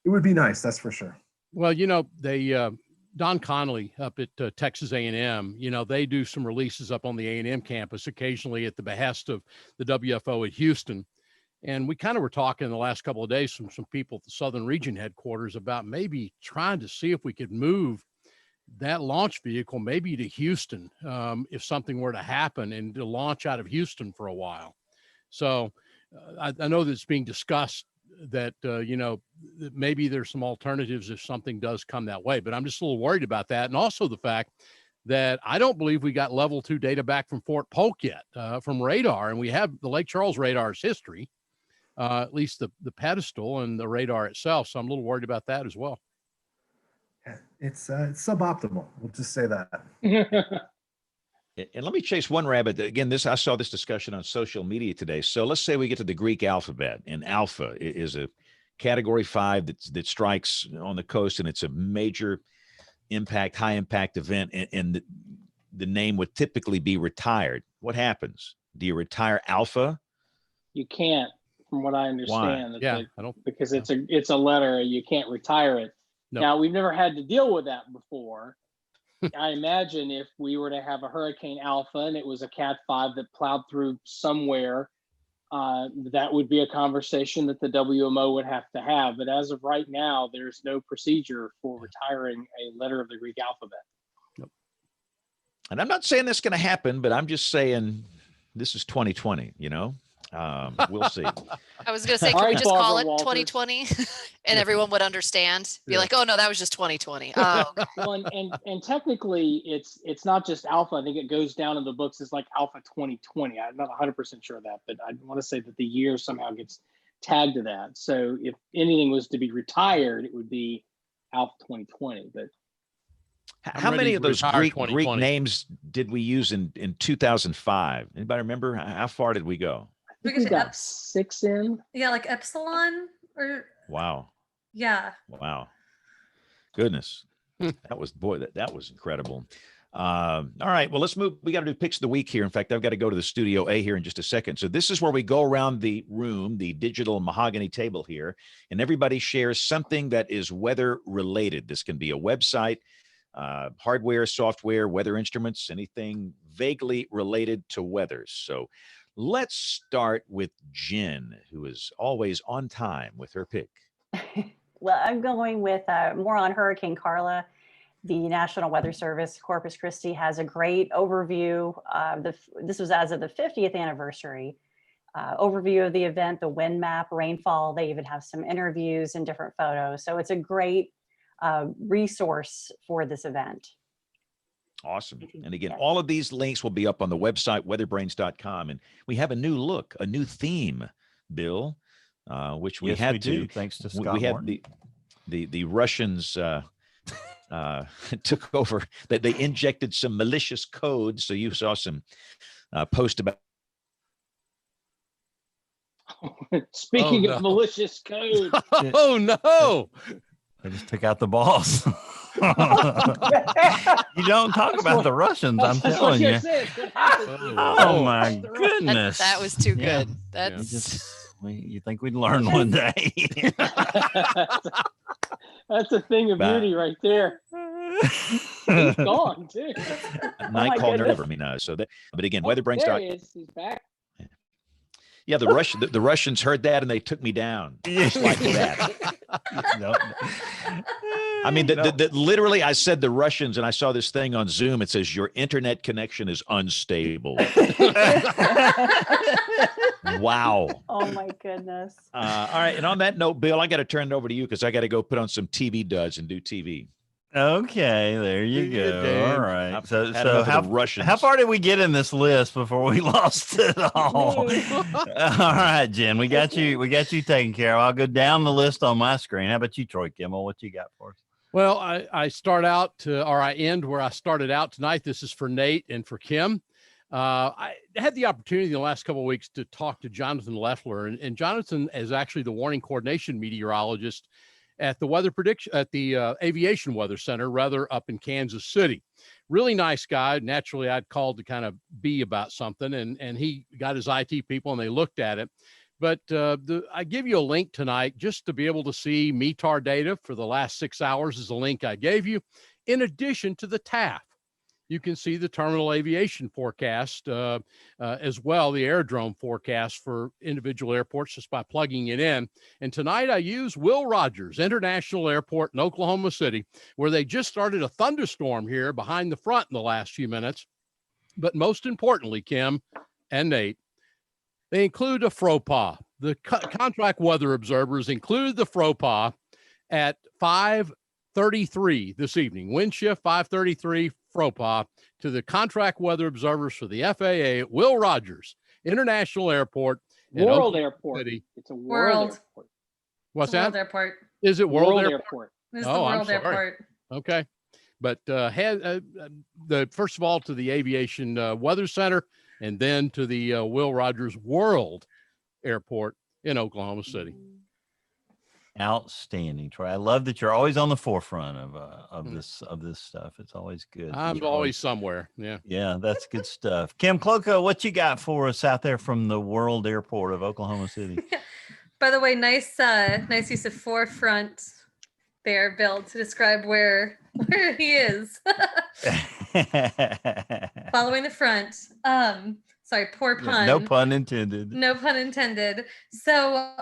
would be nice. That's for sure. Well, they Don Connolly up at Texas A&M, they do some releases up on the A&M campus occasionally at the behest of the WFO at Houston. And we kind of were talking the last couple of days from some people at the Southern Region headquarters about maybe trying to see if we could move that launch vehicle maybe to Houston if something were to happen, and to launch out of Houston for a while. So I know that it's being discussed that, that maybe there's some alternatives if something does come that way, but I'm just a little worried about that. And also the fact that I don't believe we got level 2 data back from Fort Polk yet from radar. And we have the Lake Charles radar's history, at least the pedestal and the radar itself. So I'm a little worried about that as well. It's suboptimal. We'll just say that. And let me chase one rabbit. Again, I saw this discussion on social media today. So let's say we get to the Greek alphabet, and Alpha is a category 5 that strikes on the coast, and it's a major impact, high impact event, and the name would typically be retired. What happens? Do you retire Alpha? You can't, from what I understand. Why? Because it's a letter. You can't retire it. Nope. Now, we've never had to deal with that before. I imagine if we were to have a Hurricane Alpha and it was a Cat 5 that plowed through somewhere, that would be a conversation that the WMO would have to have. But as of right now, there's no procedure for retiring a letter of the Greek alphabet. Nope. And I'm not saying that's going to happen, but I'm just saying this is 2020, we'll see. I was going to say, can we just call it 2020 and everyone would understand? Be like, oh no, that was just 2020. Oh, okay. Well, and technically it's not just Alpha. I think it goes down in the books as like Alpha 2020. I'm not 100% sure of that, but I want to say that the year somehow gets tagged to that. So if anything was to be retired, it would be Alpha 2020. But how many of those Greek names did we use in 2005? Anybody remember? How far did we go? I think we got 6 in. Yeah, like Epsilon or. Wow. Yeah. Wow. Goodness. That was incredible. All right. Well, let's move. We got to do picks of the week here. In fact, I've got to go to the studio A here in just a second. So this is where we go around the room, the digital mahogany table here, and everybody shares something that is weather related. This can be a website, hardware, software, weather instruments, anything vaguely related to weather. So let's start with Jen, who is always on time with her pick. Well, I'm going with more on Hurricane Carla. The National Weather Service, Corpus Christi, has a great overview. This was as of the 50th anniversary. Overview of the event, the wind map, rainfall. They even have some interviews and different photos. So it's a great resource for this event. Awesome. And again, all of these links will be up on the website, weatherbrains.com. And we have a new look, a new theme, Bill, which we had to. Thanks to Scott. We had the Russians took over, that they injected some malicious code. So you saw some post about. Speaking of malicious code. Oh, no. I just took out the balls. You don't talk about the Russians, I'm telling you. Oh my goodness. That was too good. You think we'd learn one day. That's a thing of beauty right there. He's gone too. Night call never so that, but again, WeatherBrains. There he is. He's back. Yeah, the Russians heard that and they took me down. Just like that. I mean, literally, I said the Russians, and I saw this thing on Zoom. It says your internet connection is unstable. Wow. Oh my goodness. All right. And on that note, Bill, I got to turn it over to you because I got to go put on some TV duds and do TV. Okay, there you See ya, go. James. All right. I've So, had enough of how the Russians. how far did we get in this list before we lost it all? Me. All right, Jen, we got you. We got you taken care of. I'll go down the list on my screen. How about you, Troy Kimmel? What you got for us? Well, I start out or I end where I started out tonight. This is for Nate and for Kim. I had the opportunity in the last couple of weeks to talk to Jonathan Leffler, and Jonathan is actually the warning coordination meteorologist at the Aviation Weather Center, rather, up in Kansas City. Really nice guy. Naturally, I'd called to kind of be about something, and he got his IT people and they looked at it. But I give you a link tonight just to be able to see METAR data for the last 6 hours is the link I gave you. In addition to the TAF, you can see the terminal aviation forecast as well, the aerodrome forecast for individual airports just by plugging it in. And tonight I use Will Rogers International Airport in Oklahoma City, where they just started a thunderstorm here behind the front in the last few minutes. But most importantly, Kim and Nate, they include a FROPA. The contract weather observers included the FROPA at 5:33 this evening. Wind shift 5:33 FROPA to the contract weather observers for the FAA at Will Rogers International Airport in World Oklahoma Airport. City. It's a world airport. What's It's a that? World Airport. Is it World Airport? Airport. This is Oh, the I'm World sorry. Airport. Okay. But the first of all to the Aviation Weather Center, and then to the Will Rogers World Airport in Oklahoma City. Outstanding, Troy. I love that you're always on the forefront of this stuff. It's always good. I'm always somewhere. Yeah. Yeah, that's good stuff. Kim Kloko, what you got for us out there from the World Airport of Oklahoma City? By the way, nice use of forefront there, Bill, to describe where he is. Following the front. Sorry, poor pun. No pun intended. No pun intended. So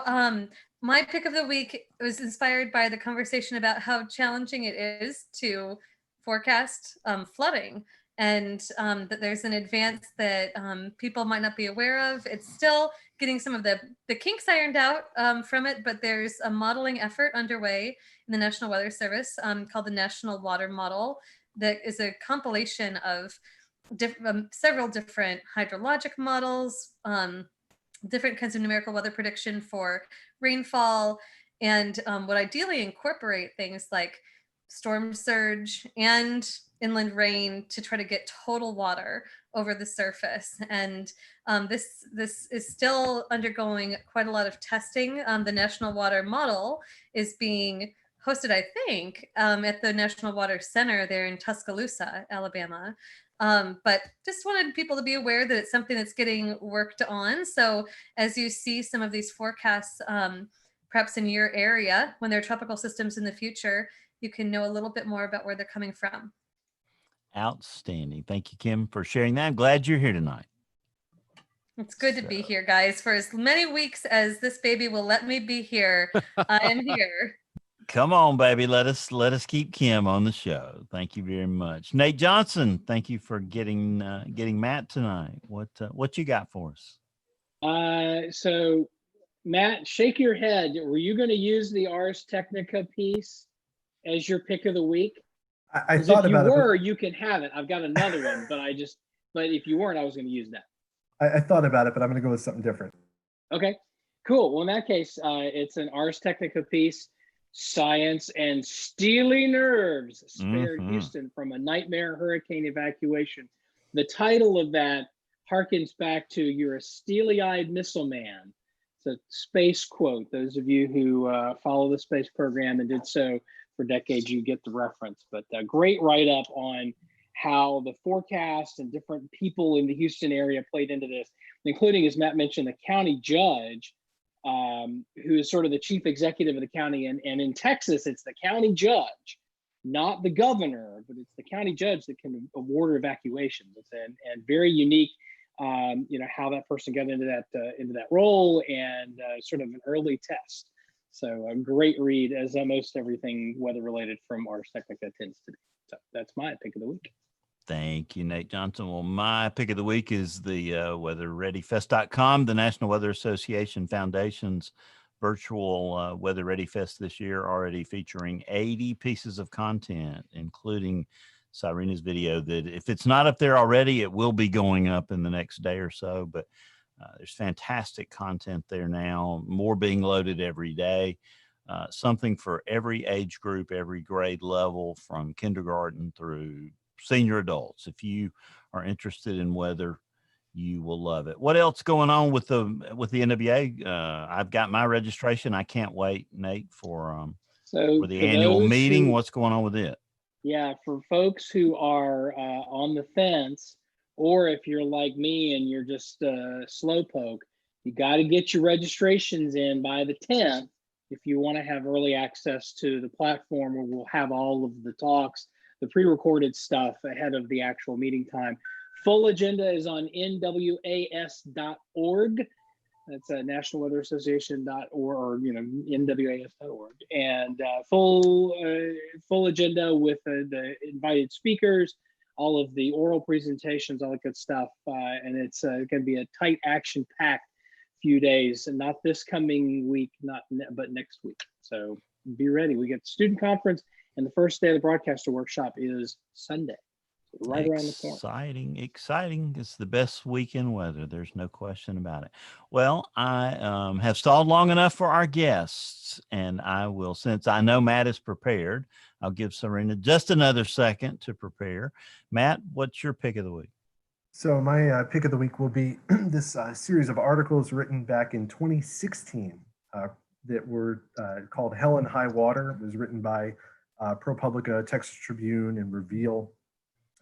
my pick of the week was inspired by the conversation about how challenging it is to forecast flooding, and that there's an advance that people might not be aware of. It's still getting some of the kinks ironed out from it, but there's a modeling effort underway in the National Weather Service called the National Water Model that is a compilation of several different hydrologic models, different kinds of numerical weather prediction for rainfall, and would ideally incorporate things like storm surge and inland rain to try to get total water over the surface. And this is still undergoing quite a lot of testing. The National Water Model is being hosted, I think, at the National Water Center there in Tuscaloosa, Alabama. But just wanted people to be aware that it's something that's getting worked on. So as you see some of these forecasts, perhaps in your area, when there are tropical systems in the future, you can know a little bit more about where they're coming from. Outstanding. Thank you, Kim, for sharing that. I'm glad you're here tonight. It's good to be here, guys. For as many weeks as this baby will let me be here, I am here. Come on, baby. Let us keep Kim on the show. Thank you very much. Nate Johnson, thank you for getting Matt tonight. What you got for us? So Matt, shake your head. Were you going to use the Ars Technica piece as your pick of the week? I thought about it. If you were, you can have it. I've got another one, but if you weren't, I was going to use that. I thought about it, but I'm going to go with something different. Okay, cool. Well, in that case, it's an Ars Technica piece, Science and Steely Nerves, Spare Houston from a Nightmare Hurricane Evacuation. The title of that harkens back to You're a Steely-Eyed Missile Man. It's a space quote. Those of you who follow the space program and did so for decades, you get the reference. But a great write-up on how the forecast and different people in the Houston area played into this, including, as Matt mentioned, the county judge, who is sort of the chief executive of the county. And in Texas, it's the county judge, not the governor, but it's the county judge that can award evacuations. And very unique, how that person got into that role, and sort of an early test. So a great read, as most everything weather related from Ars Technica tends to be. So that's my pick of the week. Thank you, Nate Johnson. Well, my pick of the week is the weatherreadyfest.com, the National Weather Association Foundation's virtual Weather Ready Fest this year, already featuring 80 pieces of content, including Cyrena's video that if it's not up there already, it will be going up in the next day or so. But there's fantastic content there now, more being loaded every day. Something for every age group, every grade level, from kindergarten through senior adults. If you are interested in weather, you will love it. What else going on with the NWA? I've got my registration. I can't wait, Nate, for the annual meeting. What's going on with it? Yeah, for folks who are on the fence, or if you're like me and you're just slowpoke, you got to get your registrations in by the 10th if you want to have early access to the platform where we'll have all of the talks, the pre-recorded stuff ahead of the actual meeting time. Full agenda is on nwas.org. That's National Weather Association.org, or nwas.org, and full agenda with the invited speakers, all of the oral presentations, all that good stuff, and it's going to be a tight, action-packed few days, and not this coming week, but next week. So be ready. We get the student conference, and the first day of the broadcaster workshop is Sunday. Right around the corner. Exciting. It's the best weekend weather. There's no question about it. Well, I have stalled long enough for our guests, and I will, since I know Matt is prepared, I'll give Serena just another second to prepare. Matt, what's your pick of the week? So my pick of the week will be this series of articles written back in 2016 that were called Hell and High Water. It was written by ProPublica, Texas Tribune, and Reveal.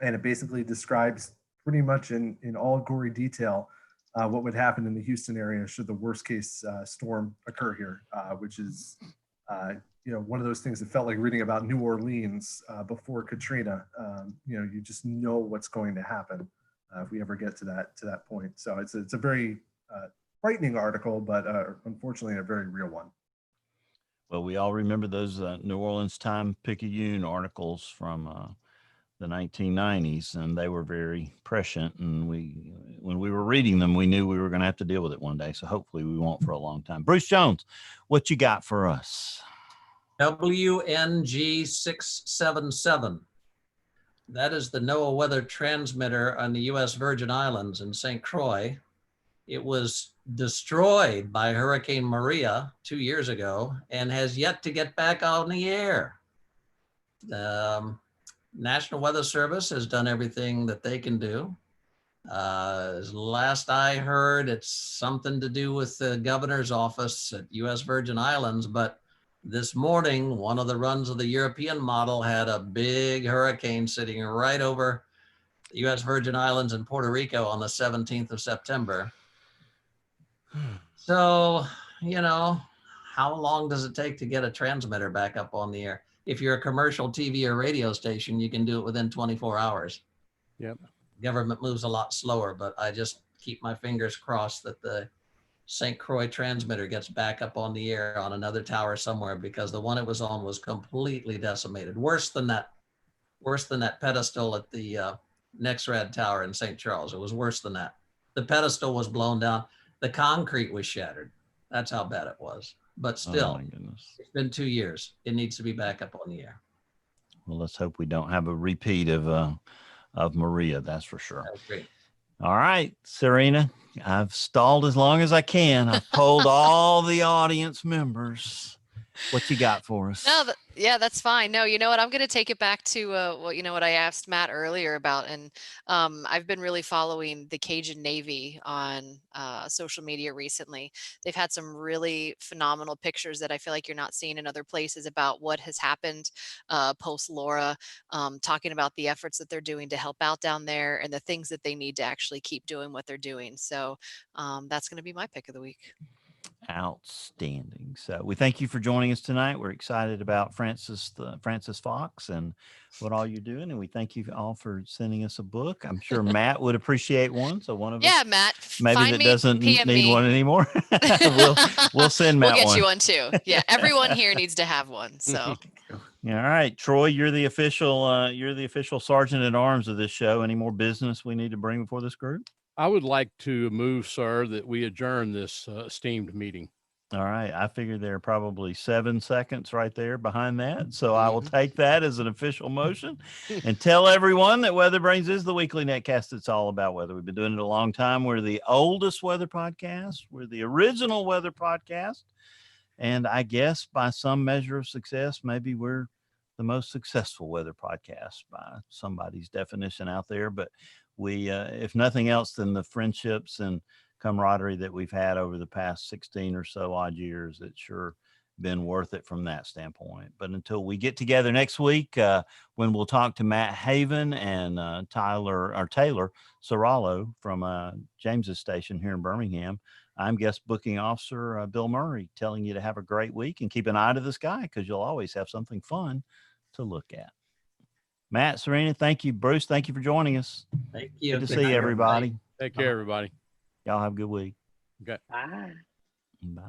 And it basically describes pretty much in all gory detail what would happen in the Houston area should the worst case storm occur here, which is one of those things that felt like reading about New Orleans before Katrina. You just know what's going to happen if we ever get to that point. So it's a very frightening article, but unfortunately a very real one. Well, we all remember those New Orleans Time-Picayune articles from the 1990s, and they were very prescient, and when we were reading them, we knew we were going to have to deal with it one day, so hopefully we won't for a long time. Bruce Jones, what you got for us? WNG 677. That is the NOAA weather transmitter on the U.S. Virgin Islands in St. Croix. It was destroyed by Hurricane Maria 2 years ago and has yet to get back on the air. National Weather Service has done everything that they can do. Last I heard, it's something to do with the governor's office at U.S. Virgin Islands, but this morning, one of the runs of the European model had a big hurricane sitting right over the U.S. Virgin Islands and Puerto Rico on the 17th of September. So, how long does it take to get a transmitter back up on the air? If you're a commercial TV or radio station, you can do it within 24 hours. Yep. Government moves a lot slower, but I just keep my fingers crossed that the St. Croix transmitter gets back up on the air on another tower somewhere, because the one it was on was completely decimated. Worse than that pedestal at the Nexrad Tower in St. Charles. It was worse than that. The pedestal was blown down. The concrete was shattered. That's how bad it was. But still, it's been 2 years. It needs to be back up on the air. Well, let's hope we don't have a repeat of Maria. That's for sure. That's great. All right, Serena, I've stalled as long as I can. I've polled all the audience members. What you got for us? No, yeah, that's fine. No, you know what? I'm going to take it back to what I asked Matt earlier about, and I've been really following the Cajun Navy on social media recently. They've had some really phenomenal pictures that I feel like you're not seeing in other places about what has happened post Laura, talking about the efforts that they're doing to help out down there and the things that they need to actually keep doing what they're doing. So that's going to be my pick of the week. Outstanding. So we thank you for joining us tonight. We're excited about Francis Fox and what all you're doing, and we thank you all for sending us a book. I'm sure Matt would appreciate one. So one of us, Yeah, Matt, maybe find that me, doesn't PM need me. one anymore. we'll send Matt We'll get one. you one too. Yeah, everyone here needs to have one. So All right, Troy, you're the official sergeant at arms of this show. Any more business we need to bring before this group? I would like to move, sir, that we adjourn this esteemed meeting. All right. I figured there are probably 7 seconds right there behind that. So I will take that as an official motion and tell everyone that WeatherBrains is the weekly netcast. It's all about weather. We've been doing it a long time. We're the oldest weather podcast. We're the original weather podcast. And I guess by some measure of success, maybe we're the most successful weather podcast by somebody's definition out there. But we, if nothing else, than the friendships and camaraderie that we've had over the past 16 or so odd years, it's sure been worth it from that standpoint. But until we get together next week, when we'll talk to Matt Haven and Taylor Sorallo from James's station here in Birmingham, I'm guest booking officer Bill Murray, telling you to have a great week and keep an eye to the sky, because you'll always have something fun to look at. Matt, Serena, thank you. Bruce, thank you for joining us. Thank you. Good to see everybody. Take care, everybody. Y'all have a good week. Okay. Bye. Bye.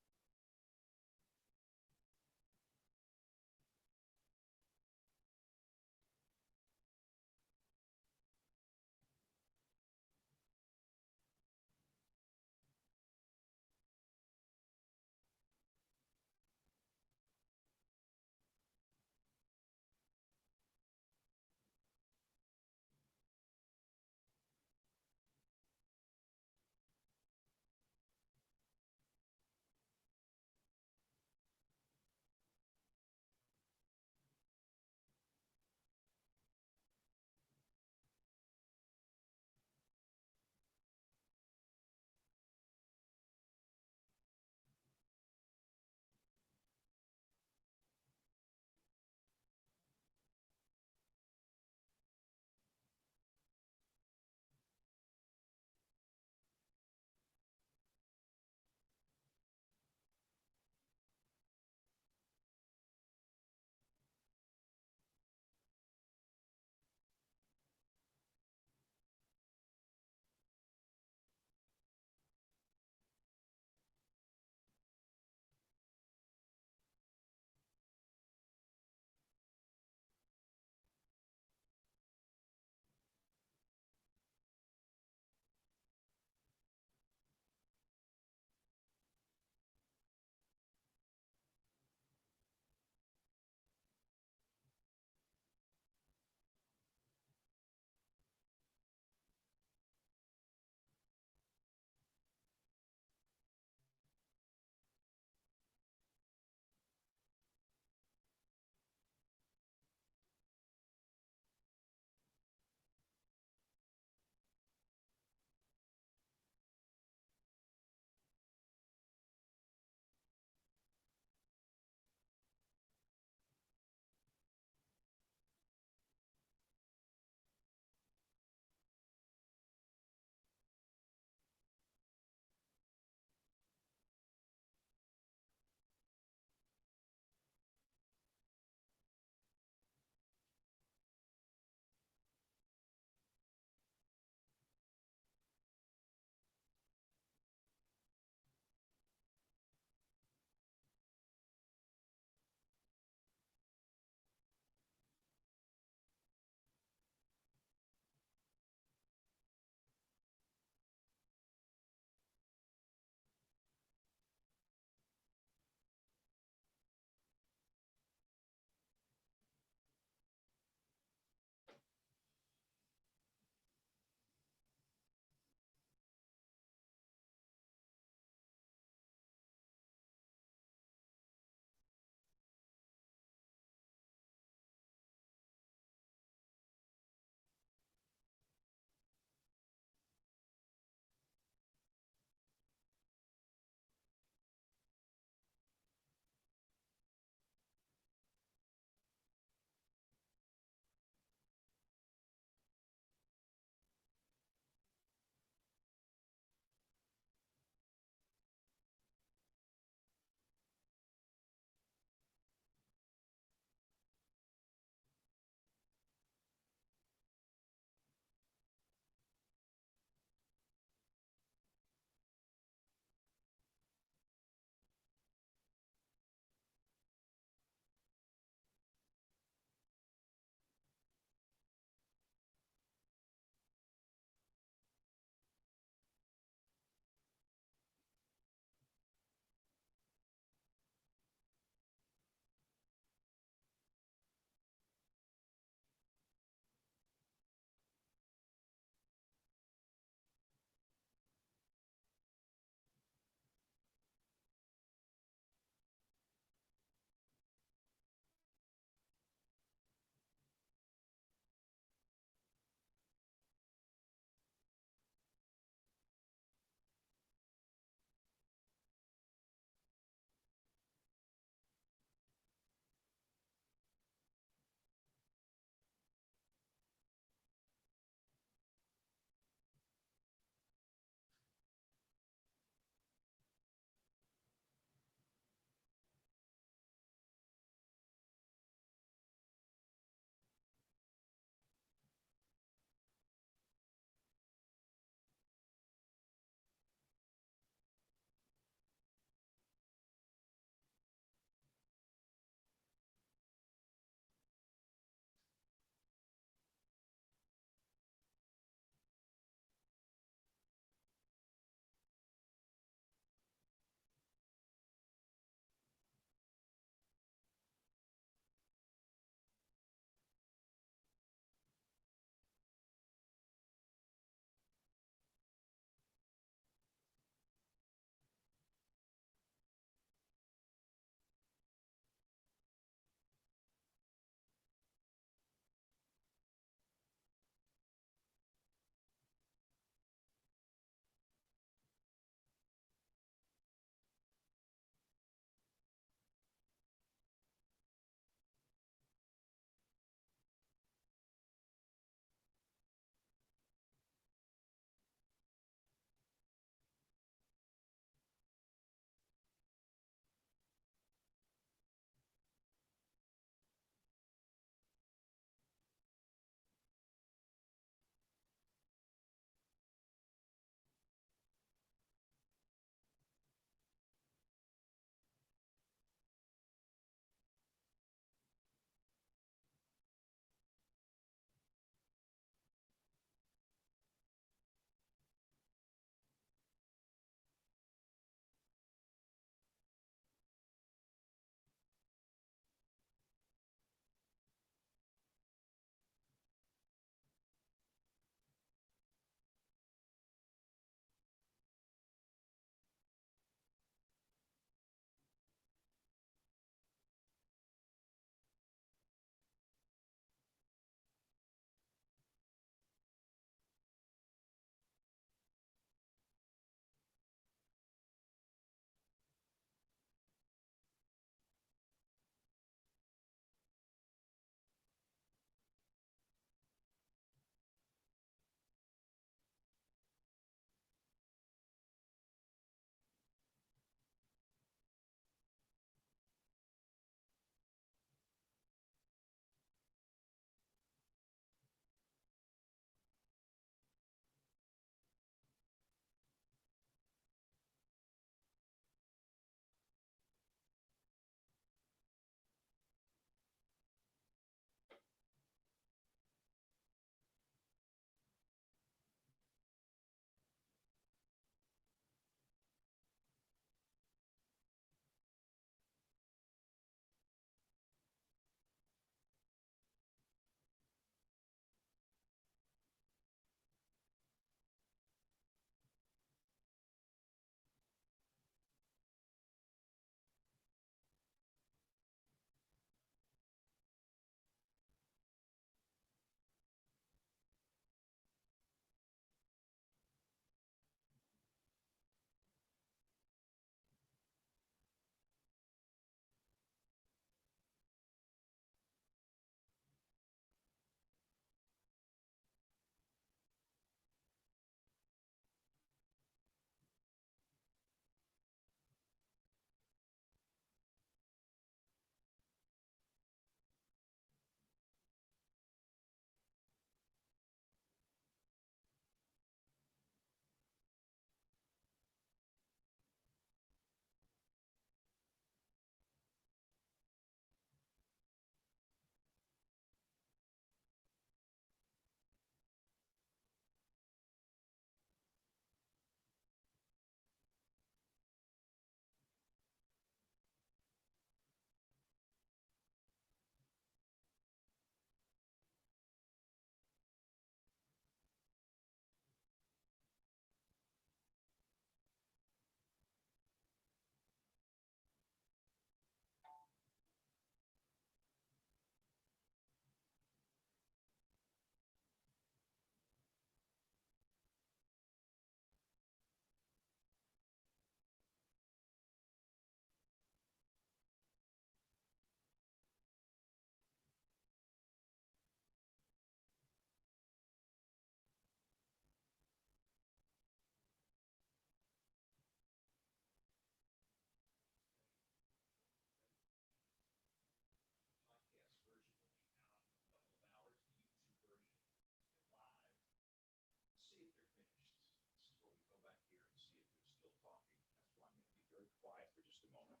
quiet for just a moment.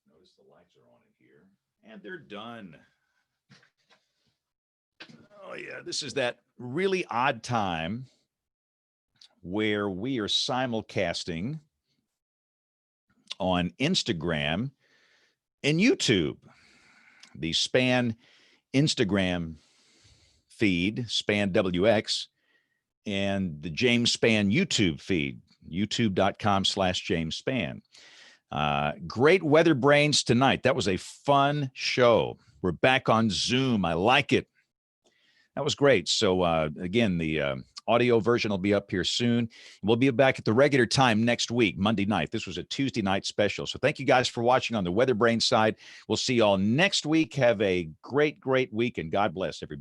Notice the lights are on in here, and they're done. Oh, yeah, this is that really odd time where we are simulcasting on Instagram and YouTube. The SPAN Instagram feed, SPAN WX, and the James Spann YouTube feed, youtube.com/James Spann. Great WeatherBrains tonight. That was a fun show. We're back on Zoom. I like it. That was great. So again, the audio version will be up here soon. We'll be back at the regular time next week, Monday night. This was a Tuesday night special. So thank you guys for watching on the WeatherBrains side. We'll see you all next week. Have a great, great week, and God bless everybody.